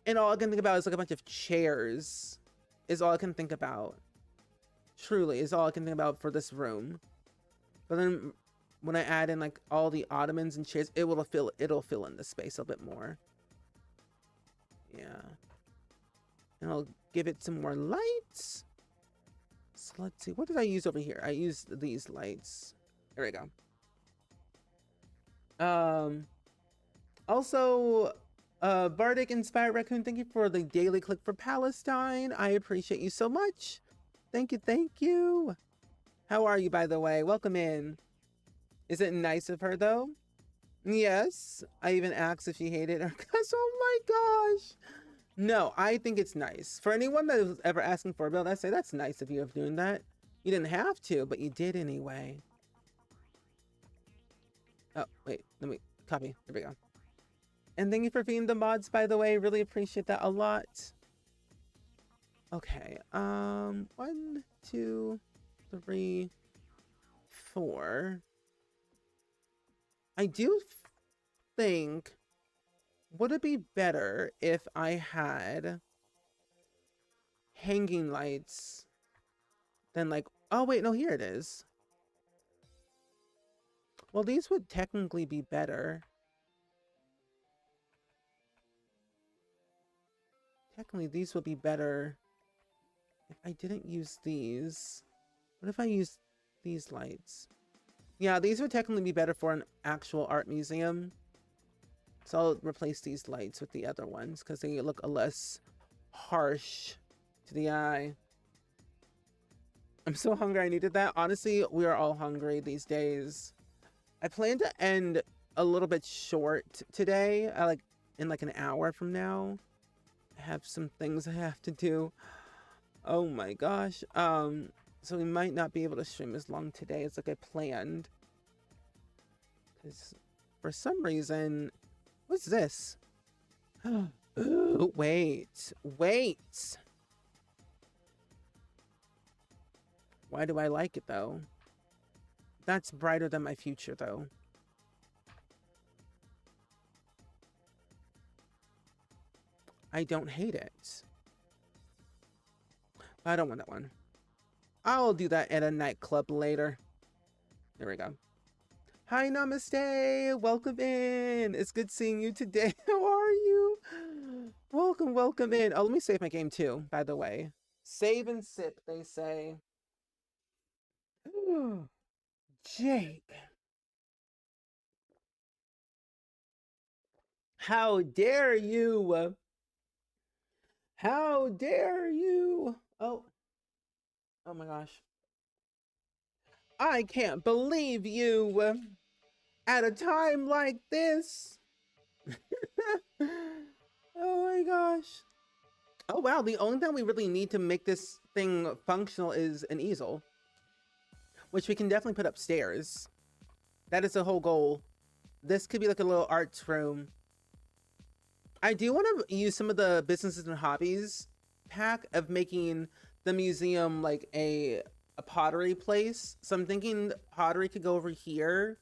And all I can think about is like a bunch of chairs. Is all I can think about. Truly, is all I can think about for this room. But then when I add in like all the ottomans and chairs, it'll fill in the space a bit more. Yeah. And I'll give it some more lights. So let's see, what did I use over here? I used these lights. There we go. Also, Bardic Inspired Raccoon, thank you for the daily click for Palestine. I appreciate you so much. Thank you, thank you. How are you, by the way? Welcome in. Is it nice of her, though? Yes. I even asked if she hated her, because, oh my gosh. No, I think it's nice. For anyone that was ever asking for a build, I say that's nice of you of doing that. You didn't have to, but you did anyway. Oh, wait, let me copy. There we go. And thank you for being the mods, by the way. Really appreciate that a lot. Okay, 1, 2, 3, 4. I do think, would it be better if I had hanging lights than like, oh wait, no, here it is. Well, these would technically be better. Technically, these would be better if I didn't use these. What if I use these lights? Yeah, these would technically be better for an actual art museum. So I'll replace these lights with the other ones because they look less harsh to the eye. I'm so hungry. I needed that. Honestly, we are all hungry these days. I plan to end a little bit short today, like in like an hour from now. I have some things I have to do. Oh my gosh. So we might not be able to stream as long today as like I planned. Because for some reason, what's this? Ooh, wait. Why do I like it though? That's brighter than my future though. I don't hate it. I don't want that one. I'll do that at a nightclub later. There we go. Hi, namaste. Welcome in. It's good seeing you today. How are you? Welcome in. Oh, let me save my game too, by the way. Save and sip, they say. Jake. How dare you? How dare you? Oh my gosh. I can't believe you at a time like this. Oh my gosh. Oh wow, the only thing we really need to make this thing functional is an easel, which we can definitely put upstairs. That is the whole goal. This could be like a little arts room. I do want to use some of the businesses and hobbies pack of making the museum like a pottery place. So I'm thinking pottery could go over here.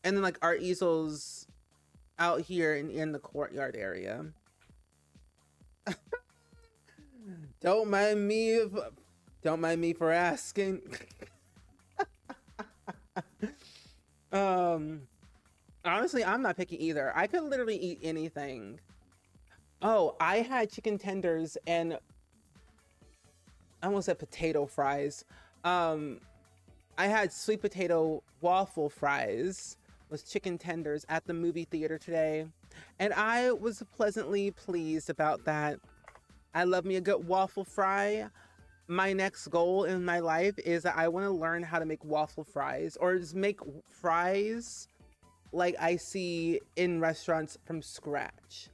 And then like art easels out here in the courtyard area. Don't mind me for asking. Honestly, I'm not picky either. I could literally eat anything. Oh, I had chicken tenders and I almost said potato fries. I had sweet potato waffle fries with chicken tenders at the movie theater today. And I was pleasantly pleased about that. I love me a good waffle fry. My next goal in my life is that I want to learn how to make waffle fries, or just make fries like I see in restaurants from scratch.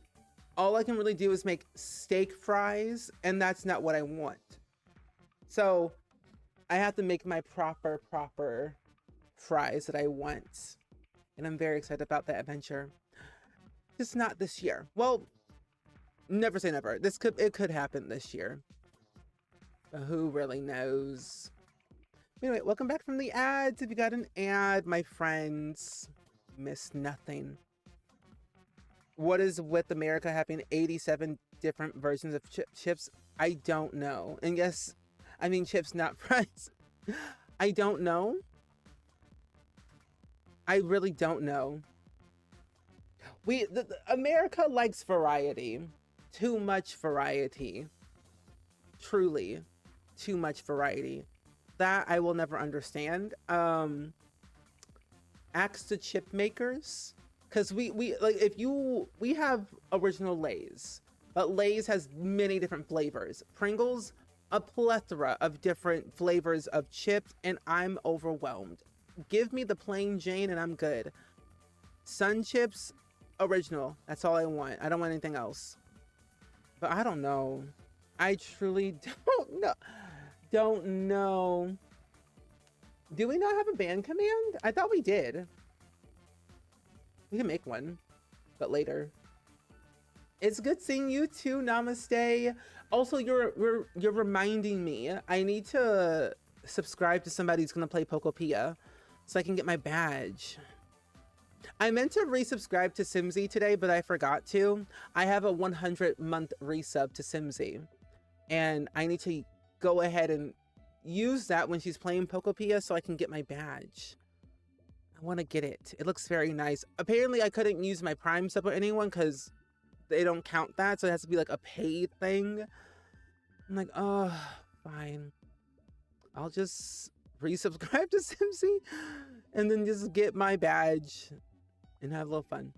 All I can really do is make steak fries, and that's not what I want. So I have to make my proper fries that I want. And I'm very excited about that adventure. Just not this year. Well, never say never. It could happen this year. But who really knows? Anyway, welcome back from the ads. If you got an ad, my friends, miss nothing. What is with America having 87 different versions of chips? I don't know. And yes, I mean chips, not fries. I don't know. I really don't know. America likes variety. Too much variety. Truly, too much variety. That I will never understand. Axe the chip makers, because we like, we have original Lay's, but Lay's has many different flavors. Pringles, a plethora of different flavors of chips, and I'm overwhelmed. Give me the plain Jane and I'm good. Sun chips, original. That's all I want. I don't want anything else. But I don't know. I truly don't know. Don't know. Do we not have a band command? I thought we did. We can make one, but later. It's good seeing you too. Namaste. Also, you're reminding me. I need to subscribe to somebody who's gonna play Pokopia, so I can get my badge. I meant to resubscribe to Simsy today, but I forgot to. I have a 100-month resub to Simsy, and I need to go ahead and use that when she's playing Pokopia so I can get my badge. I want to get it. It looks very nice. Apparently, I couldn't use my Prime sub with anyone because they don't count that, so it has to be like a paid thing. I'm like, oh, fine. I'll just resubscribe to Simsy and then just get my badge and have a little fun.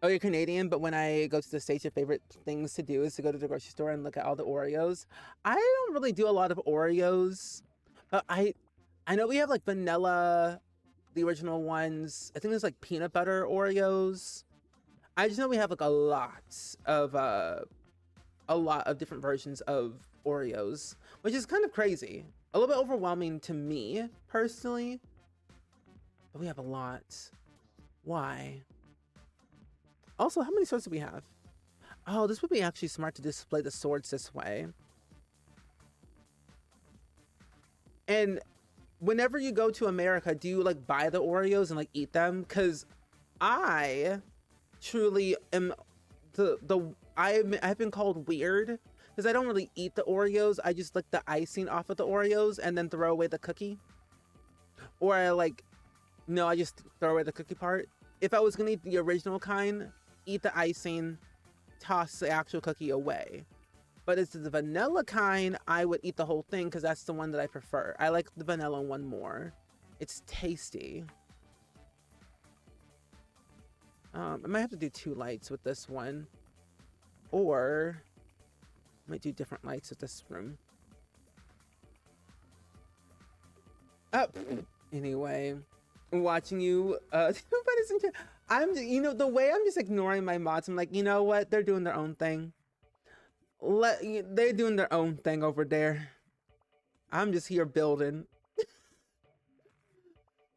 Oh, you're Canadian, but when I go to the States, your favorite things to do is to go to the grocery store and look at all the Oreos. I don't really do a lot of Oreos, but I know we have like vanilla, the original ones. I think there's like peanut butter Oreos. I just know we have like a lot of different versions of Oreos, which is kind of crazy. A little bit overwhelming to me personally, but we have a lot. Why? Also, how many swords do we have? Oh, this would be actually smart to display the swords this way. And whenever you go to America, do you like buy the Oreos and like eat them? Because I truly am I've been called weird because I don't really eat the Oreos. I just lick the icing off of the Oreos and then throw away the cookie. Or I just throw away the cookie part. If I was gonna eat the original kind, eat the icing, toss the actual cookie away. But it's the vanilla kind, I would eat the whole thing because that's the one that I prefer. I like the vanilla one more. It's tasty. I might have to do 2 lights with this one. Or I might do different lights with this room. Anyway, watching you, the way I'm just ignoring my mods, I'm like, you know what? They're doing their own thing. They're doing their own thing over there. I'm just here building.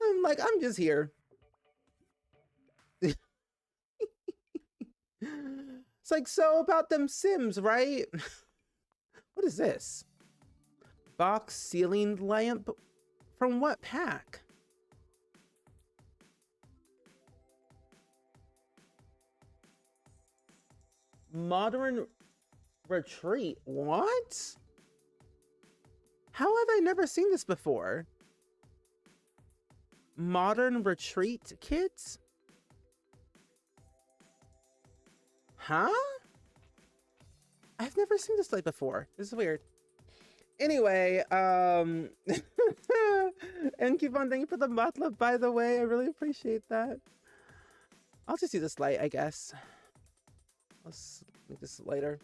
I'm just here. It's like, so about them Sims, right? What is this? Box ceiling lamp? From what pack? Modern retreat. What? How have I never seen this before? Modern retreat kits? Huh? I've never seen this light before. This is weird. Anyway, and keep on, thank you for the matlab, by the way. I really appreciate that. I'll just do this light, I guess. Let's make this lighter.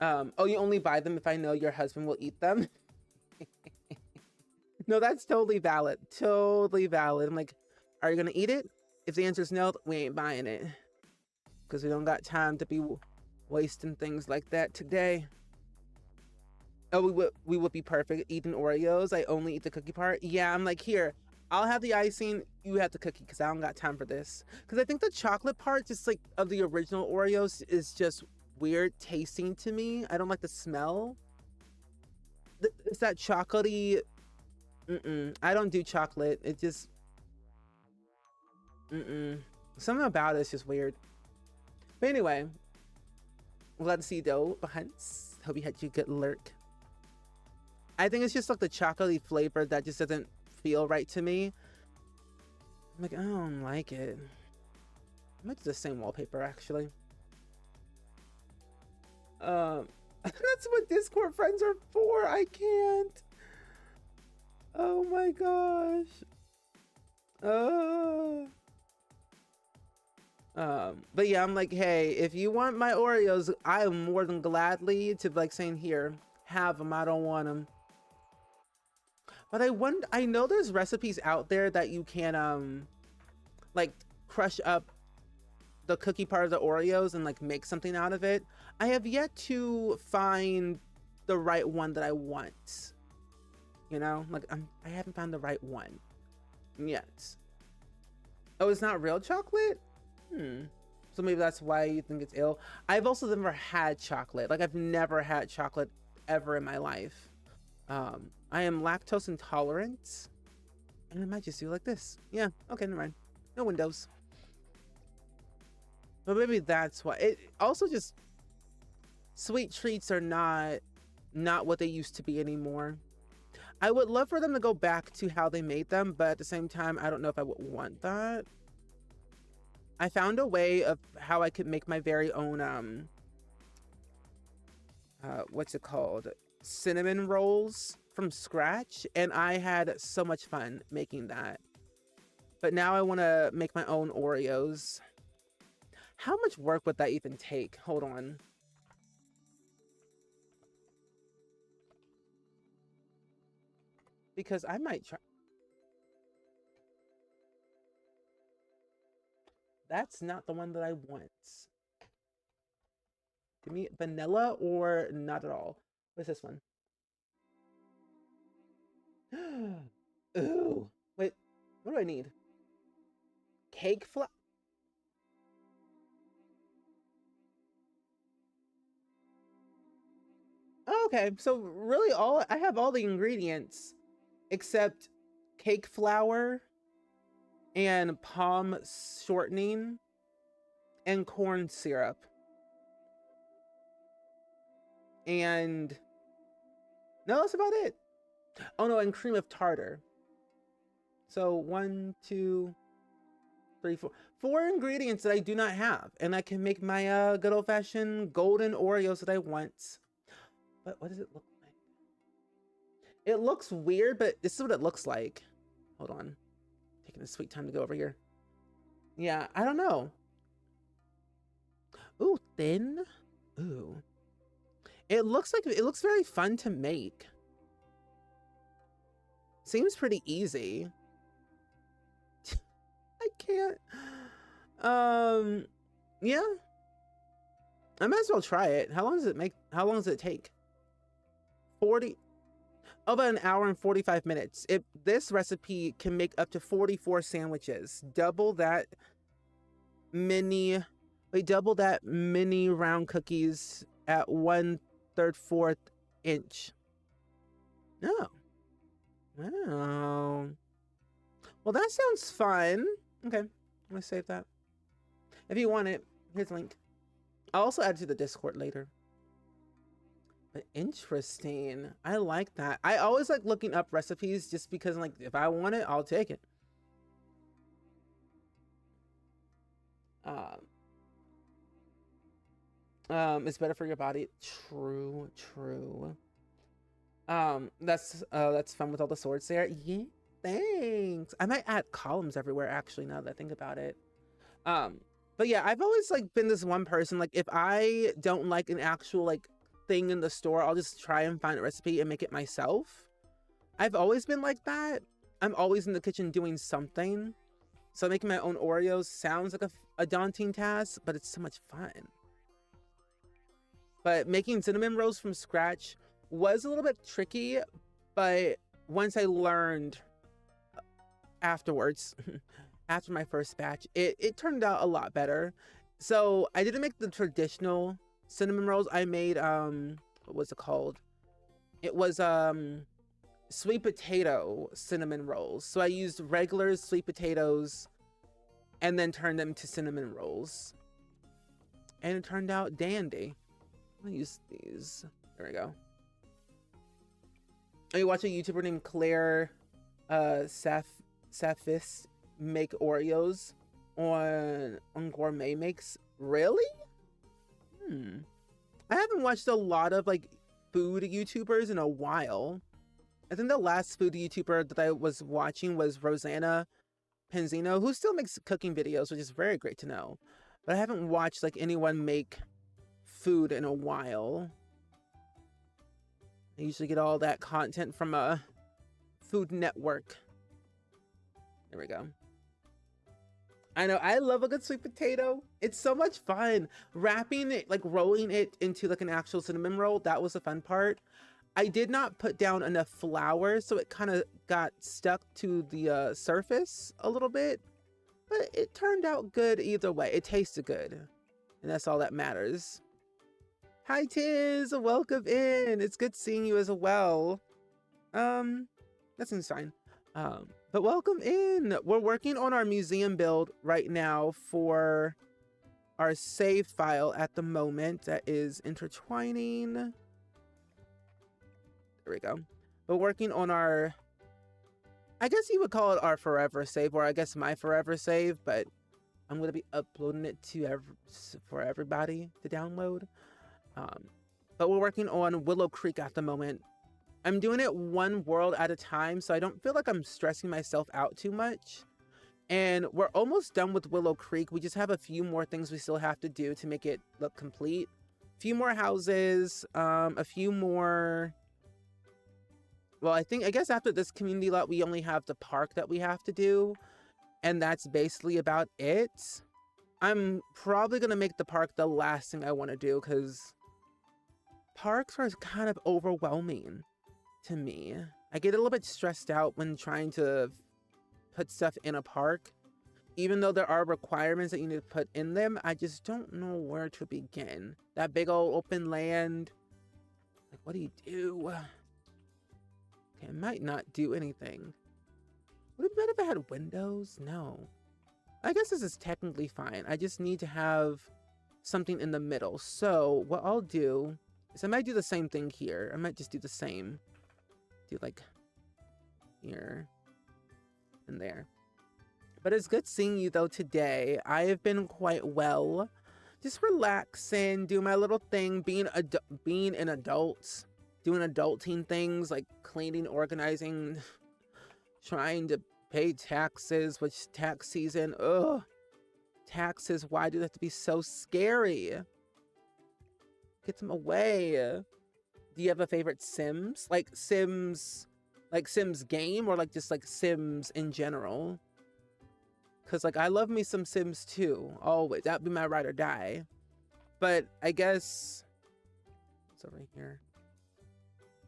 Oh, you only buy them if I know your husband will eat them. No, that's totally valid. Totally valid. I'm like, are you gonna eat it? If the answer is no, we ain't buying it. Because we don't got time to be wasting things like that today. Oh, we would be perfect eating Oreos. I only eat the cookie part. Yeah, I'm like, here, I'll have the icing, you have the cookie, because I don't got time for this. Because I think the chocolate part, just like of the original Oreos, is just weird tasting to me. I don't like the smell. It's that chocolatey. I don't do chocolate. It just something about it's just weird. But anyway, let's see though. Hunts. Hope you had your good lurk. I think it's just like the chocolatey flavor that just doesn't feel right to me. I'm like, I don't like it. I might do the same wallpaper actually. That's what Discord friends are for. I can't. Oh my gosh. But yeah, I'm like, hey, if you want my Oreos, I am more than gladly to like saying, here, have them. I don't want them. But I know there's recipes out there that you can like crush up the cookie part of the Oreos and like make something out of it. I have yet to find the right one that I want. You know, like I haven't found the right one yet. Oh, it's not real chocolate? So maybe that's why you think it's ill. I've also never had chocolate. Like I've never had chocolate ever in my life. I am lactose intolerant. And I might just do like this. Yeah, okay, never mind. No windows. But maybe that's why. It also just, sweet treats are not what they used to be anymore. I would love for them to go back to how they made them, but at the same time, I don't know if I would want that. I found a way of how I could make my very own, what's it called? Cinnamon rolls from scratch. And I had so much fun making that. But now I want to make my own Oreos. How much work would that even take? Hold on. Because I might try. That's not the one that I want. Give me vanilla or not at all. What's this one? Ooh. Wait, what do I need? Cake flour? Okay, so really I have all the ingredients except cake flour and palm shortening and corn syrup. And no, that's about it. Oh no, and cream of tartar. So 1, 2, 3, 4. 4 ingredients that I do not have. And I can make my good old-fashioned golden Oreos that I want. But what does it look like? It looks weird, but this is what it looks like. Hold on. Taking a sweet time to go over here. Yeah, I don't know. Ooh, thin. Ooh. It looks very fun to make. Seems pretty easy. I can't. Yeah. I might as well try it. How long does it take? 40. About an hour and 45 minutes. This recipe can make up to 44 sandwiches. Double that many round cookies at 1/3, 1/4 inch. Oh. Wow. Well, that sounds fun. Okay, I'm gonna save that. If you want it, here's the link. I'll also add it to the Discord later. But interesting. I like that. I always like looking up recipes just because, like, if I want it, I'll take it. It's better for your body. True. That's fun with all the swords there. Yeah, thanks. I might add columns everywhere actually, now that I think about it. But yeah, I've always like been this one person, like if I don't like an actual like thing in the store, I'll just try and find a recipe and make it myself. I've always been like that. I'm always in the kitchen doing something. So making my own Oreos sounds like a daunting task, but it's so much fun. But making cinnamon rolls from scratch was a little bit tricky, but once I learned afterwards, after my first batch, it turned out a lot better. So I didn't make the traditional cinnamon rolls. I made, what was it called? It was, sweet potato cinnamon rolls. So I used regular sweet potatoes and then turned them to cinnamon rolls. And it turned out dandy. I'm gonna use these. There we go. I watch a YouTuber named Claire Safis make Oreos on Gourmet Makes. Really? I haven't watched a lot of like food YouTubers in a while. I think the last food YouTuber that I was watching was Rosanna Penzino, who still makes cooking videos, which is very great to know. But I haven't watched like anyone make food in a while. I usually get all that content from a Food Network. There we go. I know, I love a good sweet potato. It's so much fun. Wrapping it, like rolling it into like an actual cinnamon roll, that was the fun part. I did not put down enough flour, so it kind of got stuck to the surface a little bit. But it turned out good either way. It tasted good. And that's all that matters. Hi, Tiz. Welcome in. It's good seeing you as well. That seems fine. But welcome in. We're working on our museum build right now for our save file at the moment. That is intertwining. There we go. We're working on our, I guess you would call it our forever save, or I guess my forever save, but I'm going to be uploading it to for everybody to download. But we're working on Willow Creek at the moment. I'm doing it one world at a time, so I don't feel like I'm stressing myself out too much. And we're almost done with Willow Creek. We just have a few more things we still have to do to make it look complete. A few more houses, a few more... Well, I guess after this community lot, we only have the park that we have to do. And that's basically about it. I'm probably going to make the park the last thing I want to do, because parks are kind of overwhelming to me. I get a little bit stressed out when trying to put stuff in a park. Even though there are requirements that you need to put in them, I just don't know where to begin. That big old open land. Like, what do you do? Okay, I might not do anything. Would it be better if I had windows? No. I guess this is technically fine. I just need to have something in the middle. So what I'll do is I might do the same thing here. I might just do the same. Do like here and there. But it's good seeing you though today. I have been quite well. Just relaxing, doing my little thing, being an adult, doing adulting things like cleaning, organizing, trying to pay taxes, which tax season, ugh. Taxes, why do they have to be so scary? Get them away. Do you have a favorite Sims? Like Sims game, or like just like Sims in general? Because like I love me some Sims too, always. That'd be my ride or die. But I guess it's over here.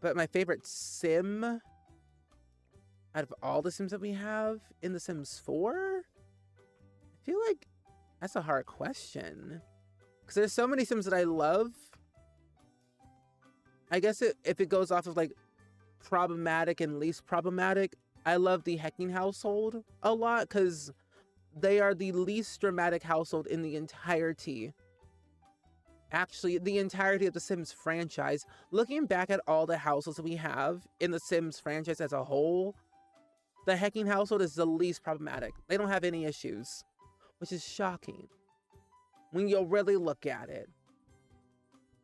But my favorite Sim out of all the Sims that we have in The Sims 4? I feel like that's a hard question. Because there's so many Sims that I love. I guess if it goes off of like problematic and least problematic, I love the Hecking household a lot because they are the least dramatic household in the entirety. Actually, the entirety of the Sims franchise. Looking back at all the households we have in the Sims franchise as a whole, the Hecking household is the least problematic. They don't have any issues, which is shocking when you'll really look at it.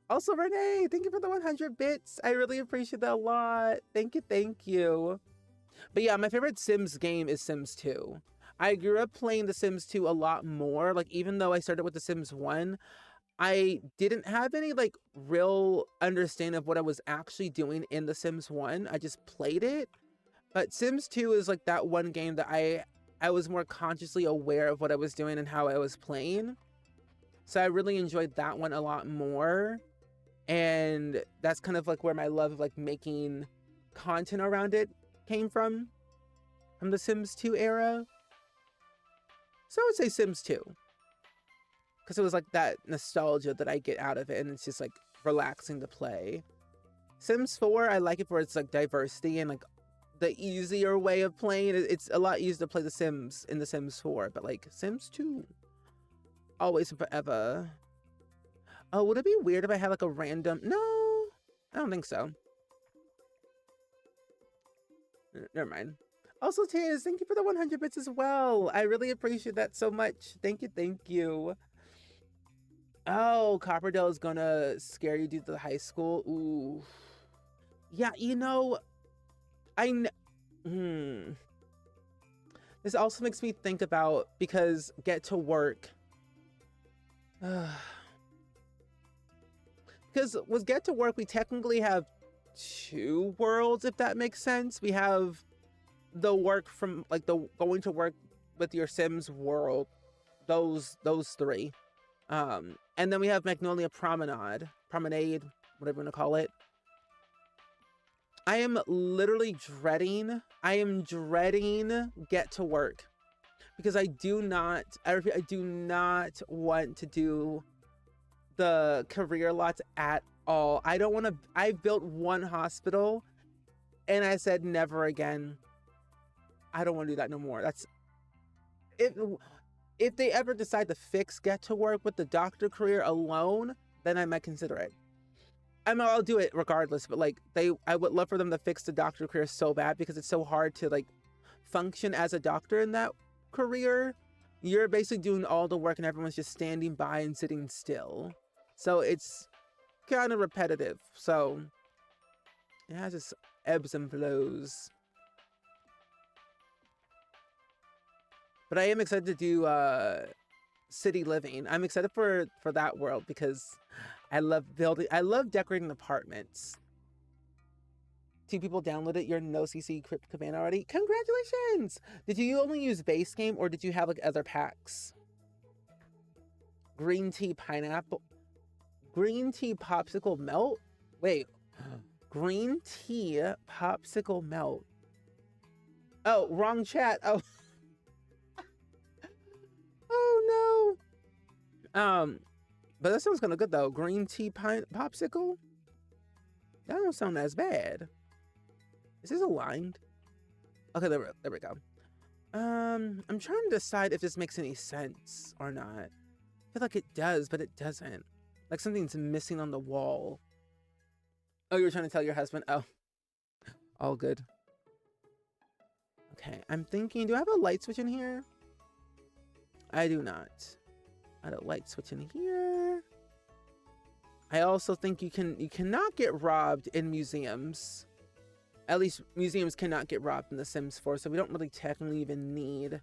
Also, Renee, thank you for the 100 bits. I really appreciate that a lot. Thank you, thank you. But yeah, my favorite Sims game is Sims 2. I grew up playing The Sims 2 a lot more. Like, even though I started with The Sims 1, I didn't have any like real understanding of what I was actually doing in The Sims 1. I just played it. But Sims 2 is like that one game that I was more consciously aware of what I was doing and how I was playing. So I really enjoyed that one a lot more. And that's kind of like where my love of like making content around it came from the Sims 2 era. So I would say Sims 2. Because it was like that nostalgia that I get out of it, and it's just like relaxing to play. Sims 4, I like it for its like diversity and like the easier way of playing. It's a lot easier to play The Sims in The Sims 4, but like Sims 2, always and forever. Oh, would it be weird if I had like a random? No, I don't think so. Never mind. Also, Taz, thank you for the 100 bits as well. I really appreciate that so much. Thank you, thank you. Oh, Copperdale is gonna scare you due to the high school. Ooh. Yeah, you know, This also makes me think about, because Get to Work. Because with Get to Work, we technically have 2 worlds, if that makes sense. We have the work from like the going to work with your Sims world, those 3. And then we have Magnolia Promenade, whatever you want to call it. I am literally dreading Get to Work, because I do not want to do the career lots at all. I don't want to. I built one hospital and I said never again. I don't want to do that no more. That's if they ever decide to fix Get to Work with the doctor career alone, then I might consider it. I mean, I'll do it regardless, but like I would love for them to fix the doctor career so bad, because it's so hard to like function as a doctor in that career. You're basically doing all the work and everyone's just standing by and sitting still. So it's kind of repetitive. So it has its ebbs and flows. But I am excited to do city living. I'm excited for that world, because I love decorating apartments. 2 people downloaded your no CC Crypt Cabana already. Congratulations! Did you only use base game, or did you have like other packs? Green tea pineapple. Green tea popsicle melt? Wait. Green tea popsicle melt. Oh, wrong chat. Oh. Oh no. But that sounds kind of good though. Green tea popsicle? That don't sound as bad. Is this aligned? Okay, there we go. I'm trying to decide if this makes any sense or not. I feel like it does, but it doesn't. Like something's missing on the wall. Oh, you were trying to tell your husband? Oh. All good. Okay, I'm thinking, do I have a light switch in here? I do not. I have a light switch in here. I also think you cannot get robbed in museums. At least museums cannot get robbed in The Sims 4, so we don't really technically even need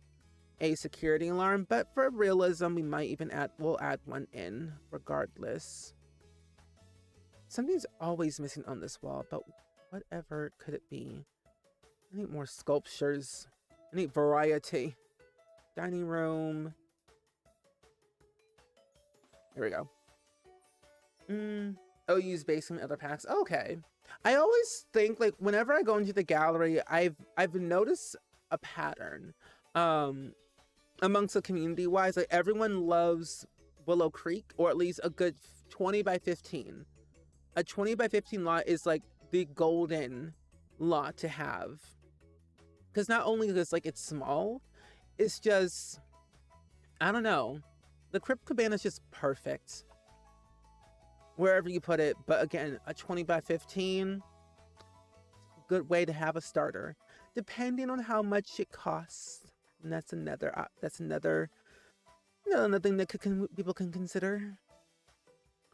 a security alarm, but for realism, we might even we'll add one in regardless. Something's always missing on this wall, but whatever could it be? I need more sculptures. I need variety. Dining room. Here we go. Oh, use basement other packs. Okay. I always think, like, whenever I go into the gallery, I've noticed a pattern. Amongst the community wise, like everyone loves Willow Creek, or at least a good 20 by 15. A 20 by 15 lot is like the golden lot to have, because not only is like it's small, it's just, I don't know, the Crypt Cabana is just perfect wherever you put it. But again, a 20 by 15, good way to have a starter, depending on how much it costs. And that's another thing that people can consider.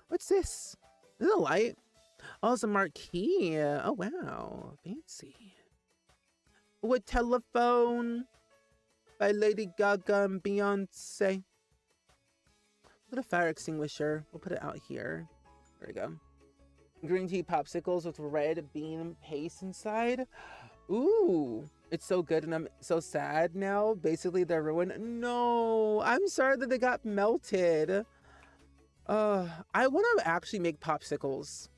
What's this? Is it a light? Oh, it's a marquee. Oh wow, fancy. With telephone. by Lady Gaga and Beyonce. Put a fire extinguisher. We'll put it out here. There we go. Green tea popsicles with red bean paste inside. Ooh, it's so good and I'm so sad now. Basically, they're ruined. No, I'm sorry that they got melted. I want to actually make popsicles.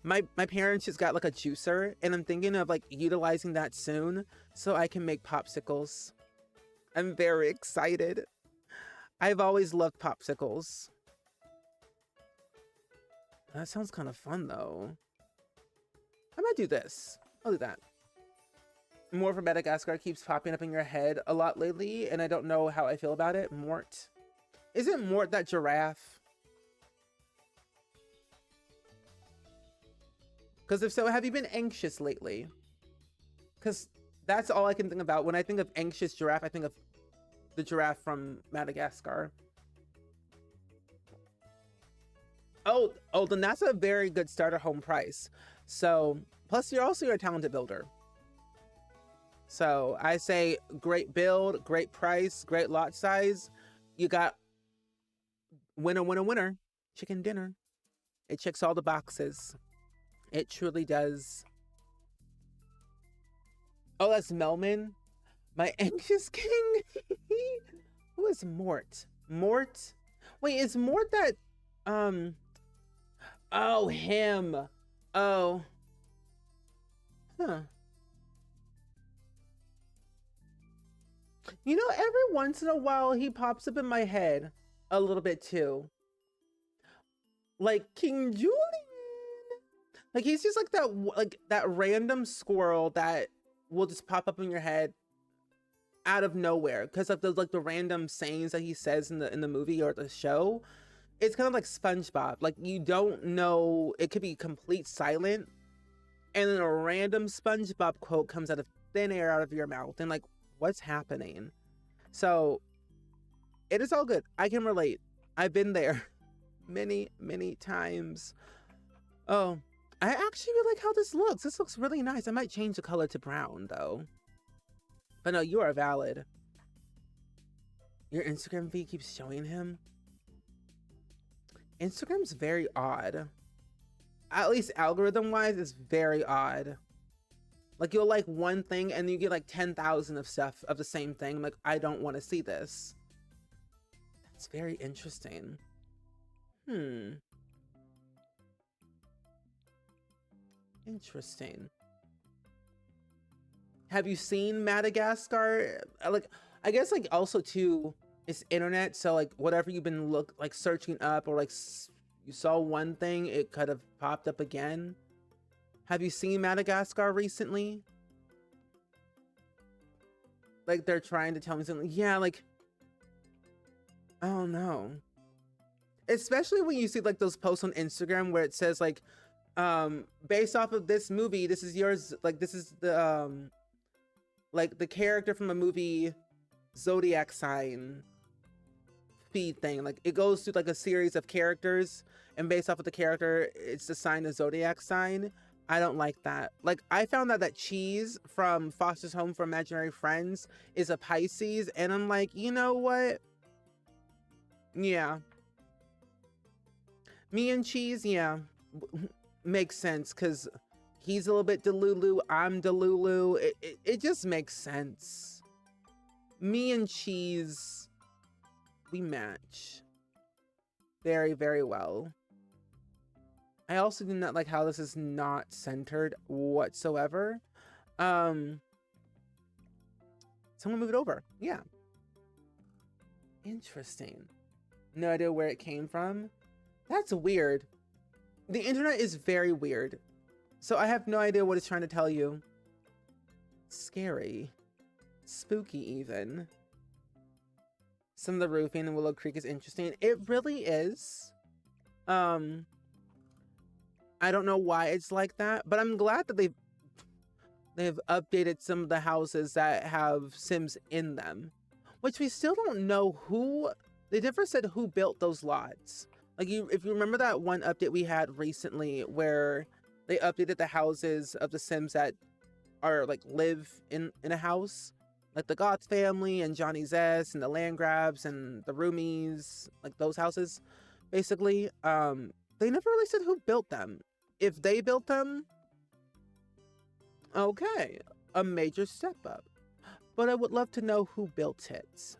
My parents just got like a juicer and I'm thinking of like utilizing that soon so I can make popsicles. I'm very excited. I've always loved popsicles. That sounds kind of fun though. I might do this. I'll do that. More from Madagascar keeps popping up in your head a lot lately, and I don't know how I feel about it. Mort. Isn't Mort that giraffe? Because if so, have you been anxious lately? Because that's all I can think about. When I think of anxious giraffe, I think of the giraffe from Madagascar. Oh, then that's a very good starter home price. So, plus you're also a talented builder. So I say great build, great price, great lot size. You got winner, winner, winner, chicken dinner. It checks all the boxes. It truly does. Oh, that's Melman. My anxious king. Who is Mort? Mort? Wait, is Mort that, oh, him. Oh. Huh. You know, every once in a while, he pops up in my head a little bit too. Like King Julian. Like he's just like that random squirrel that will just pop up in your head out of nowhere because of the like the random sayings that he says in the movie or the show. It's kind of like SpongeBob. Like you don't know, it could be complete silent, and then a random SpongeBob quote comes out of thin air out of your mouth, and like, what's happening? So it is all good. I can relate. I've been there many, many times. Oh, I actually really like how this looks. This looks really nice. I might change the color to brown though. But no, you are valid. Your Instagram feed keeps showing him. Instagram's very odd. At least algorithm wise, it's very odd. Like you'll like one thing and you get like 10,000 of stuff of the same thing. I'm like, I don't want to see this. That's very interesting. Interesting. Have you seen Madagascar? Like, I guess like also too, it's internet. So like whatever you've been searching up or like you saw one thing, it could have popped up again. Have you seen Madagascar recently? Like they're trying to tell me something. Yeah, like, I don't know. Especially when you see like those posts on Instagram where it says like, based off of this movie, this is yours. Like this is the, like the character from a movie, zodiac sign feed thing. Like it goes through like a series of characters and based off of the character, it's the sign of zodiac sign. I don't like that. Like I found out that Cheese from Foster's Home for Imaginary Friends is a Pisces, and I'm like, you know what? Yeah. Me and Cheese, yeah. Makes sense because he's a little bit Delulu, I'm Delulu. It just makes sense. Me and Cheese, we match very, very well. I also do not like how this is not centered whatsoever. Someone move it over. Yeah. Interesting. No idea where it came from. That's weird. The internet is very weird. So I have no idea what it's trying to tell you. Scary. Spooky even. Some of the roofing in Willow Creek is interesting. It really is. I don't know why it's like that, but I'm glad that they've updated some of the houses that have Sims in them, which we still don't know who. They never said who built those lots. Like if you remember that one update we had recently where they updated the houses of the Sims that are like live in a house, like the Goth family and Johnny's S and the Landgrabs and the Roomies, like those houses, basically. They never really said who built them. If they built them, okay, a major step up. But I would love to know who built it.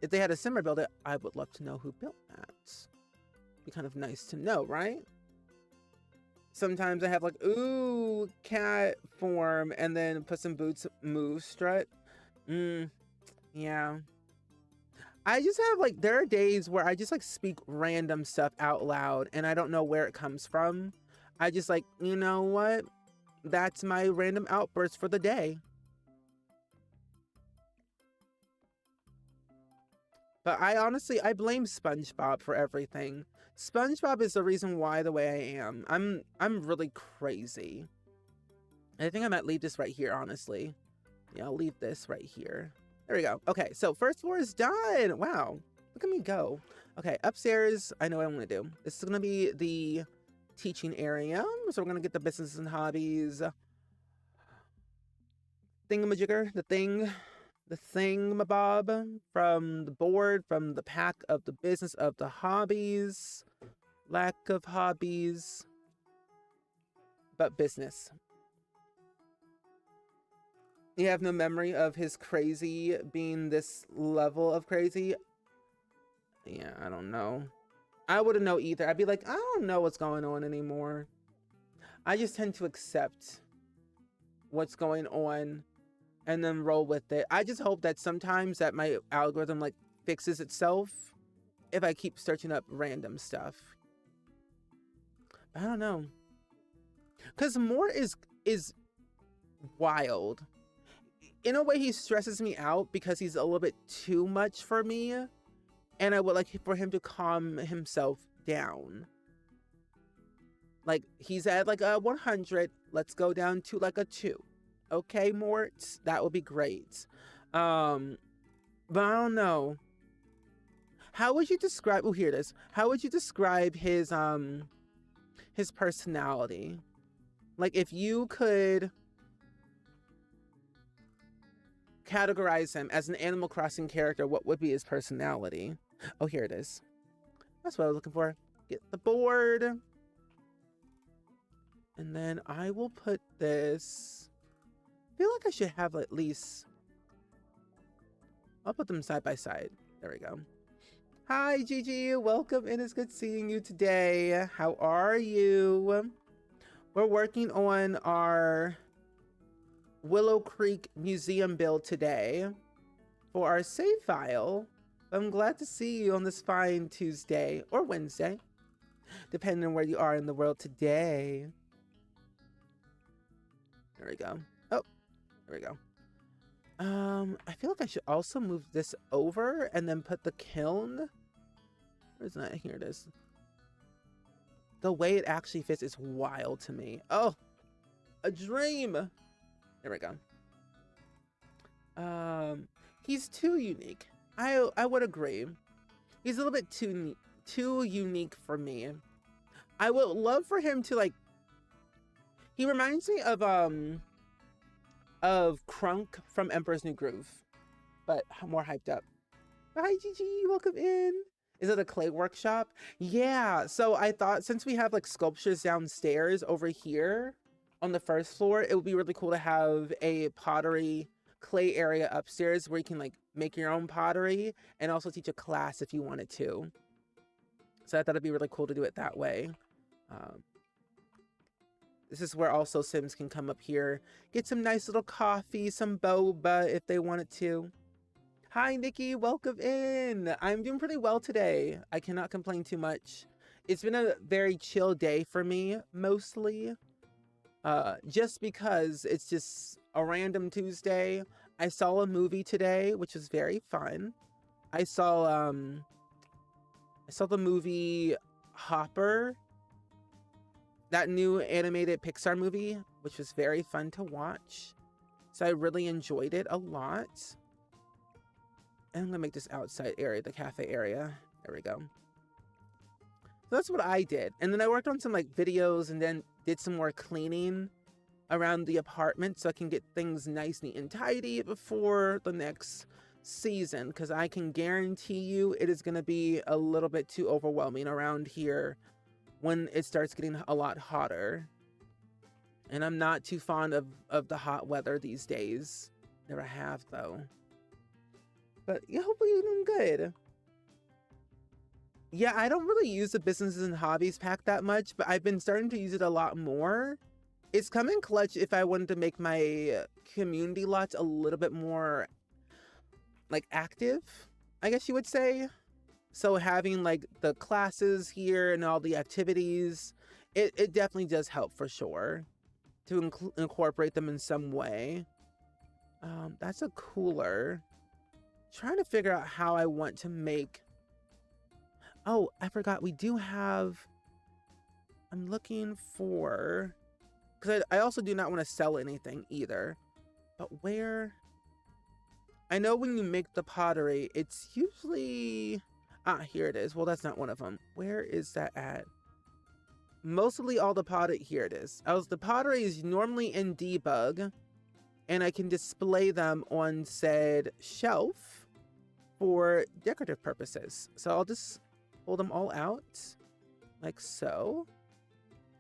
If they had a Simmer build it, I would love to know who built that. Be kind of nice to know, right? Sometimes I have like, ooh, cat form, and then put some boots move strut. Yeah. I just have like, there are days where I just like speak random stuff out loud and I don't know where it comes from. I just like, you know what? That's my random outburst for the day. But I honestly, I blame SpongeBob for everything. SpongeBob is the reason why the way I am. I'm really crazy. I think I might leave this right here, honestly. Yeah, I'll leave this right here. There we go. Okay, so first floor is done. Wow, look at me go. Okay, upstairs, I know what I'm gonna do. This is gonna be the teaching area. So we're gonna get the business and hobbies thingamajigger, the thingamabob from the board, from the pack of the business of the hobbies, lack of hobbies, but business. You have no memory of his crazy being this level of crazy? Yeah, I don't know. I wouldn't know either. I'd be like, I don't know what's going on anymore. I just tend to accept what's going on and then roll with it. I just hope that sometimes that my algorithm like fixes itself if I keep searching up random stuff. I don't know. Cause Moore is wild. In a way, he stresses me out because he's a little bit too much for me. And I would like for him to calm himself down. Like, he's at like a 100. Let's go down to like a 2. Okay, Mort? That would be great. But I don't know. How would you describe... Oh, here it is. How would you describe his personality? Like, if you could categorize him as an Animal Crossing character, what would be his personality? Oh, here it is. That's what I was looking for. Get the board. And then I will put this... I feel like I should have at least... I'll put them side by side. There we go. Hi, Gigi. Welcome in. It's good seeing you today. How are you? We're working on our Willow Creek museum build today for our save file. I'm glad to see you on this fine Tuesday or Wednesday, depending on where you are in the world today. There we go. Oh, there we go. I feel like I should also move this over and then put the kiln. Where's that? Here it is. The way it actually fits is wild to me. Oh, a dream. There we go. He's too unique. I would agree. He's a little bit too unique for me. I would love for him to like. He reminds me of Crunk from Emperor's New Groove, but more hyped up. Hi, Gigi. Welcome in. Is it a clay workshop? Yeah. So I thought since we have like sculptures downstairs over here on the first floor, it would be really cool to have a pottery clay area upstairs where you can like make your own pottery and also teach a class if you wanted to. So I thought it'd be really cool to do it that way. This is where also Sims can come up here, get some nice little coffee, some boba if they wanted to. Hi, Nikki. Welcome in. I'm doing pretty well today. I cannot complain too much. It's been a very chill day for me, mostly. Just because it's just a random Tuesday. I saw a movie today, which was very fun. I saw the movie Hopper, that new animated Pixar movie, which was very fun to watch. So I really enjoyed it a lot. And I'm gonna make this outside area the cafe area. There we go. So that's what I did. And then I worked on some like videos and then did some more cleaning around the apartment so I can get things nice, neat, and tidy before the next season, because I can guarantee you it is going to be a little bit too overwhelming around here when it starts getting a lot hotter. And I'm not too fond of the hot weather these days. Never have, though. But yeah, hopefully you're doing good. Yeah, I don't really use the businesses and hobbies pack that much, but I've been starting to use it a lot more. It's come in clutch if I wanted to make my community lots a little bit more like active, I guess you would say. So having like the classes here and all the activities, it definitely does help for sure to incorporate them in some way. That's a cooler. Trying to figure out how I want to make. Oh, I forgot we do have. I'm looking for, because I also do not want to sell anything either. But where? I know when you make the pottery, it's usually, here it is. Well, that's not one of them. Where is that at? Mostly all the pottery, here it is. The pottery is normally in debug, and I can display them on said shelf for decorative purposes. So I'll just pull them all out like so.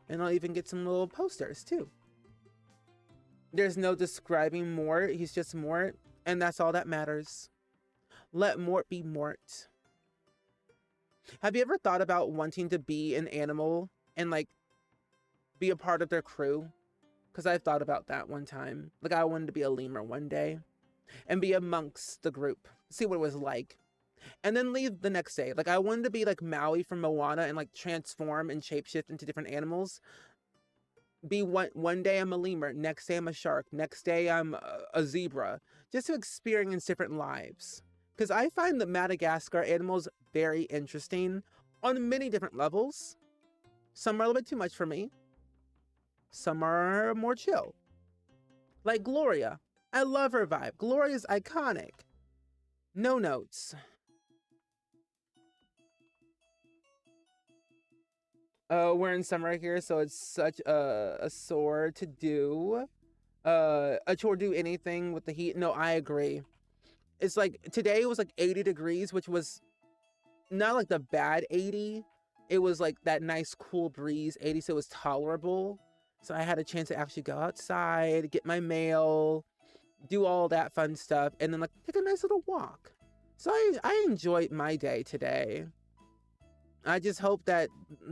And I'll even get some little posters too. There's no describing Mort. He's just Mort. And that's all that matters. Let Mort be Mort. Have you ever thought about wanting to be an animal and like be a part of their crew? Because I've thought about that one time. Like I wanted to be a lemur one day and be amongst the group. See what it was like. And then leave the next day. Like I wanted to be like Maui from Moana and like transform and shapeshift into different animals. Be one day I'm a lemur, next day I'm a shark, next day I'm a zebra, just to experience different lives. Because I find the Madagascar animals very interesting on many different levels. Some are a little bit too much for me. Some are more chill. Like Gloria. I love her vibe. Gloria's iconic. No notes. We're in summer here, so it's such a chore to do. A chore to do anything with the heat. No, I agree. It's like today was like 80 degrees, which was not like the bad 80. It was like that nice cool breeze 80, so it was tolerable. So I had a chance to actually go outside, get my mail, do all that fun stuff, and then like take a nice little walk. So I enjoyed my day today. I just hope that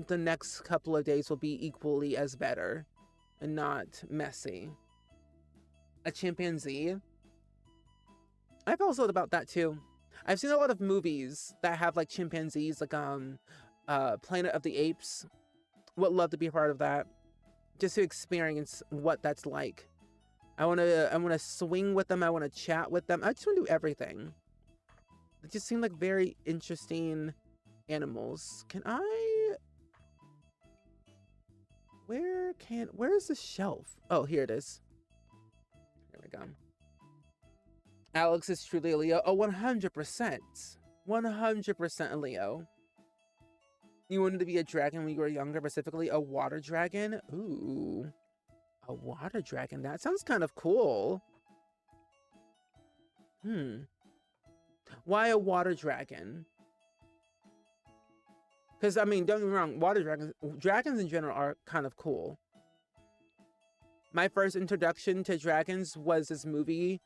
the next couple of days will be equally as better and not messy. A chimpanzee? I've also thought about that too. I've seen a lot of movies that have like chimpanzees, like Planet of the Apes. Would love to be a part of that, just to experience what that's like. I wanna swing with them. I wanna chat with them. I just wanna do everything. It just seemed like very interesting animals. Can I? Where's the shelf? Oh, here it is. There we go. Alex is truly a Leo. Oh, 100%. 100% a Leo. You wanted to be a dragon when you were younger, specifically a water dragon? Ooh. A water dragon. That sounds kind of cool. Why a water dragon? Because, I mean, don't get me wrong, dragons in general are kind of cool. My first introduction to dragons was this movie.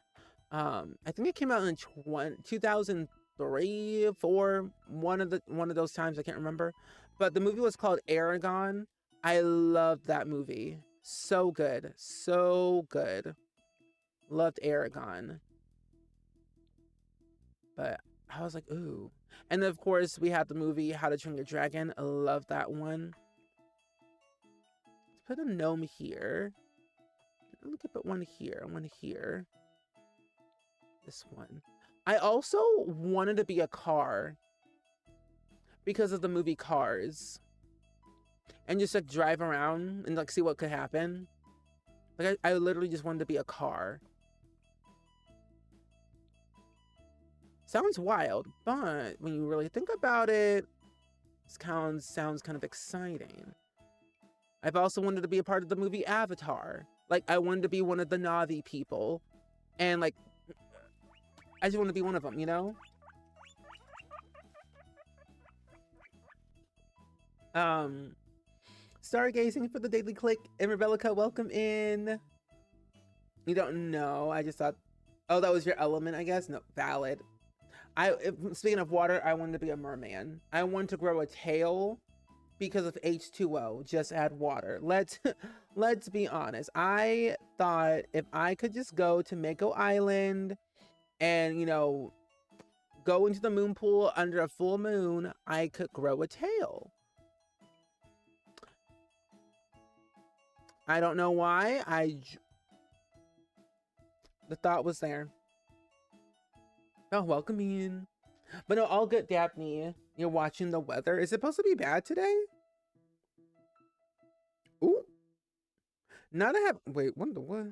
I think it came out in 2003, 4, one of those times, I can't remember. But the movie was called Aragon. I loved that movie. So good. So good. Loved Aragon. But I was like, ooh. And then, of course, we had the movie How to Train Your Dragon. I love that one. Let's put a gnome here. Let me put one here. One here. This one. I also wanted to be a car because of the movie Cars. And just like drive around and like see what could happen. Like I literally just wanted to be a car. Sounds wild, but when you really think about it, it sounds kind of exciting. I've also wanted to be a part of the movie Avatar. Like, I wanted to be one of the Navi people. And, like, I just want to be one of them, you know? Stargazing for the daily click. And Rebellica, welcome in. You don't know. I just thought, oh, that was your element, I guess. No, valid. Speaking of water, I wanted to be a merman. I wanted to grow a tail because of H2O. Just add water. Let's be honest. I thought if I could just go to Mako Island and, you know, go into the moon pool under a full moon, I could grow a tail. I don't know why. The thought was there. Oh, welcome in. But no, all good, Daphne. You're watching the weather. Is it supposed to be bad today? Ooh. Not a have. Wait, what?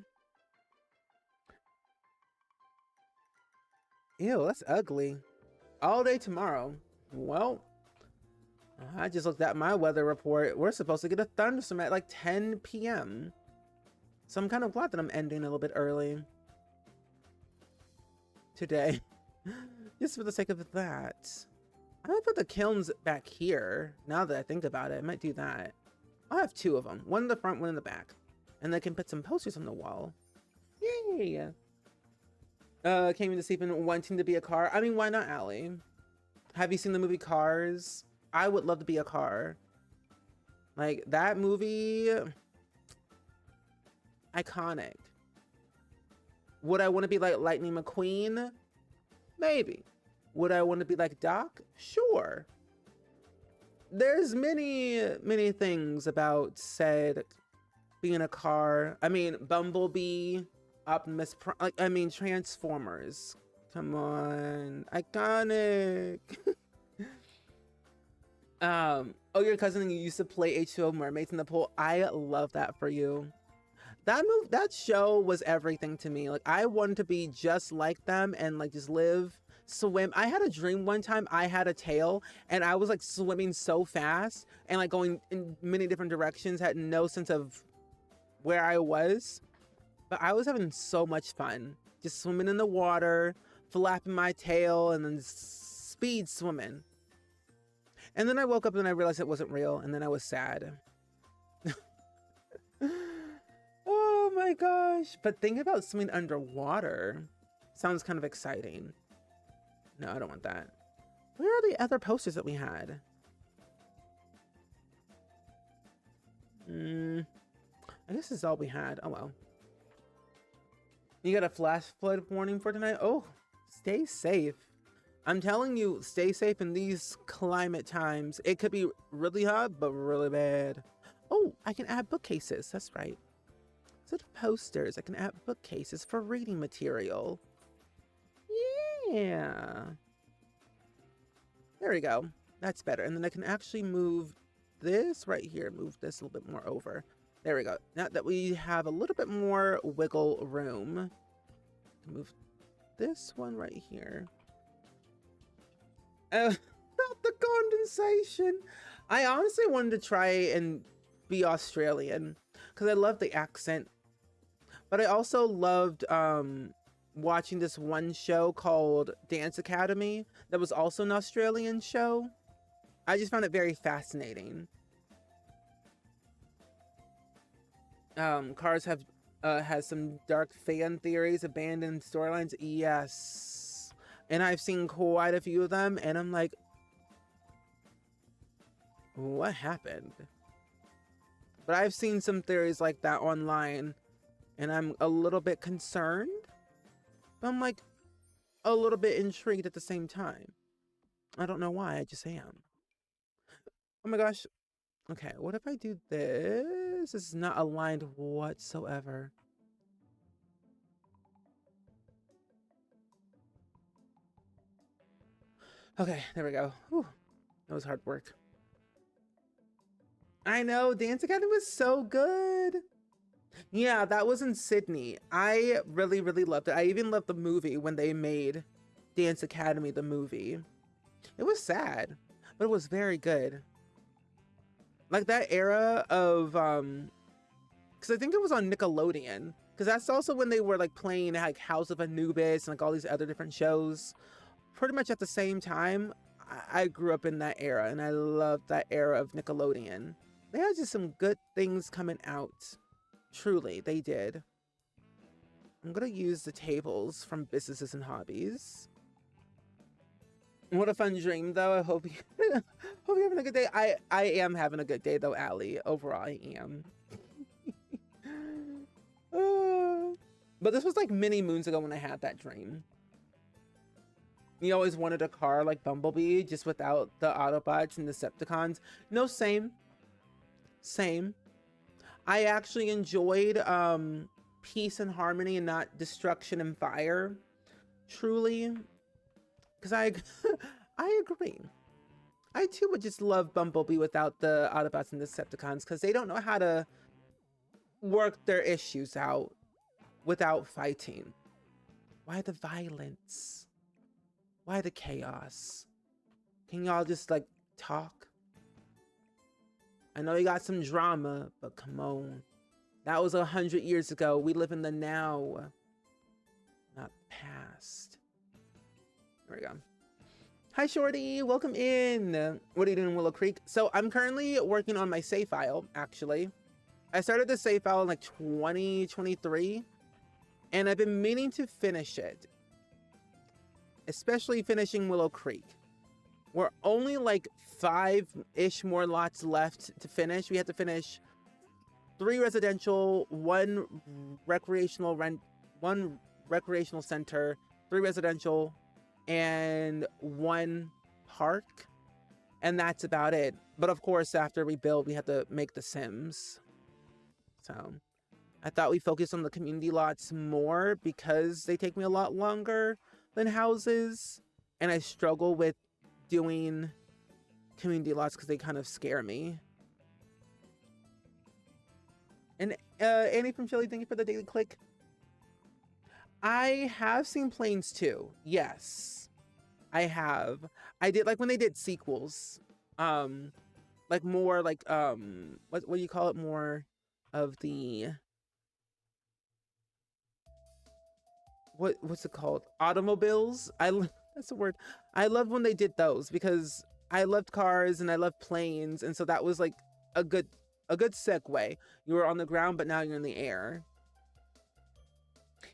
Ew, that's ugly. All day tomorrow. Well, I just looked at my weather report. We're supposed to get a thunderstorm at like 10 p.m. So I'm kind of glad that I'm ending a little bit early today. Just for the sake of that. I might put the kilns back here. Now that I think about it, I might do that. I'll have two of them. One in the front, one in the back. And I can put some posters on the wall. Yay! Came into sleep and wanting to be a car. I mean, why not, Allie? Have you seen the movie Cars? I would love to be a car. Like, that movie... iconic. Would I want to be like Lightning McQueen? Maybe. Would I want to be like Doc? Sure. There's many things about said being a car. I mean, Bumblebee, Optimus Prime, like, I mean, Transformers. Come on. Iconic. Oh, your cousin used to play H2O Mermaids in the pool. I love that for you. That show was everything to me. Like, I wanted to be just like them and like just live, swim. I had a dream one time I had a tail and I was like swimming so fast and like going in many different directions, had no sense of where I was. But I was having so much fun. Just swimming in the water, flapping my tail, and then speed swimming. And then I woke up and I realized it wasn't real, and then I was sad. Oh my gosh. But think about swimming underwater. Sounds kind of exciting. No, I don't want that. Where are the other posters that we had? I guess this is all we had. Oh well. You got a flash flood warning for tonight? Oh, stay safe. I'm telling you, stay safe in these climate times. It could be really hot, but really bad. Oh, I can add bookcases. That's right. Instead of posters, I can add bookcases for reading material. Yeah. There we go. That's better. And then I can actually move this right here. Move this a little bit more over. There we go. Now that we have a little bit more wiggle room. Move this one right here. Not the condensation. I honestly wanted to try and be Australian because I love the accent. But I also loved watching this one show called Dance Academy that was also an Australian show. I just found it very fascinating. Cars has some dark fan theories, abandoned storylines. Yes. And I've seen quite a few of them, and I'm like, what happened? But I've seen some theories like that online, and I'm a little bit concerned, but I'm like a little bit intrigued at the same time. I don't know why, I just am. Oh my gosh. Okay, what if I do this? This is not aligned whatsoever. Okay, there we go. Whew. That was hard work. I know, Dance Academy was so good. Yeah, that was in Sydney. I really, really loved it. I even loved the movie when they made Dance Academy, the movie. It was sad, but it was very good. Like that era of because I think it was on Nickelodeon, because that's also when they were like playing like House of Anubis and like all these other different shows pretty much at the same time. I grew up in that era, and I loved that era of Nickelodeon. They had just some good things coming out. Truly, they did. I'm gonna use the tables from Businesses and Hobbies. What a fun dream, though. I hope hope you're having a good day. I am having a good day, though, Allie. Overall, I am. But this was like many moons ago when I had that dream. You always wanted a car like Bumblebee, just without the Autobots and Decepticons. No, same. I actually enjoyed peace and harmony and not destruction and fire. Truly. Because I agree. I too would just love Bumblebee without the Autobots and Decepticons, because they don't know how to work their issues out without fighting. Why the violence? Why the chaos? Can y'all just like talk? I know you got some drama, but come on. That was 100 years ago. We live in the now, not past. There we go. Hi, Shorty. Welcome in. What are you doing in Willow Creek? So I'm currently working on my save file, actually. I started the save file in like 2023, and I've been meaning to finish it. Especially finishing Willow Creek. We're only like 5-ish more lots left to finish. We have to finish 3 residential, 1 recreational center, 3 residential, and 1 park. And that's about it. But of course, after we build, we have to make the Sims. So I thought we focused on the community lots more because they take me a lot longer than houses, and I struggle with doing community lots because they kind of scare me. And Annie from Chile, thank you for the daily click. I have seen Planes too. Yes, I have. I did like when they did sequels, like more like what do you call it, more of the what's it called? Automobiles. That's the word. I love when they did those because I loved cars and I loved planes, and so that was like a good segue. You were on the ground, but now you're in the air.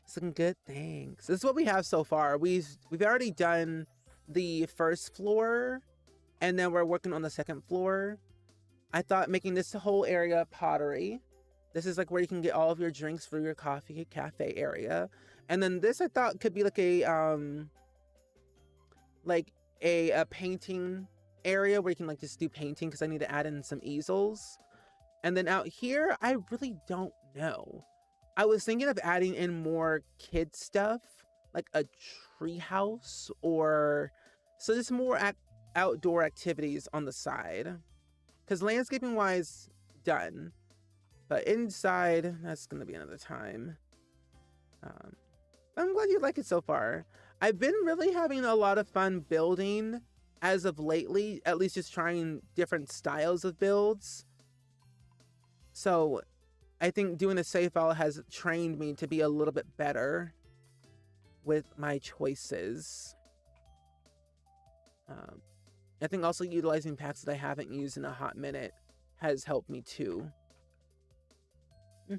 Some good things. This is what we have so far. We've already done the first floor, and then we're working on the second floor. I thought making this whole area pottery. This is like where you can get all of your drinks for your coffee cafe area. And then this I thought could be like a painting area where you can like just do painting, because I need to add in some easels. And then out here, I really don't know. I was thinking of adding in more kid stuff, like a tree house, or so just more outdoor activities on the side. Because landscaping wise, done. But inside, that's going to be another time. I'm glad you like it so far. I've been really having a lot of fun building as of lately, at least just trying different styles of builds. So I think doing a save file has trained me to be a little bit better with my choices. I think also utilizing packs that I haven't used in a hot minute has helped me too. Okay,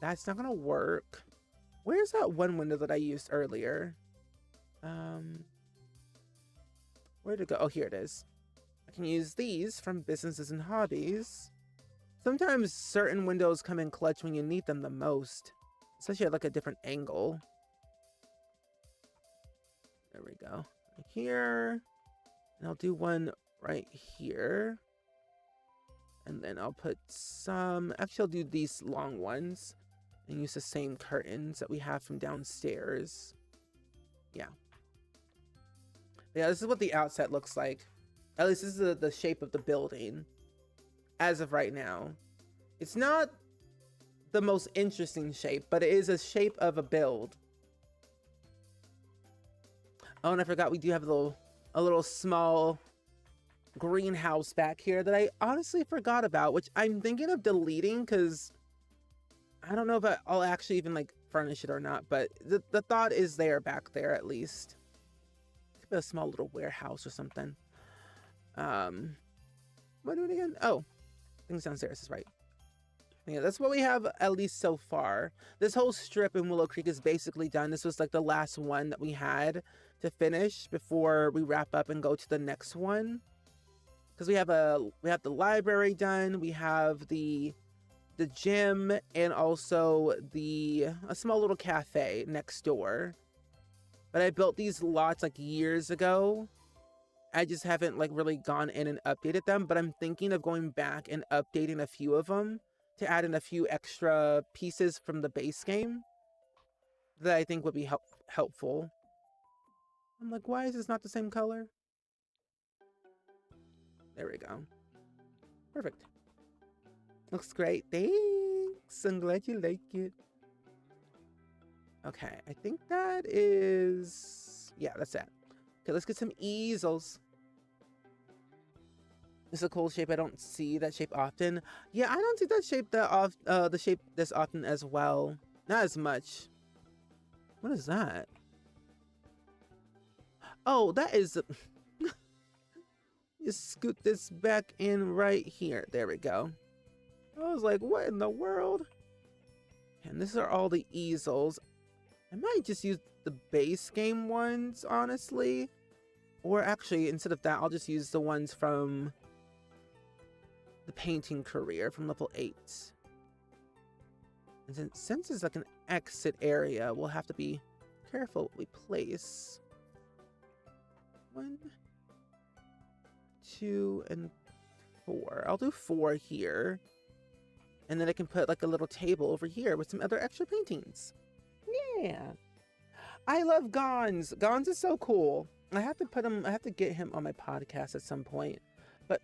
that's not gonna work. Where's that one window that I used earlier? Where'd it go? Oh, here it is. I can use these from Businesses and Hobbies. Sometimes certain windows come in clutch when you need them the most, especially at like a different angle. There we go. Right here. And I'll do one right here. And then I'll put some, actually I'll do these long ones and use the same curtains that we have from downstairs. Yeah, this is what the outset looks like. At least this is the shape of the building as of right now. It's not the most interesting shape, but it is a shape of a build. Oh, and I forgot we do have a little small greenhouse back here that I honestly forgot about, which I'm thinking of deleting because I don't know if I'll actually even like furnish it or not, but the thought is there back there at least. Could be a small little warehouse or something. What do it again? Oh, things downstairs is right. Yeah, that's what we have at least so far. This whole strip in Willow Creek is basically done. This was like the last one that we had to finish before we wrap up and go to the next one. Because we have the library done, we have the gym, and also a small little cafe next door. But I built these lots like years ago. I just haven't like really gone in and updated them, but I'm thinking of going back and updating a few of them to add in a few extra pieces from the base game that I think would be helpful. I'm like, why is this not the same color? There we go. Perfect. Looks great. Thanks. I'm glad you like it. Okay, I think that is... yeah, that's it. Okay, let's get some easels. This is a cool shape. I don't see that shape often. Yeah, I don't see that shape the shape this often as well. Not as much. What is that? Oh, that is... Just scoot this back in right here. There we go. I was like, what in the world? And these are all the easels. I might just use the base game ones, honestly. Or actually, instead of that, I'll just use the ones from the painting career from level 8. And since it's like an exit area, we'll have to be careful what we place. 1, 2, and 4. I'll do 4 here. And then I can put like a little table over here with some other extra paintings. Yeah. I love Gons. Gons is so cool. I have to get him on my podcast at some point. But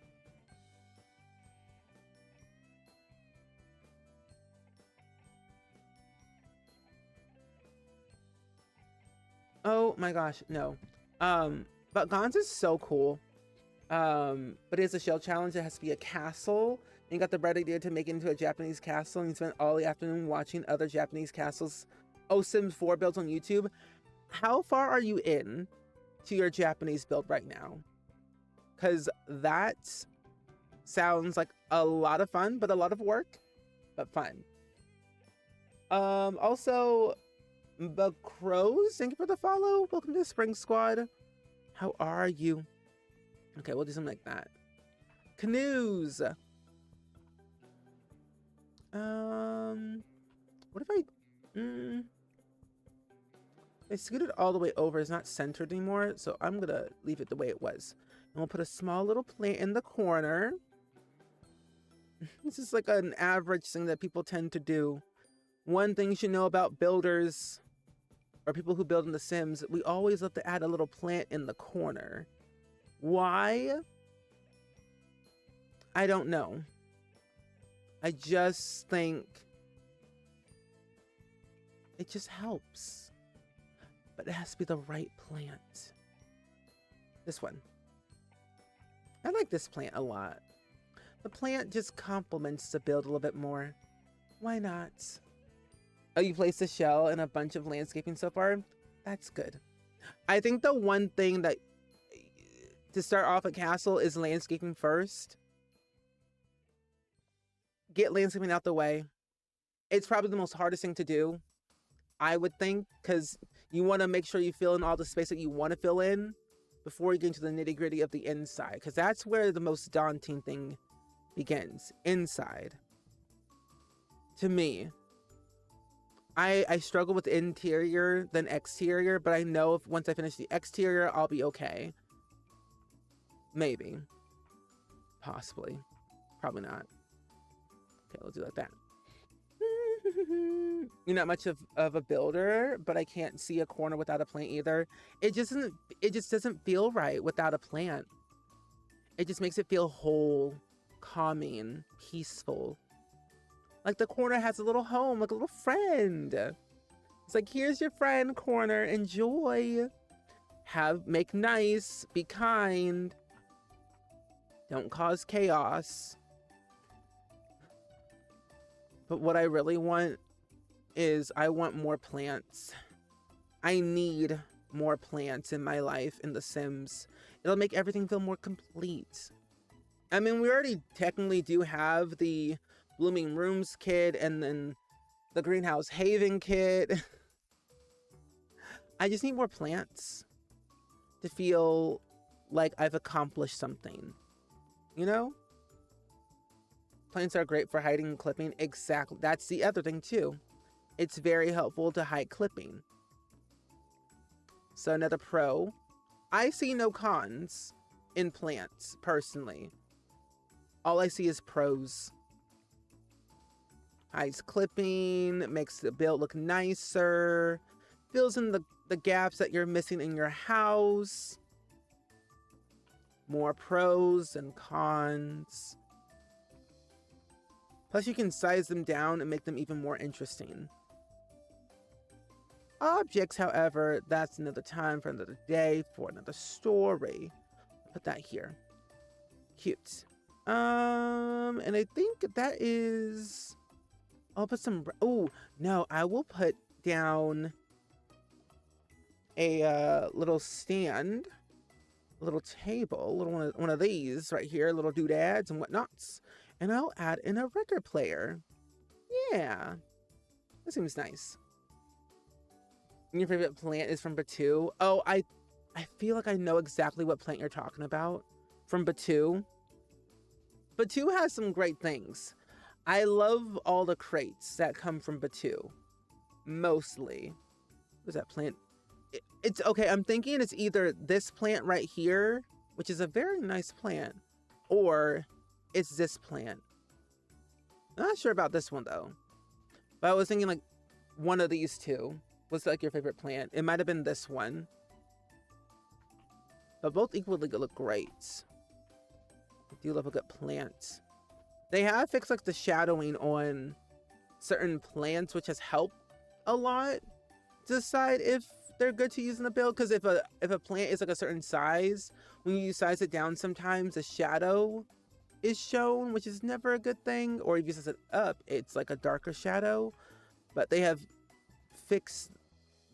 oh my gosh, no. But Gons is so cool. But it's a shell challenge. It has to be a castle. And you got the bright idea to make it into a Japanese castle, and you spent all the afternoon watching other Japanese castles. Sims 4 builds on YouTube. How far are you in to your Japanese build right now? Because that sounds like a lot of fun, but a lot of work, but fun. Also, the Crows, thank you for the follow. Welcome to the Spring Squad. How are you? Okay, we'll do something like that. Canoes. What if I scooted all the way over? It's not centered anymore, so I'm gonna leave it the way it was. And we'll put a small little plant in the corner. This is like an average thing that people tend to do. One thing you should know about builders or people who build in The Sims, we always love to add a little plant in the corner. Why? I don't know. I just think it just helps. But it has to be the right plant. This one. I like this plant a lot. The plant just complements the build a little bit more. Why not? Oh, you placed a shell and a bunch of landscaping so far? That's good. I think the one thing that to start off a castle is landscaping first. Get landscaping out the way. It's probably the most hardest thing to do, I would think, because you want to make sure you fill in all the space that you want to fill in before you get into the nitty-gritty of the inside, because that's where the most daunting thing begins. Inside. To me. I struggle with interior than exterior, but I know if once I finish the exterior, I'll be okay. Maybe. Possibly. Probably not. Okay, we'll do like that. You're not much of a builder, but I can't see a corner without a plant either. It just doesn't feel right without a plant. It just makes it feel whole, calming, peaceful. Like the corner has a little home, like a little friend. It's like, here's your friend corner, enjoy. Make nice, be kind. Don't cause chaos. But what I really want is I want more plants. I need more plants in my life in The Sims. It'll make everything feel more complete. I mean, we already technically do have the Blooming Rooms kit and then the Greenhouse Haven kit. I just need more plants to feel like I've accomplished something, you know? Plants are great for hiding and clipping. Exactly. That's the other thing too. It's very helpful to hide clipping. So another pro. I see no cons in plants, personally. All I see is pros. Hides clipping, makes the build look nicer, fills in the gaps that you're missing in your house. More pros than cons. Plus you can size them down and make them even more interesting. Objects, however, that's another time for another day, for another story. Put that here. Cute. And I think that is... I'll put some... Oh, no, I will put down a little stand, a little table, a little one of these right here, little doodads and whatnots. And I'll add in a record player. Yeah. That seems nice. And your favorite plant is from Batu? Oh, I feel like I know exactly what plant you're talking about. From Batu. Batu has some great things. I love all the crates that come from Batu. Mostly. What is that plant? It's okay, I'm thinking it's either this plant right here, which is a very nice plant, or it's this plant. I'm not sure about this one though. But I was thinking like one of these two was like your favorite plant. It might have been this one. But both equally look great. I do love a good plant. They have fixed like the shadowing on certain plants, which has helped a lot to decide if they're good to use in the build. Because if a plant is like a certain size, when you size it down, sometimes the shadow is shown, which is never a good thing. Or if you size it up, it's like a darker shadow. But they have fixed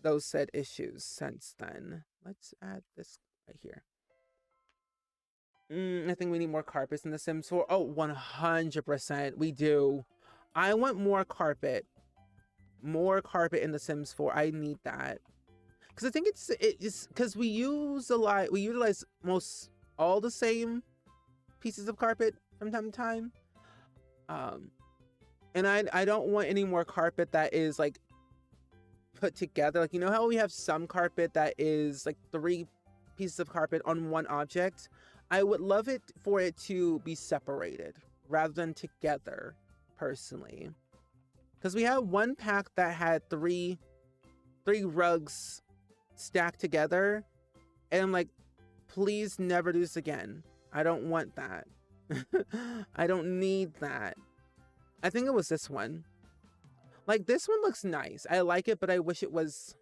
those said issues since then. Let's add this right here. I think we need more carpets in The Sims 4. Oh, 100% we do. I want more carpet. More carpet in The Sims 4. I need that. Because I think it's because we utilize most all the same pieces of carpet from time to time. And I don't want any more carpet that is like put together. Like, you know how we have some carpet that is like 3 pieces of carpet on one object? I would love it for it to be separated rather than together, personally. Because we had one pack that had three rugs stacked together, and I'm like, please never do this again. I don't want that. I don't need that. I think it was this one. Like, this one looks nice. I like it, but I wish it was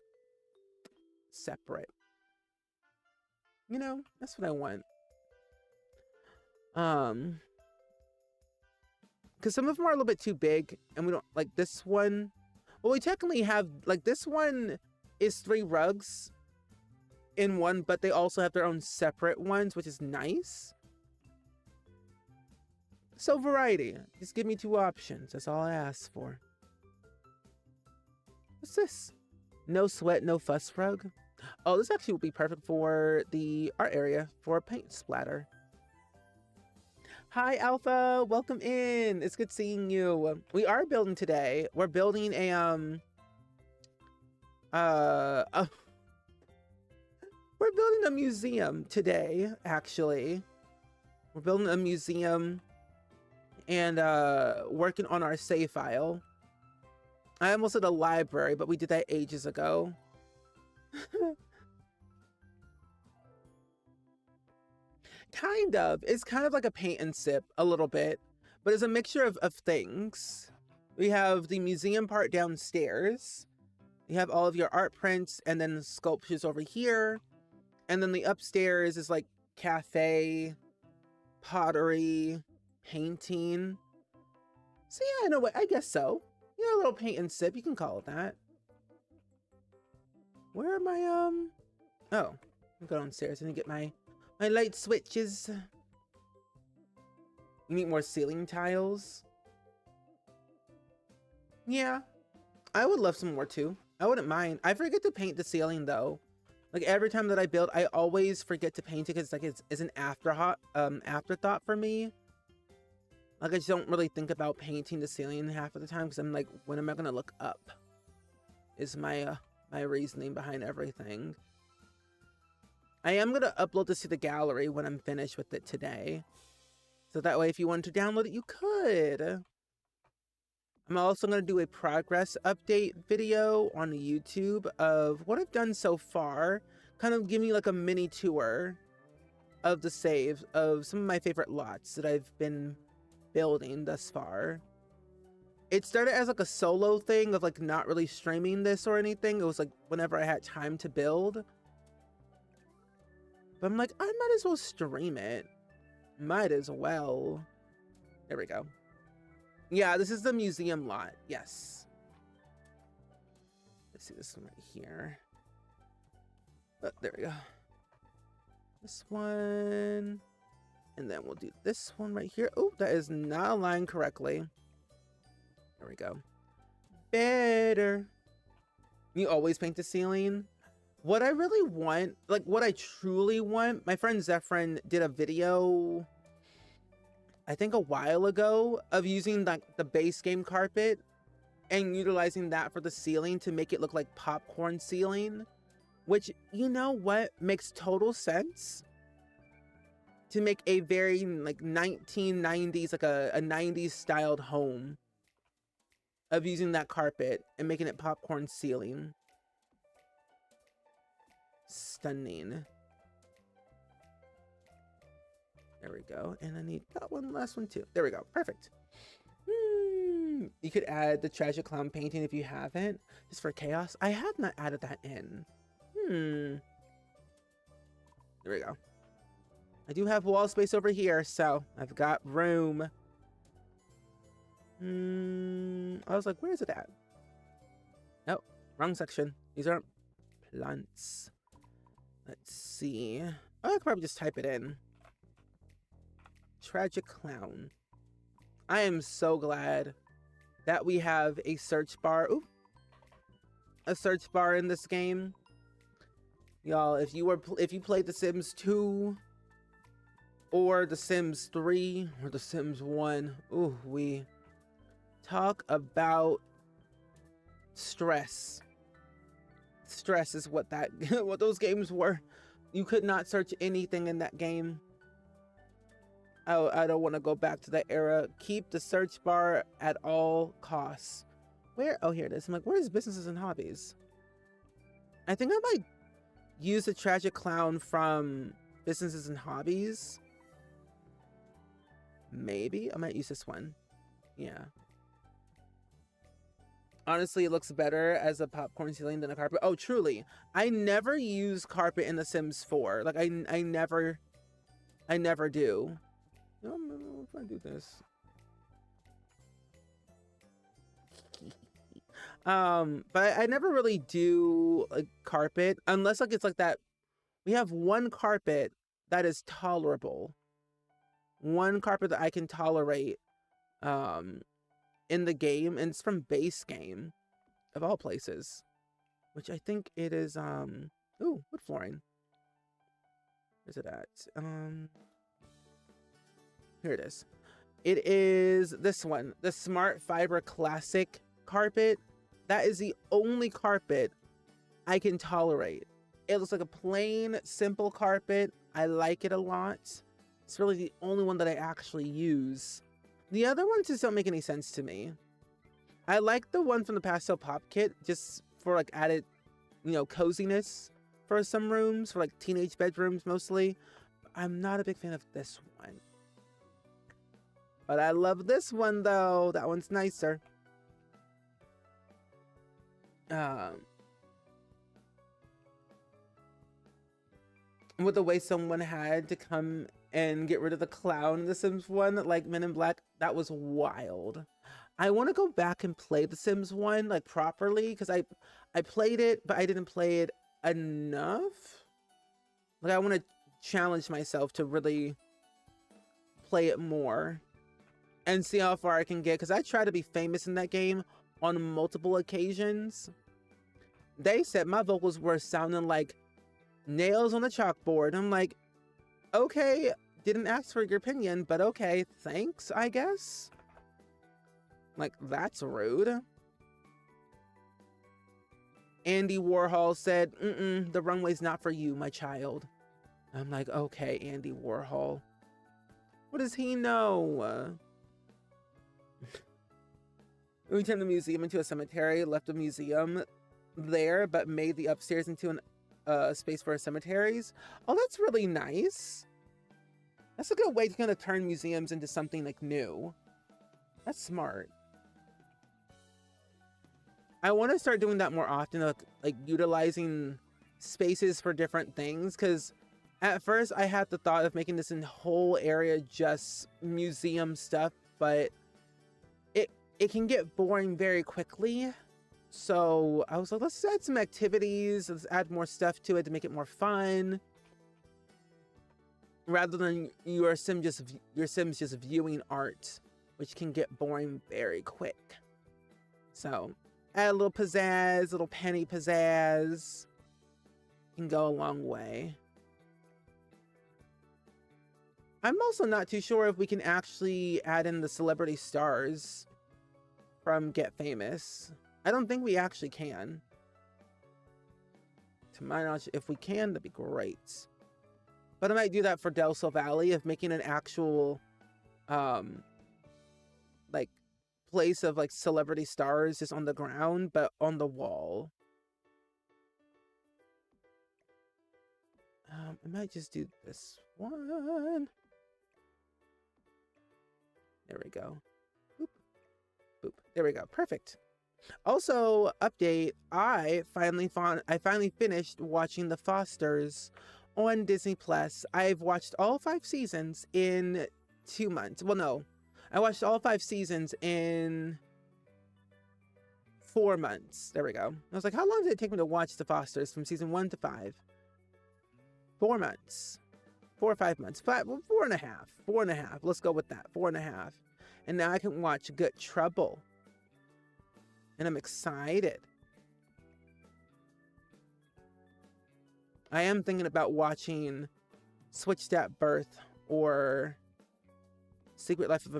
separate. You know, that's what I want. Because some of them are a little bit too big, and we don't like this one. Well, we technically have like this one is 3 rugs in one, but they also have their own separate ones, which is nice. So variety. Just give me 2 options. That's all I ask for. What's this? No sweat, no fuss rug. Oh, this actually would be perfect for the art area for a paint splatter. Hi, Alpha. Welcome in. It's good seeing you. We are building today. We're building we're building a museum today, actually. We're building a museum and working on our save file. I almost said a library, but we did that ages ago. Kind of. It's kind of like a paint and sip a little bit, but it's a mixture of things. We have the museum part downstairs. You have all of your art prints and then the sculptures over here. And then the upstairs is like cafe pottery, painting. So yeah, in a way, I guess so. Yeah, a little paint and sip, you can call it that. Where are my, oh, I'm going downstairs and get my light switches. You need more ceiling tiles? Yeah, I would love some more too. I wouldn't mind. I forget to paint the ceiling though. Like every time that I build, I always forget to paint it because like it's an afterthought for me. Like I just don't really think about painting the ceiling half of the time because I'm like, when am I gonna look up? Is my my reasoning behind everything. I am gonna upload this to the gallery when I'm finished with it today. So that way if you wanted to download it, you could. I'm also going to do a progress update video on YouTube of what I've done so far. Kind of give me like a mini tour of the save of some of my favorite lots that I've been building thus far. It started as like a solo thing of like not really streaming this or anything. It was like whenever I had time to build. But I'm like, I might as well stream it. Might as well. There we go. Yeah, this is the museum lot. Yes. Let's see this one right here. Oh, there we go. This one. And then we'll do this one right here. Oh, that is not aligned correctly. There we go. Better. You always paint the ceiling? What I really want, like what I truly want, my friend Zephyrin did a video, I think a while ago, of using like the base game carpet and utilizing that for the ceiling to make it look like popcorn ceiling, which, you know what, makes total sense to make a very like 1990s, like a 90s styled home of using that carpet and making it popcorn ceiling. Stunning. There we go. And I need that one last one too. There we go. Perfect. You could add the Tragic Clown painting if you haven't, just for chaos. I have not added that in. There we go. I do have wall space over here, so I've got room. I was like, where is it at? Oh, wrong section. These aren't plants. Let's see. Oh, I could probably just type it in. Tragic Clown. I am so glad that we have a search bar. Ooh, a search bar in this game. Y'all, if you played The Sims 2 or The Sims 3 or The Sims 1, ooh, we talk about stress. Stress is what that what those games were. You could not search anything in that game. I don't want to go back to that era. Keep the search bar at all costs. Where? Oh, here it is. I'm like, where's businesses and hobbies? I think I might use the Tragic Clown from businesses and hobbies. Maybe I might use this one. Yeah. Honestly, it looks better as a popcorn ceiling than a carpet. Oh, truly. I never use carpet in The Sims 4. Like, I never do. If I do this. But I never really do like carpet unless like it's like that. We have one carpet that is tolerable. One carpet that I can tolerate in the game, and it's from base game of all places, which I think it is ooh, wood flooring. Where's it at? Here it is. It is this one, the Smart Fiber Classic carpet. That is the only carpet I can tolerate. It looks like a plain, simple carpet. I like it a lot. It's really the only one that I actually use. The other ones just don't make any sense to me. I like the one from the Pastel Pop Kit just for like added, you know, coziness for some rooms, for like teenage bedrooms mostly. I'm not a big fan of this one. But I love this one though. That one's nicer. With the way someone had to come and get rid of the clown in the Sims 1, like Men in Black. That was wild. I want to go back and play the Sims 1 like properly, because I played it, but I didn't play it enough. Like, I want to challenge myself to really play it more and see how far I can get, because I tried to be famous in that game on multiple occasions. They said my vocals were sounding like nails on a chalkboard. I'm like, okay, didn't ask for your opinion, but okay, thanks, I guess. Like, that's rude. Andy Warhol said, the runway's not for you, my child. I'm like, okay, Andy Warhol. What does he know? We turned the museum into a cemetery, left the museum there, but made the upstairs into a space for cemeteries. Oh, that's really nice. That's a good way to kind of turn museums into something like new. That's smart. I want to start doing that more often, like utilizing spaces for different things, because at first I had the thought of making this whole area just museum stuff, but it can get boring very quickly. So I was like, let's add some activities, let's add more stuff to it to make it more fun, rather than your Sims just viewing art, which can get boring very quick. So add a little pizzazz, a little penny pizzazz, can go a long way. I'm also not too sure if we can actually add in the celebrity stars from Get Famous. I don't think we actually can. To my knowledge, if we can, that'd be great. But I might do that for Del Sol Valley, of making an actual, like, place of, like, celebrity stars just on the ground, but on the wall. I might just do this one. There we go. Boop. Boop. There we go. Perfect. Also, update, I finally finished watching The Fosters on Disney Plus. I've watched all 5 seasons in 2 months. Well, no. I watched all 5 seasons in 4 months. There we go. I was like, how long did it take me to watch The Fosters from season 1 to 5? 4 months. 4 or 5 months. 4.5. 4.5. Let's go with that. 4.5. And now I can watch Good Trouble. And I'm excited. I am thinking about watching Switched at Birth or Secret Life of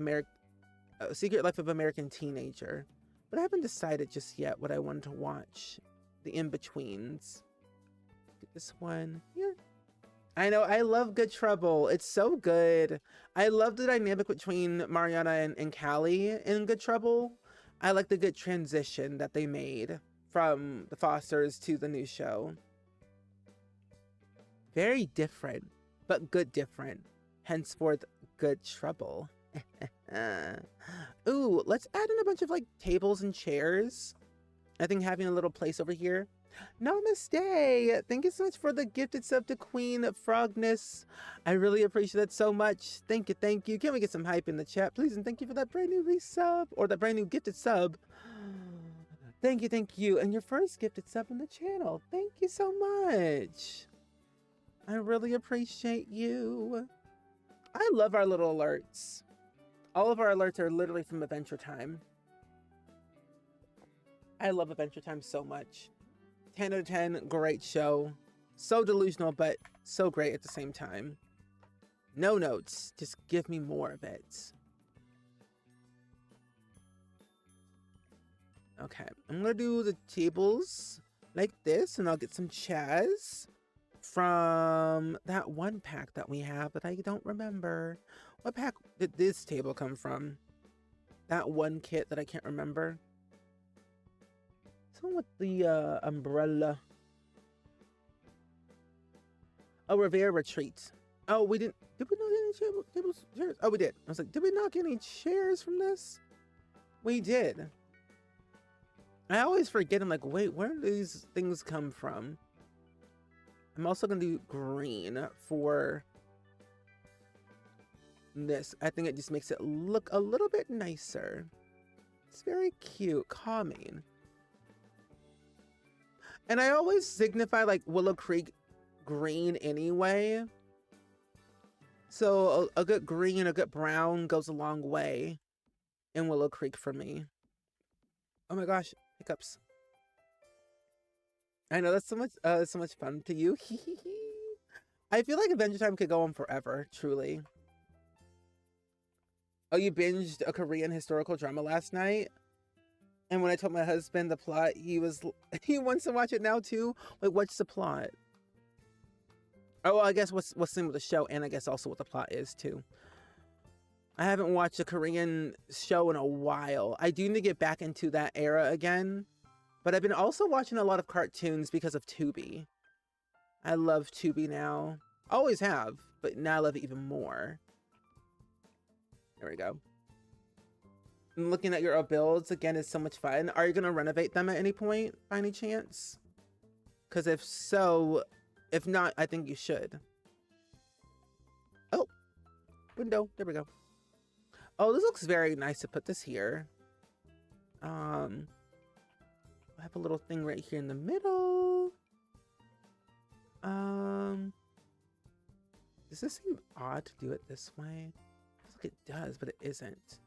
American Teenager. But I haven't decided just yet what I wanted to watch. The in-betweens. Get this one here. I know, I love Good Trouble. It's so good. I love the dynamic between Mariana and Callie in Good Trouble. I like the good transition that they made from the Fosters to the new show. Very different, but good different. Henceforth, Good Trouble. Ooh, let's add in a bunch of like tables and chairs. I think having a little place over here. Namaste! Thank you so much for the gifted sub to Queen Frogness. I really appreciate that so much. Thank you, thank you. Can we get some hype in the chat, please? And thank you for that brand new resub, or that brand new gifted sub. Thank you, thank you. And your first gifted sub on the channel. Thank you so much. I really appreciate you. I love our little alerts. All of our alerts are literally from Adventure Time. I love Adventure Time so much. 10 out of 10, great show. So delusional, but so great at the same time. No notes, just give me more of it. Okay, I'm gonna do the tables like this, and I'll get some chairs from that one pack that we have that I don't remember. What pack did this table come from? That one kit that I can't remember. Someone with the umbrella. Oh, Rivera Retreat. Oh, we didn't. Did we not get any tables? Chairs? Oh, we did. I was like, did we not get any chairs from this? We did. I always forget. I'm like, wait, where do these things come from? I'm also going to do green for this. I think it just makes it look a little bit nicer. It's very cute, calming. And I always signify like Willow Creek green anyway. So a good green, a good brown goes a long way in Willow Creek for me. Oh my gosh, hiccups. I know that's so much fun to you. I feel like Adventure Time could go on forever, truly. Oh, you binged a Korean historical drama last night? And when I told my husband the plot, he wants to watch it now too. Like, what's the plot? Oh, well, I guess what's the name of the show, and I guess also what the plot is too. I haven't watched a Korean show in a while. I do need to get back into that era again. But I've been also watching a lot of cartoons because of Tubi. I love Tubi now. Always have, but now I love it even more. There we go. And looking at your builds again is so much fun. Are you going to renovate them at any point, by any chance? Because if so, if not, I think you should. Oh, window. There we go. Oh, this looks very nice to put this here. I have a little thing right here in the middle. Does this seem odd to do it this way? I feel like it does, but it isn't.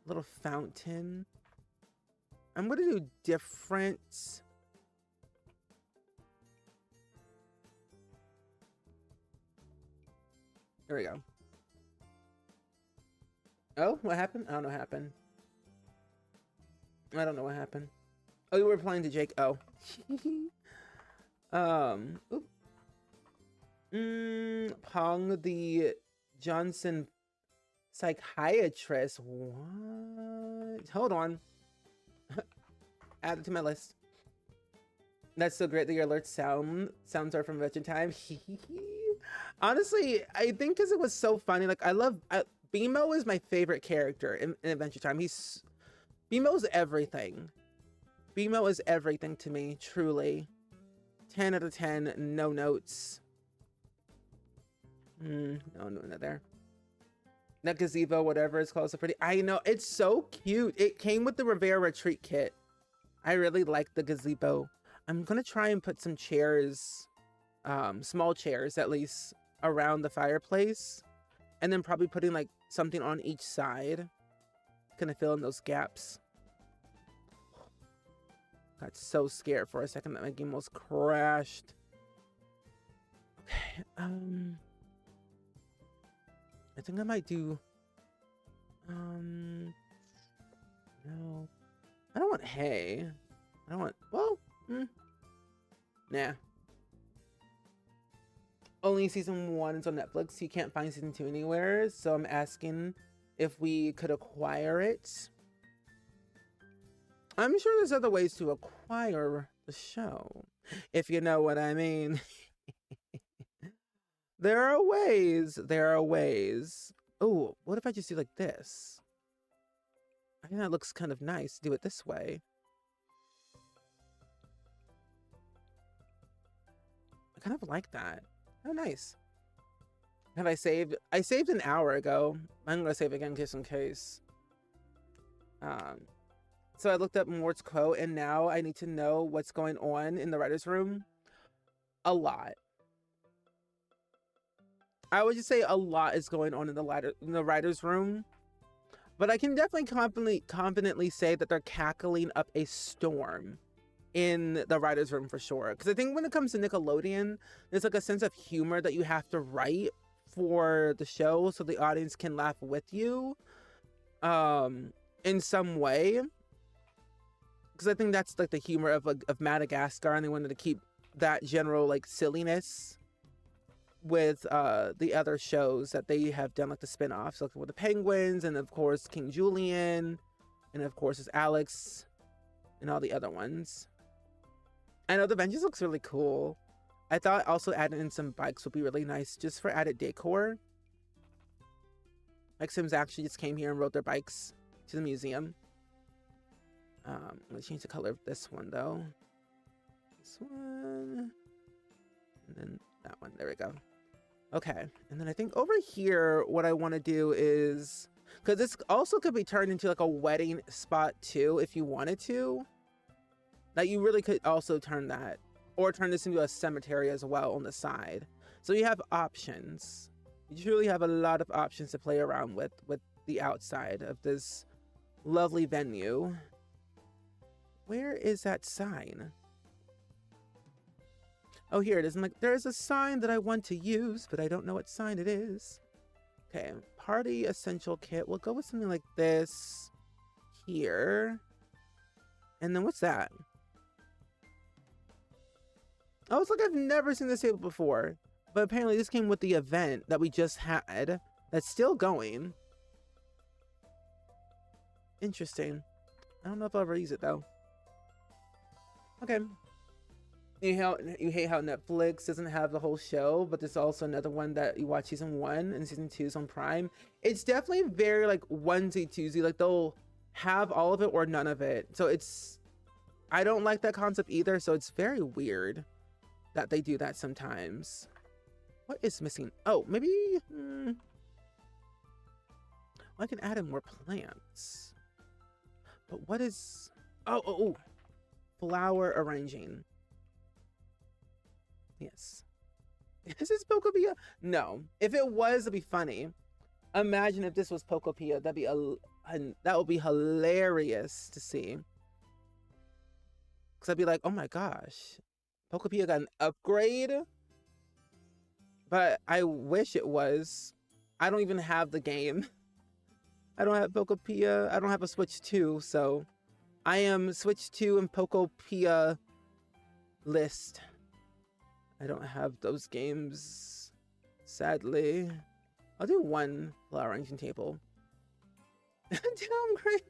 Little fountain. I'm gonna do different. There we go. Oh, what happened? I don't know what happened. I don't know what happened. Oh, you were replying to Jake. Oh. Pong the Johnson psychiatrist. What? Hold on. Add it to my list. That's so great that your alert sounds are from Adventure Time. Honestly, I think because it was so funny. Like, BMO is my favorite character in Adventure Time. BMO's everything. BMO is everything to me, truly. 10 out of 10, no notes. No, not there. That gazebo, whatever it's called, so pretty. I know, it's so cute. It came with the Rivera Retreat kit. I really like the gazebo. I'm gonna try and put some chairs, small chairs at least, around the fireplace. And then probably putting like something on each side. Gonna fill in those gaps. Got so scared for a second that my game almost crashed. Okay, I think I might do, no. I don't want hay. I don't want, well, nah. Only season 1 is on Netflix, so you can't find season 2 anywhere. So I'm asking if we could acquire it. I'm sure there's other ways to acquire the show, if you know what I mean. There are ways. There are ways. Oh, what if I just do like this? I think that looks kind of nice. Do it this way. I kind of like that. Oh, nice. Have I saved? I saved an hour ago. I'm gonna save again just in case. So I looked up Mort's quote, and now I need to know what's going on in the writer's room. A lot. I would just say a lot is going on in the writer's room. But I can definitely confidently say that they're cackling up a storm in the writer's room for sure. Because I think when it comes to Nickelodeon, there's like a sense of humor that you have to write for the show so the audience can laugh with you in some way. Because I think that's like the humor of Madagascar, and they wanted to keep that general like silliness with the other shows that they have done, like the spin-offs, like with the penguins, and of course King Julian, and of course it's Alex and all the other ones. I know the benches looks really cool. I thought also adding in some bikes would be really nice just for added decor. Like Sims actually just came here and rode their bikes to the museum. I'm gonna change the color of this one though. This one, and then that one. There we go. Okay, and then I think over here, what I want to do is, because this also could be turned into like a wedding spot too, if you wanted to. Like you really could also turn that, or turn this into a cemetery as well on the side. So you have options. You truly have a lot of options to play around with the outside of this lovely venue. Where is that sign? Oh, here it is. I'm like, there's a sign that I want to use, but I don't know what sign it is. Okay, party essential kit. We'll go with something like this here. And then what's that? Oh, it's like I've never seen this table before. But apparently this came with the event that we just had. That's still going. Interesting. I don't know if I'll ever use it though. Okay. You hate how Netflix doesn't have the whole show, but there's also another one that you watch season 1 and season 2 is on Prime. It's definitely very like onesie twosie. Like they'll have all of it or none of it. So it's, I don't like that concept either. So it's very weird that they do that sometimes. What is missing? Oh, maybe I can add in more plants. But what is, oh, flower arranging. Yes. Is this Pokopia? No. If it was, it'd be funny. Imagine if this was Pokopia. That would be hilarious to see. Because I'd be like, oh my gosh. Pokopia got an upgrade? But I wish it was. I don't even have the game. I don't have Pokopia. I don't have a Switch 2, so I am Switch 2 and Pokopia list. I don't have those games, sadly. I'll do one flower arranging table. Damn, great.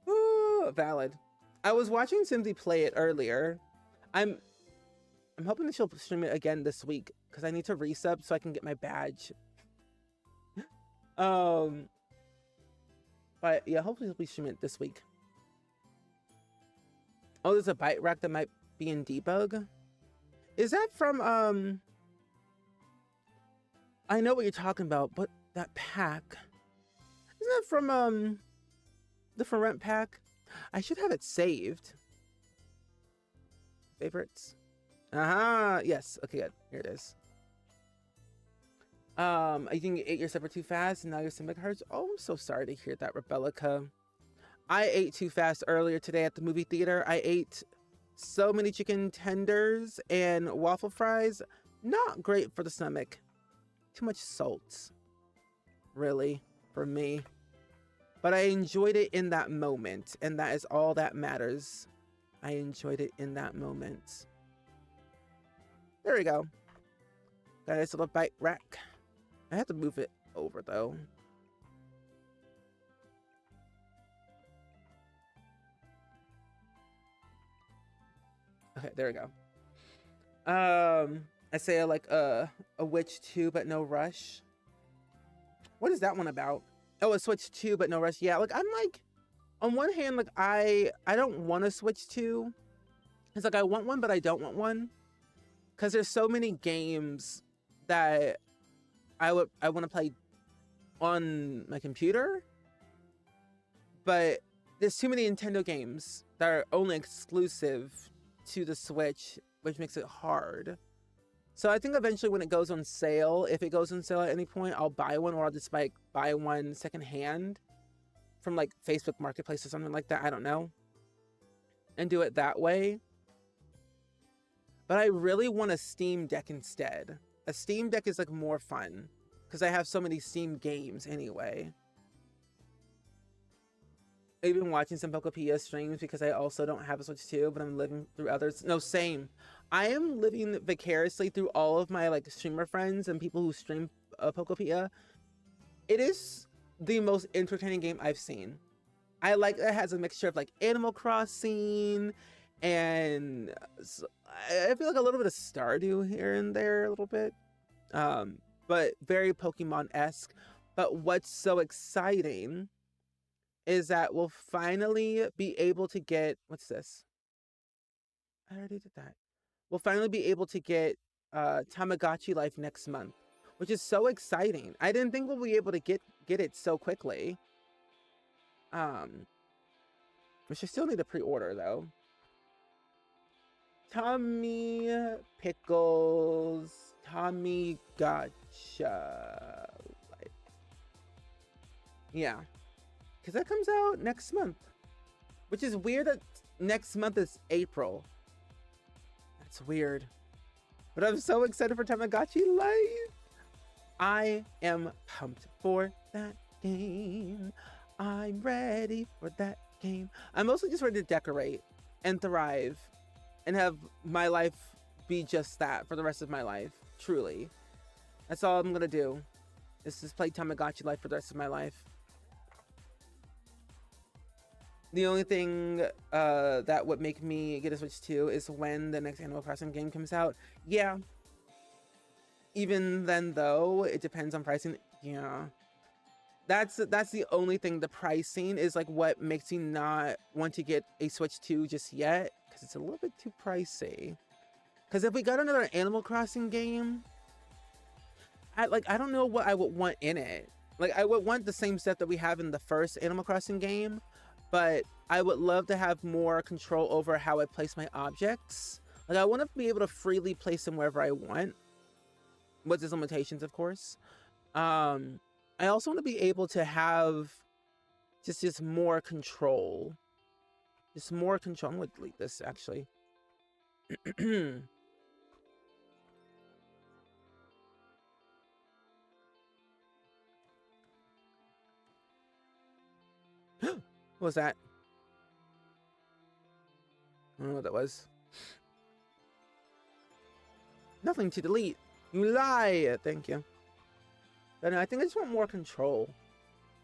Ooh, valid. I was watching Simsy play it earlier. I'm hoping that she'll stream it again this week because I need to resub so I can get my badge. But yeah, hopefully she'll be streaming it this week. Oh, there's a bite rack that might be in debug. Is that from, I know what you're talking about, but that pack, isn't that from, the For Rent pack? I should have it saved. Favorites. Aha, yes, okay, good, here it is. I think you ate your supper too fast and now your stomach hurts. Oh, I'm so sorry to hear that, Rebellica. I ate too fast earlier today at the movie theater. I ate so many chicken tenders and waffle fries. Not great for the stomach. Too much salt, really, for me. But I enjoyed it in that moment, and that is all that matters. I enjoyed it in that moment. There we go. Got a nice little bite rack. I have to move it over though. Okay, there we go. I say I like a Witch 2 but no rush. What is that one about? Oh, a Switch 2 but no rush. Yeah, like I'm like, on one hand, like I don't want a Switch 2. It's like I want one but I don't want one. Cause there's so many games that I want to play on my computer. But there's too many Nintendo games that are only exclusive to the Switch, which makes it hard. So I think eventually when it goes on sale, if it goes on sale at any point, I'll buy one, or I'll just like buy one secondhand from like Facebook Marketplace or something like that. I don't know. And do it that way. But I really want a Steam Deck instead. A Steam Deck is like more fun because I have so many Steam games anyway. I've been watching some Pokopia streams because I also don't have a Switch 2, but I'm living through others. No, same. I am living vicariously through all of my like streamer friends and people who stream Pokopia. It is the most entertaining game I've seen. I like it has a mixture of like Animal Crossing and I feel like a little bit of Stardew here and there a little bit. But very Pokemon-esque. But what's so exciting is that we'll finally be able to get, what's this? I already did that. We'll finally be able to get Tamagotchi life next month, which is so exciting. I didn't think we'll be able to get it so quickly. Which I still need to pre-order though. Tommy Pickles, Tommy Gotcha. Yeah, because that comes out next month, which is weird that next month is April. That's weird. But I'm so excited for Tamagotchi Life. I am pumped for that game. I'm ready for that game. I'm mostly just ready to decorate and thrive and have my life be just that for the rest of my life. Truly. That's all I'm gonna do. Is just play Tamagotchi Life for the rest of my life. The only thing that would make me get a Switch 2 is when the next Animal Crossing game comes out. Yeah. Even then, though, it depends on pricing. Yeah. That's the only thing. The pricing is like what makes me not want to get a Switch 2 just yet, because it's a little bit too pricey. Because if we got another Animal Crossing game, I don't know what I would want in it. Like, I would want the same stuff that we have in the first Animal Crossing game, but I would love to have more control over how I place my objects. Like, I want to be able to freely place them wherever I want, with its limitations, of course. I also want to be able to have just more control. Just more control. I'm going to delete this, actually. What was that? I don't know what that was. Nothing to delete. You lie. Thank you. But no, I think I just want more control.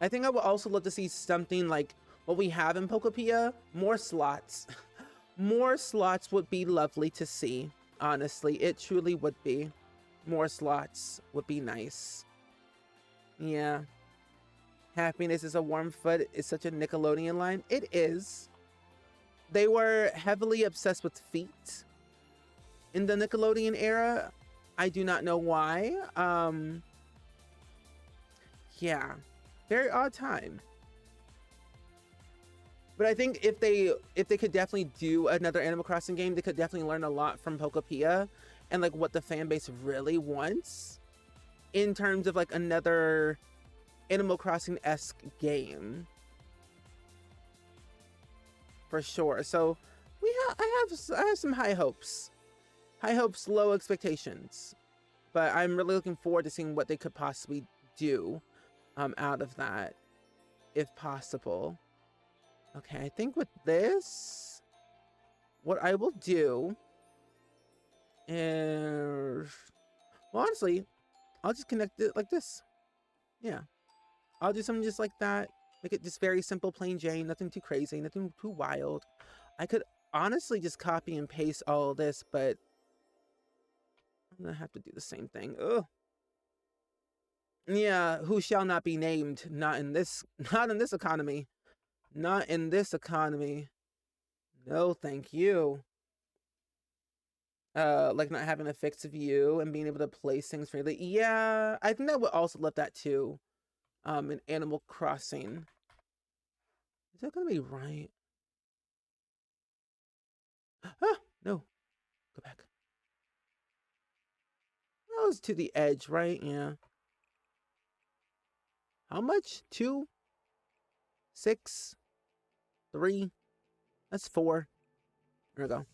I think I would also love to see something like what we have in Pokopia. More slots. More slots would be lovely to see. Honestly, it truly would be. More slots would be nice. Yeah. Happiness is a warm foot is such a Nickelodeon line. It is. They were heavily obsessed with feet in the Nickelodeon era. I do not know why. Yeah, very odd time. But I think if they could definitely do another Animal Crossing game, they could definitely learn a lot from Pokopia and like what the fan base really wants in terms of like another Animal Crossing-esque game. For sure. So I have some high hopes. High hopes, low expectations. But I'm really looking forward to seeing what they could possibly do out of that, if possible. Okay, I think with this, what I will do is, well, honestly, I'll just connect it like this. Yeah, I'll do something just like that. Make it just very simple, plain Jane, nothing too crazy, nothing too wild. I could honestly just copy and paste all this, but I'm gonna have to do the same thing. Ugh. Yeah, who shall not be named. Not in this economy. Not in this economy. No, thank you. Like not having a fixed view and being able to place things freely. Yeah, I think I would also love that too. In Animal Crossing. Is that gonna be right? Ah, no. Go back. That was to the edge, right? Yeah. How much? 2, 6, 3. That's 4. There we go.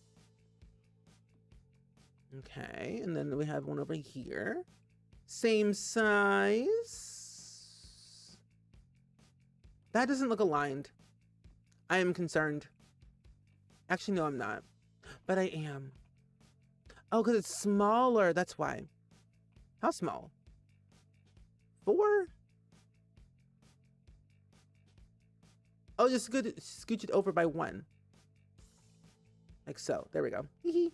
Okay, and then we have one over here. Same size. That doesn't look aligned. I am concerned. Actually, no, I'm not. But I am. Oh, because it's smaller. That's why. How small? 4? Oh, just scooch it over by 1. Like so. There we go. You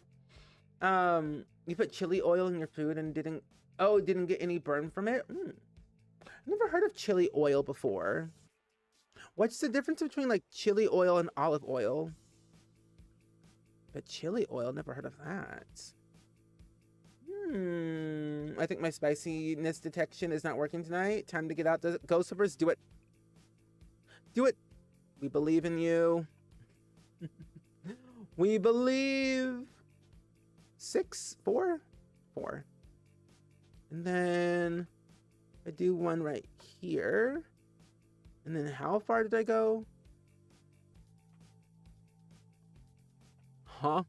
put chili oil in your food and didn't get any burn from it? I've never heard of chili oil before. What's the difference between like chili oil and olive oil? But chili oil, never heard of that. I think my spiciness detection is not working tonight. Time to get out the ghost peppers. Do it. Do it. We believe in you. We believe. 6, 4, 4. And then I do one right here. And then how far did I go? Huh?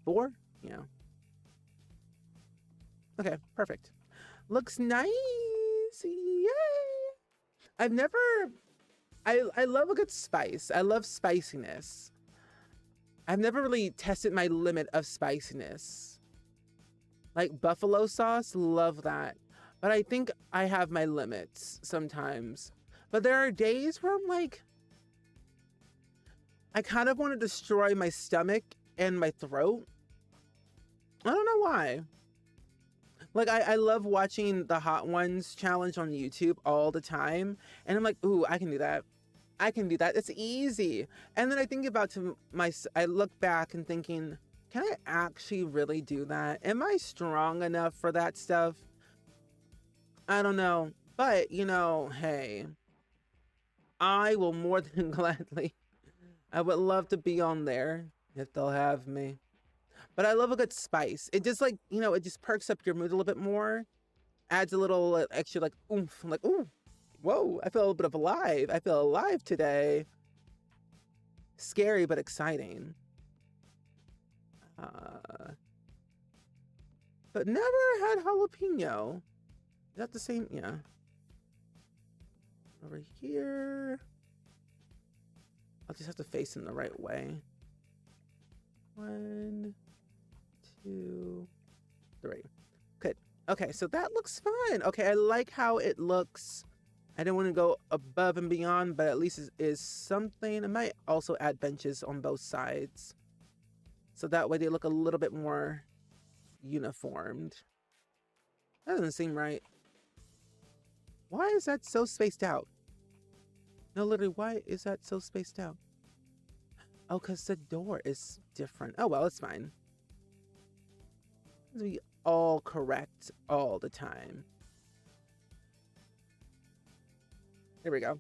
4? Yeah. Okay, perfect. Looks nice. Yay! I've never... I love a good spice. I love spiciness. I've never really tested my limit of spiciness. Like buffalo sauce, love that. But I think I have my limits sometimes. But there are days where I'm like, I kind of want to destroy my stomach and my throat. I don't know why. Like, I love watching the Hot Ones challenge on YouTube all the time. And I'm like, ooh, I can do that. I can do that. It's easy. And then I think about I look back and thinking, can I actually really do that? Am I strong enough for that stuff? I don't know. But, you know, hey, I will more than gladly. I would love to be on there if they'll have me. But I love a good spice. It just like, you know, it just perks up your mood a little bit more. Adds a little extra like oomph. I'm like, ooh, whoa, I feel a little bit of alive. I feel alive today. Scary, but exciting. But never had jalapeno. Is that the same? Yeah. Over here. I'll just have to face him the right way. 1, 2, 3. Good. Okay, so that looks fun. Okay, I like how it looks. I don't want to go above and beyond, but at least it is something. I might also add benches on both sides. So that way they look a little bit more uniformed. That doesn't seem right. Why is that so spaced out? No, literally, why is that so spaced out? Oh, because the door is different. Oh, well, it's fine. It'll be all correct all the time. There we go.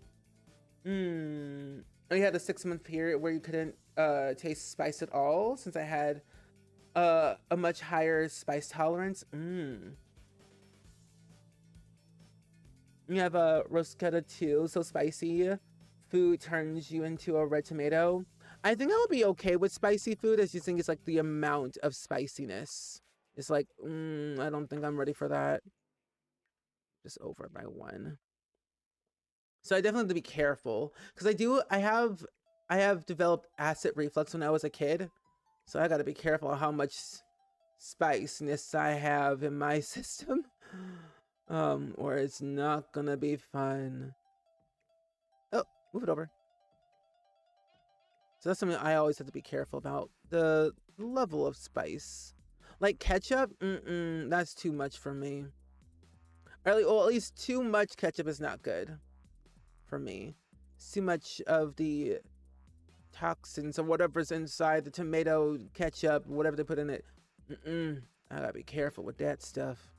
I had a 6-month period where you couldn't taste spice at all since I had a much higher spice tolerance. You have a roscetta too, so spicy food turns you into a red tomato. I think I would be okay with spicy food. I just think it's like the amount of spiciness. It's like, I don't think I'm ready for that. Just over by 1. So I definitely have to be careful because I have developed acid reflux when I was a kid. So I got to be careful how much spiciness I have in my system. Or it's not gonna be fun. Oh, move it over. So that's something I always have to be careful about. The level of spice. Like ketchup, that's too much for me. Or at least too much ketchup is not good for me. It's too much of the toxins or whatever's inside the tomato ketchup, whatever they put in it. I gotta be careful with that stuff.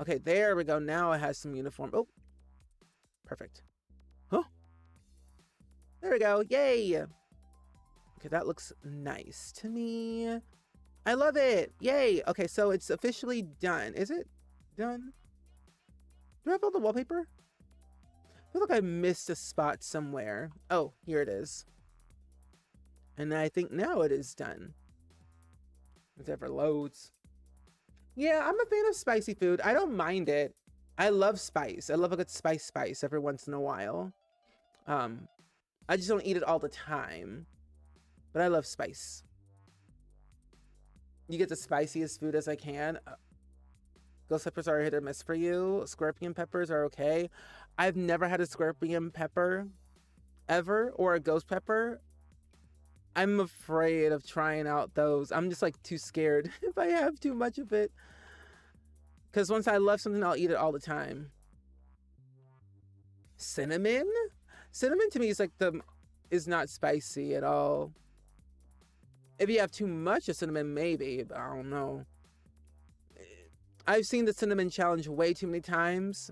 Okay, there we go. Now it has some uniform. Oh, perfect. Huh? There we go. Yay. Okay, that looks nice to me. I love it. Yay. Okay, so it's officially done. Is it done? Do I have all the wallpaper? I feel like I missed a spot somewhere. Oh, here it is. And I think now it is done. If it ever loads. Yeah, I'm a fan of spicy food. I don't mind it. I love spice. I love a good spice every once in a while. I just don't eat it all the time. But I love spice. You get the spiciest food as I can. Ghost peppers are a hit or miss for you. Scorpion peppers are okay. I've never had a scorpion pepper ever, or a ghost pepper. I'm afraid of trying out those. I'm just like too scared if I have too much of it. Because once I love something, I'll eat it all the time. Cinnamon? Cinnamon to me is like is not spicy at all. If you have too much of cinnamon, maybe, but I don't know. I've seen the cinnamon challenge way too many times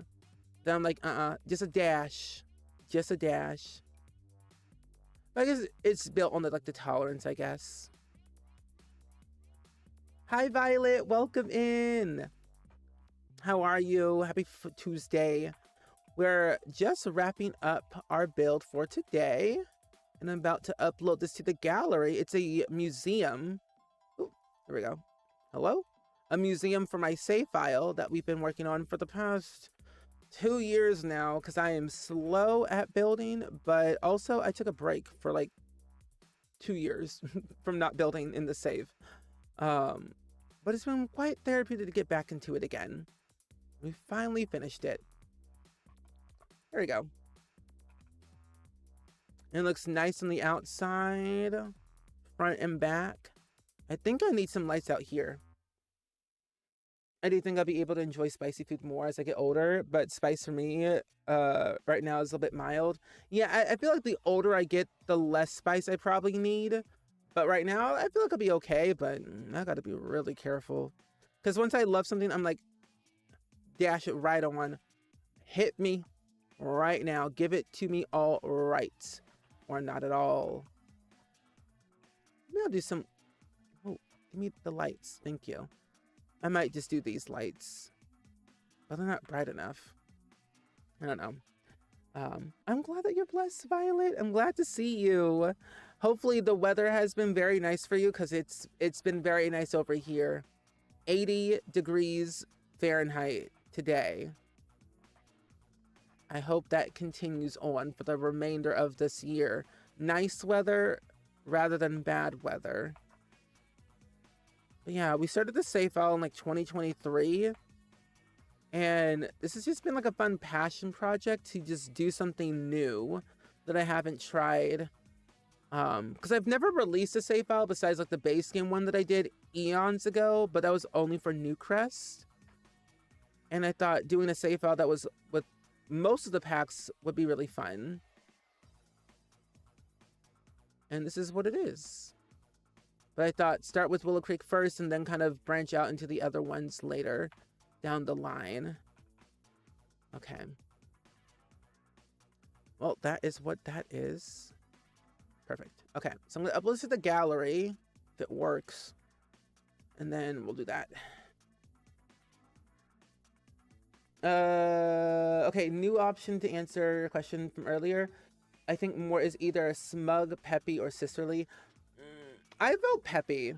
that I'm like, just a dash. Just a dash. But I guess it's built on the tolerance, I guess. Hi, Violet. Welcome in. How are you? Happy Tuesday. We're just wrapping up our build for today. And I'm about to upload this to the gallery. It's a museum. Ooh, there we go. Hello? A museum for my save file that we've been working on for the past 2 years now, because I am slow at building, but also I took a break for like 2 years from not building in the save. But it's been quite therapeutic to get back into it again. We finally finished it. There we go. It looks nice on the outside, front and back. I think I need some lights out here. I do think I'll be able to enjoy spicy food more as I get older, but spice for me right now is a little bit mild. Yeah, I feel like the older I get, the less spice I probably need. But right now, I feel like I'll be okay, but I gotta be really careful. Because once I love something, I'm like, dash it right on. Hit me right now. Give it to me all right. Or not at all. Maybe I'll do some... Oh, give me the lights. Thank you. I might just do these lights. But they're not bright enough. I don't know. I'm glad that you're blessed, Violet. I'm glad to see you. Hopefully the weather has been very nice for you, because it's been very nice over here. 80 degrees Fahrenheit today. I hope that continues on for the remainder of this year. Nice weather rather than bad weather. But yeah, we started the save file in like 2023. And this has just been like a fun passion project to just do something new that I haven't tried. Because I've never released a save file besides like the base game one that I did eons ago, but that was only for Newcrest. And I thought doing a save file that was with most of the packs would be really fun. And this is what it is. But I thought start with Willow Creek first and then kind of branch out into the other ones later down the line. Okay. Well, that is what that is. Perfect. Okay, so I'm going to upload this to the gallery if it works. And then we'll do that. Okay, new option to answer your question from earlier. I think more is either smug, peppy, or sisterly. I vote peppy.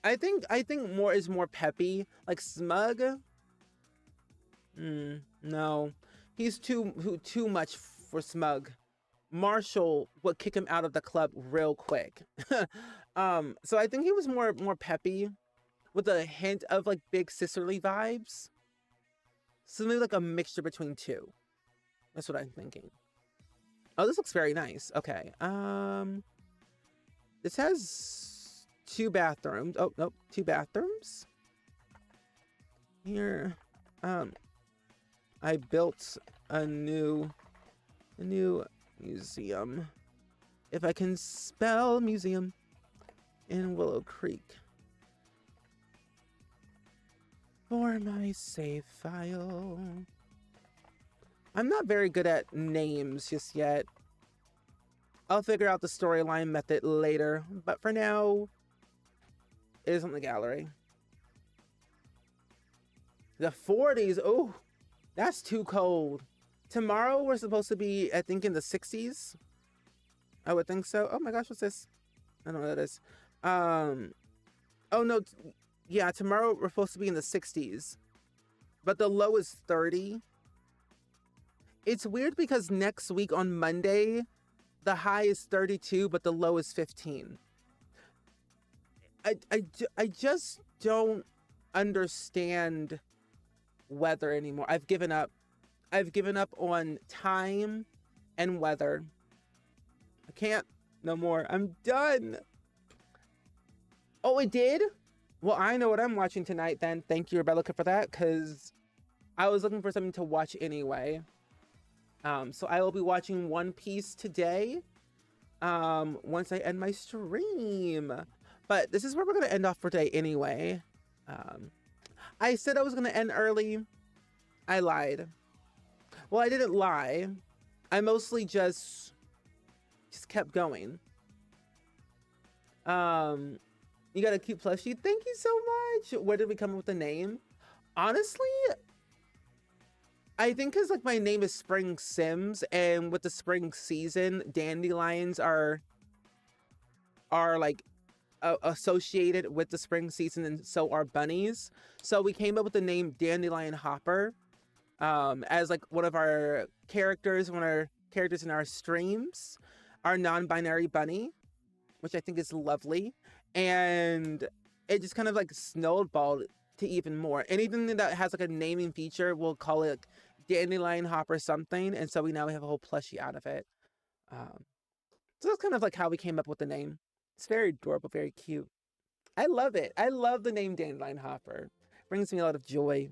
I think more is more peppy. Like smug. No, he's too much for smug. Marshall would kick him out of the club real quick. So I think he was more peppy, with a hint of like big sisterly vibes. So maybe like a mixture between two. That's what I'm thinking. Oh, this looks very nice. Okay. This has 2 bathrooms. Oh, nope. 2 bathrooms. Here. I built a new museum. If I can spell museum in Willow Creek. For my save file. I'm not very good at names just yet. I'll figure out the storyline method later, but for now, it is on the gallery. The 40s, oh, that's too cold. Tomorrow we're supposed to be, I think, in the 60s. I would think so. Oh my gosh, what's this? I don't know what that is. Oh no, yeah, tomorrow we're supposed to be in the 60s. But the low is 30. It's weird because next week on Monday, the high is 32, but the low is 15. I just don't understand weather anymore. I've given up. I've given up on time and weather. I can't no more. I'm done. Oh, it did? Well, I know what I'm watching tonight then. Thank you, Rebecca, for that, because I was looking for something to watch anyway. So I will be watching One Piece today. Once I end my stream. But this is where we're going to end off for today anyway. I said I was going to end early. I lied. Well, I didn't lie. I mostly just kept going. You got a cute plushie. Thank you so much. Where did we come up with the name? Honestly, I think because like my name is SpringSims, and with the spring season, dandelions are like associated with the spring season, and so are bunnies. So we came up with the name Dandelion Hopper as like one of our characters, in our streams, our non-binary bunny, which I think is lovely. And it just kind of like snowballed to even more. Anything that has like a naming feature, we'll call it like Dandelion Hopper something. And so we have a whole plushie out of it. So that's kind of like how we came up with the name. It's very adorable, very cute. I love it. I love the name Dandelion Hopper. Brings me a lot of joy.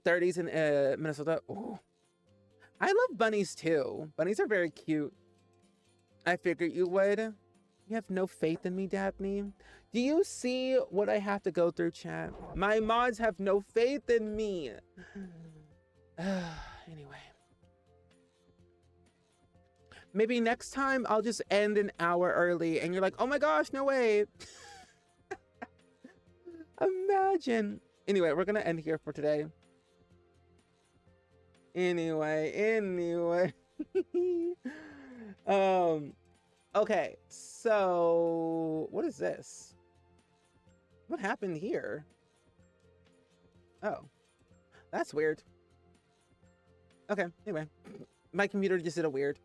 30s in Minnesota. Ooh. I love bunnies too. Bunnies are very cute. I figured you would. You have no faith in me, Daphne. Do you see what I have to go through, chat? My mods have no faith in me. Anyway. Maybe next time I'll just end an hour early and you're like, oh my gosh, no way. Imagine. Anyway, we're going to end here for today. Anyway. Okay, so what is this? What happened here? Oh, that's weird. Okay, anyway, my computer just did a weird.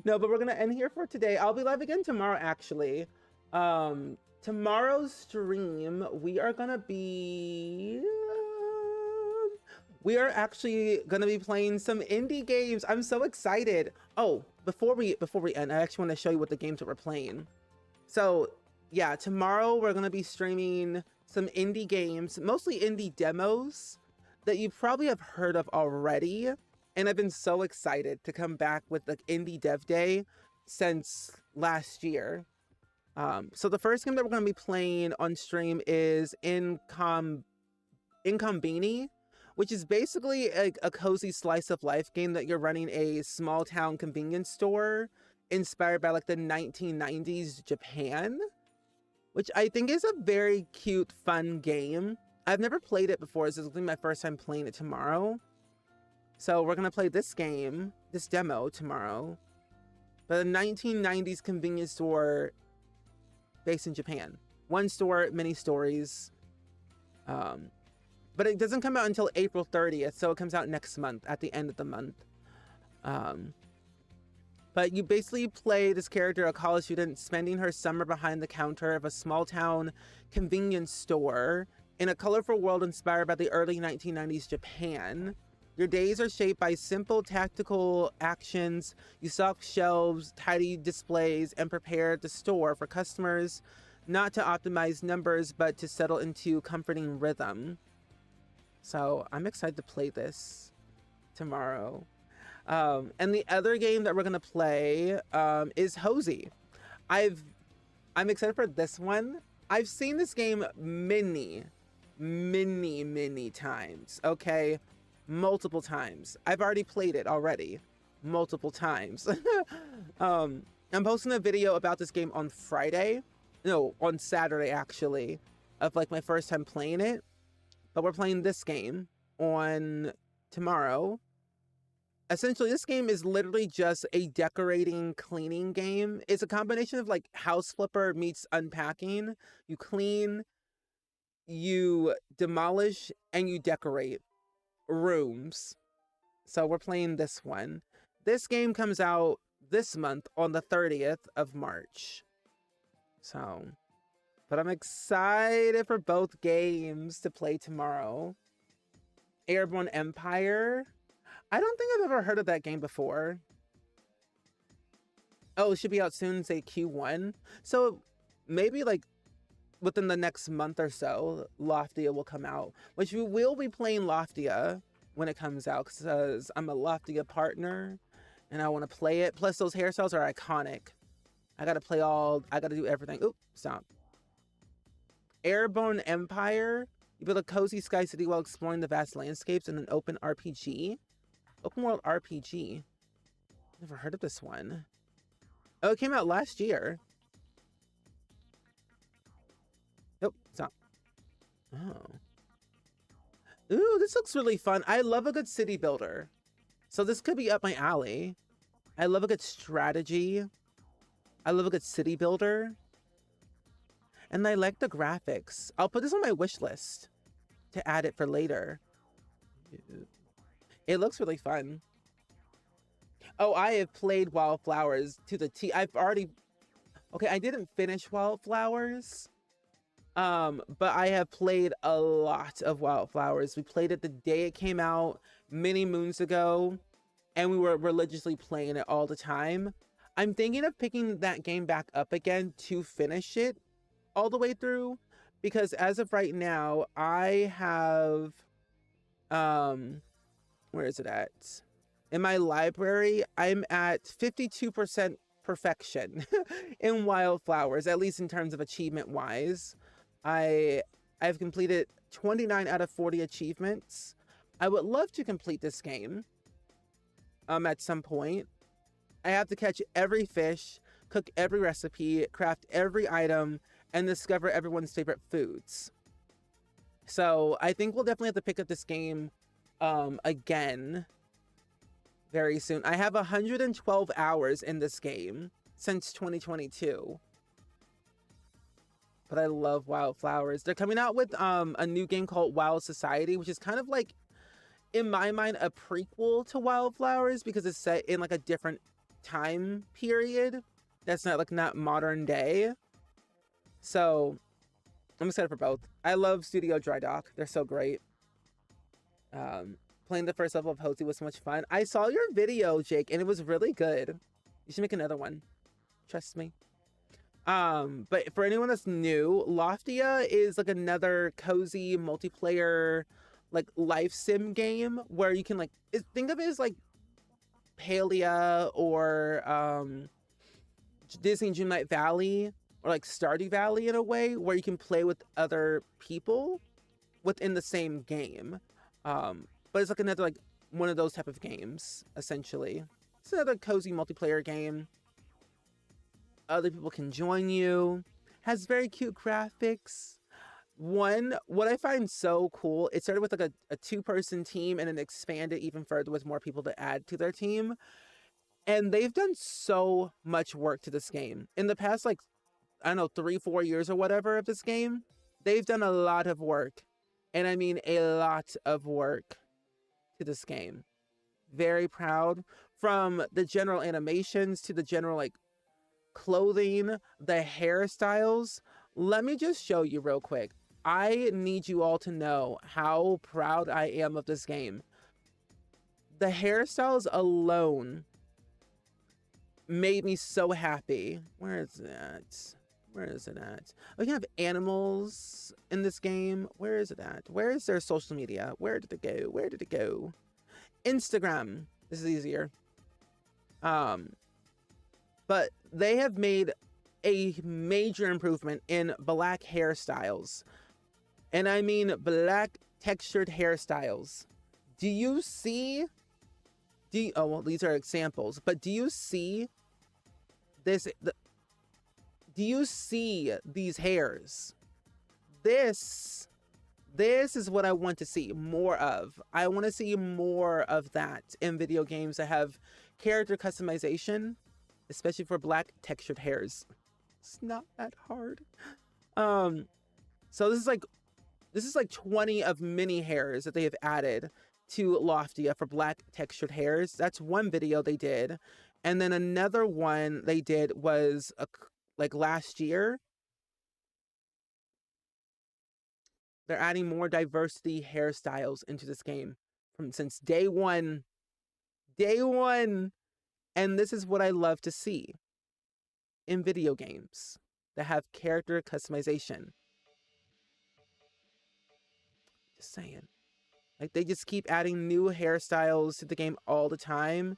No, but we're gonna end here for today. I'll be live again tomorrow, actually. Tomorrow's stream, we are actually gonna be playing some indie games. I'm so excited. Oh, before we end, I actually want to show you what the games that we're playing. So yeah, tomorrow we're gonna be streaming some indie games, mostly indie demos that you probably have heard of already. And I've been so excited to come back with like Indie Dev Day since last year. So the first game that we're going to be playing on stream is Incombini, which is basically a cozy slice of life game that you're running a small town convenience store inspired by like the 1990s Japan, which I think is a very cute, fun game. I've never played it before. This is going to be my first time playing it tomorrow. So we're going to play this game, this demo tomorrow. But the 1990s convenience store based in Japan. One store, many stories. But it doesn't come out until April 30th. So it comes out next month, at the end of the month. But you basically play this character, a college student, spending her summer behind the counter of a small town convenience store in a colorful world inspired by the early 1990s Japan. Your days are shaped by simple tactical actions. You stock shelves, tidy displays, and prepare the store for customers, not to optimize numbers, but to settle into comforting rhythm. So I'm excited to play this tomorrow. And the other game that we're going to play is Hosey. I'm excited for this one. I've seen this game many times, okay? Multiple times. I've already played it already multiple times. I'm posting a video about this game on on Saturday actually, of like my first time playing it. But we're playing this game on tomorrow. Essentially, this game is literally just a decorating, cleaning game. It's a combination of like House Flipper meets unpacking. You clean, you demolish, and you decorate rooms. So we're playing this one. This game comes out this month on the 30th of March. So, but I'm excited for both games to play tomorrow. Airborne Empire. I don't think I've ever heard of that game before. Oh, it should be out soon, say Q1. So maybe like within the next month or so, Loftia will come out, which we will be playing Loftia when it comes out because I'm a Loftia partner and I want to play it. Plus those hairstyles are iconic. I gotta do everything. Oop, stop. Airborne Empire. You build a cozy sky city while exploring the vast landscapes in an open RPG. Open world RPG. Never heard of this one. Oh, it came out last year. Nope, stop. Oh. Ooh, this looks really fun. I love a good city builder. So this could be up my alley. I love a good strategy. I love a good city builder. And I like the graphics. I'll put this on my wish list to add it for later. It looks really fun. Oh, I have played Wildflowers to the T. I've already... Okay, I didn't finish Wildflowers. But I have played a lot of Wildflowers. We played it the day it came out many moons ago. And we were religiously playing it all the time. I'm thinking of picking that game back up again to finish it all the way through, because as of right now, I have, where is it at? In my library, I'm at 52% perfection in Wildflowers, at least in terms of achievement wise. I've completed 29 out of 40 achievements. I would love to complete this game at some point. I have to catch every fish, cook every recipe, craft every item, and discover everyone's favorite foods. So I think we'll definitely have to pick up this game again very soon. I have 112 hours in this game since 2022. But I love Wildflowers. They're coming out with a new game called Wild Society, which is kind of like, in my mind, a prequel to Wildflowers because it's set in like a different time period that's not modern day. So I'm excited for both. I love Studio Dry Dock. They're so great. Playing the first level of Hosey was so much fun. I saw your video, Jake, and it was really good. You should make another one. Trust me. But for anyone that's new, Loftia is like another cozy multiplayer like life sim game where you can think of it as like Palia or Disney Dreamlight Valley or like Stardew Valley in a way, where you can play with other people within the same game. But it's like another like one of those type of games, essentially. It's another cozy multiplayer game. Other people can join you. Has very cute graphics. What I find so cool, it started with like a two-person team and then expanded even further with more people to add to their team. And they've done so much work to this game. In the past, like, I don't know, 3-4 years or whatever of this game, they've done a lot of work. And I mean a lot of work to this game. Very proud. From the general animations to the general, like, clothing, the hairstyles. Let me just show you real quick. I need you all to know how proud I am of this game. The hairstyles alone made me so happy. Where is that? Where is it at? We can have animals in this game. Where is it at? Where is their social media? Where did it go? Where did it go? Instagram. This is easier. But they have made a major improvement in black hairstyles. And I mean black textured hairstyles. Do you see? Oh, well, these are examples. But do you see this? Do you see these hairs? This is what I want to see more of. I want to see more of that in video games that have character customization, especially for black textured hairs. It's not that hard. So this is like 20 of many hairs that they have added to Loftia for black textured hairs. That's one video they did. And then another one they did was like last year. They're adding more diversity hairstyles into this game since day one. Day one. And this is what I love to see in video games that have character customization. Just saying. Like, they just keep adding new hairstyles to the game all the time.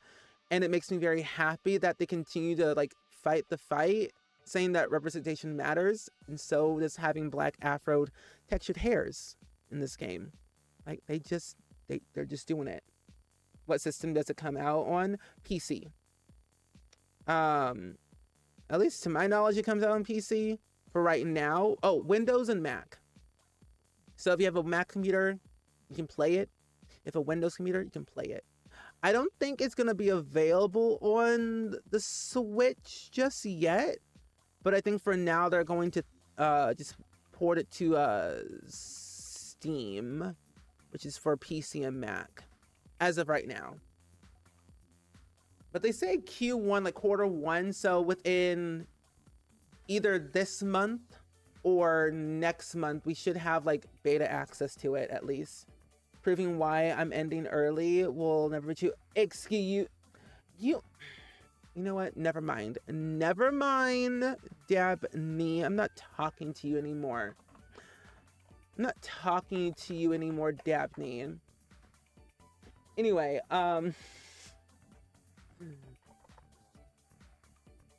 And it makes me very happy that they continue to, like, fight the fight, saying that representation matters, and so does having black afro textured hairs in this game. Like they're just doing it. What system does it come out on? PC. At least to my knowledge, it comes out on PC for right now. Oh, Windows and Mac. So if you have a Mac computer, you can play it. If a Windows computer, you can play it. I don't think it's going to be available on the Switch just yet, but I think for now they're going to just port it to Steam, which is for PC and Mac, as of right now. But they say Q1, like Q1, so within either this month or next month, we should have like beta access to it at least. Proving why I'm ending early will never reach you. Excuse you. You know what? Never mind. Never mind, Dabney. I'm not talking to you anymore. I'm not talking to you anymore, Dabney. Anyway, let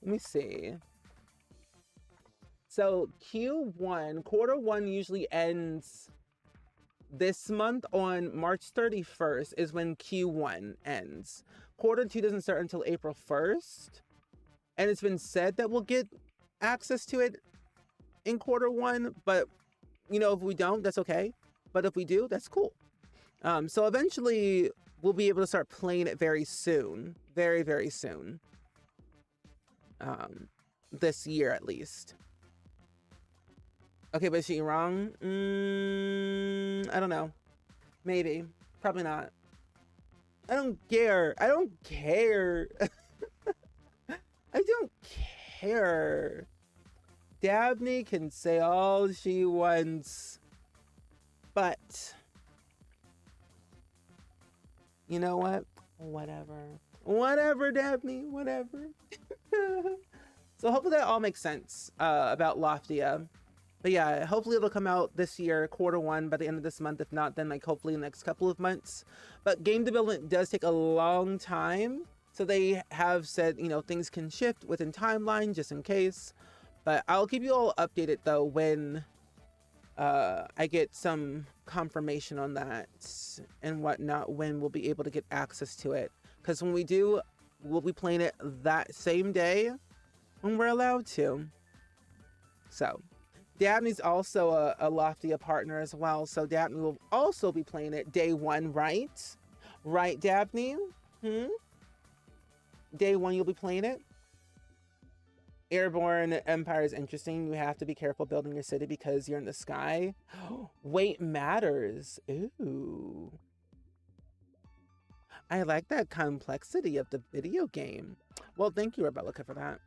me see. So Q1, Q1 usually ends this month on March 31st is when Q1 ends. Q2 doesn't start until April 1st. And it's been said that we'll get access to it in Q1, but you know, if we don't, that's okay. But if we do, that's cool. So eventually we'll be able to start playing it very soon. Very, very soon. This year at least. Okay, but is she wrong? I don't know. Maybe. Probably not. I don't care. I don't care. I don't care. Dabney can say all she wants. But you know what? Whatever. Whatever, Dabney. Whatever. So hopefully that all makes sense about Loftia. But yeah, hopefully it'll come out this year, Q1, by the end of this month. If not, then like hopefully the next couple of months. But game development does take a long time. So they have said, you know, things can shift within timeline just in case. But I'll keep you all updated though when I get some confirmation on that and whatnot, when we'll be able to get access to it. Because when we do, we'll be playing it that same day when we're allowed to. So Dabney's also a Loftia partner as well, so Dabney will also be playing it day one, right? Right, Dabney? Day one, you'll be playing it? Airborne Empire is interesting. You have to be careful building your city because you're in the sky. Weight matters. Ooh. I like that complexity of the video game. Well, thank you, Rebecca, for that.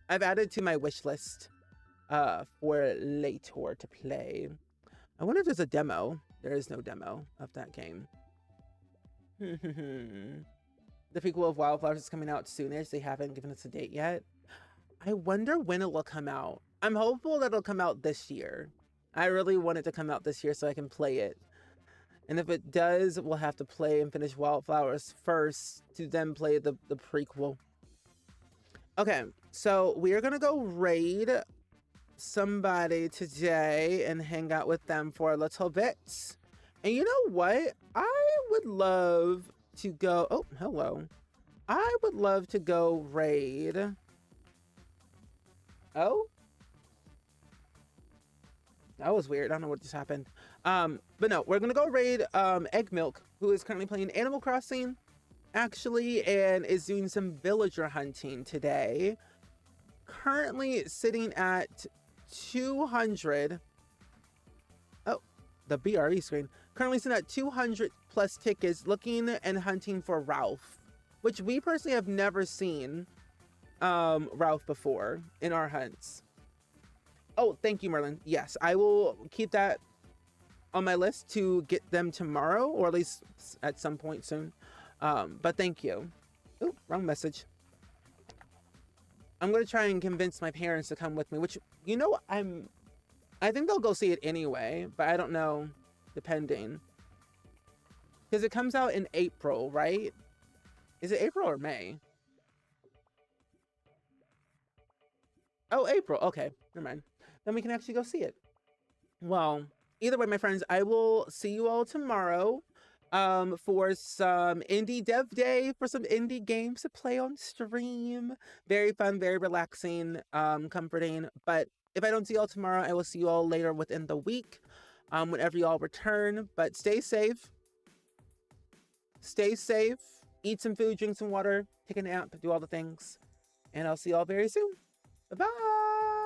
I've added to my wish list for later to play. I wonder if there's a demo. There is no demo of that game. The prequel of Wildflowers is coming out soonish. They haven't given us a date yet. I wonder when it will come out. I'm hopeful that it'll come out this year. I really want it to come out this year so I can play it. And if it does, we'll have to play and finish Wildflowers first to then play the prequel. Okay, so we are gonna go raid somebody today and hang out with them for a little bit. And you know what? I would love to go... Oh, hello. I would love to go raid... Oh? That was weird. I don't know what just happened. But no, we're gonna go raid Egg Milk, who is currently playing Animal Crossing, actually, and is doing some villager hunting today. Currently sitting at 200. Oh, the BRE screen. Currently sitting at 200 plus tickets, looking and hunting for Ralph, which we personally have never seen Ralph before in our hunts. Oh, thank you, Merlin. Yes, I will keep that on my list to get them tomorrow, or at least at some point soon. But thank you. Oh, wrong message. I'm gonna try and convince my parents to come with me, which, you know, I think they'll go see it anyway, but I don't know, depending. Because it comes out in April, right? Is it April or May? Oh, April. Okay, never mind. Then we can actually go see it. Well, either way, my friends, I will see you all tomorrow for some indie dev day, for some indie games to play on stream. Very fun, very relaxing, comforting. But if I don't see y'all tomorrow, I will see you all later within the week, whenever y'all return. But stay safe, eat some food, drink some water, take a nap, do all the things, and I'll see y'all very soon. Bye bye.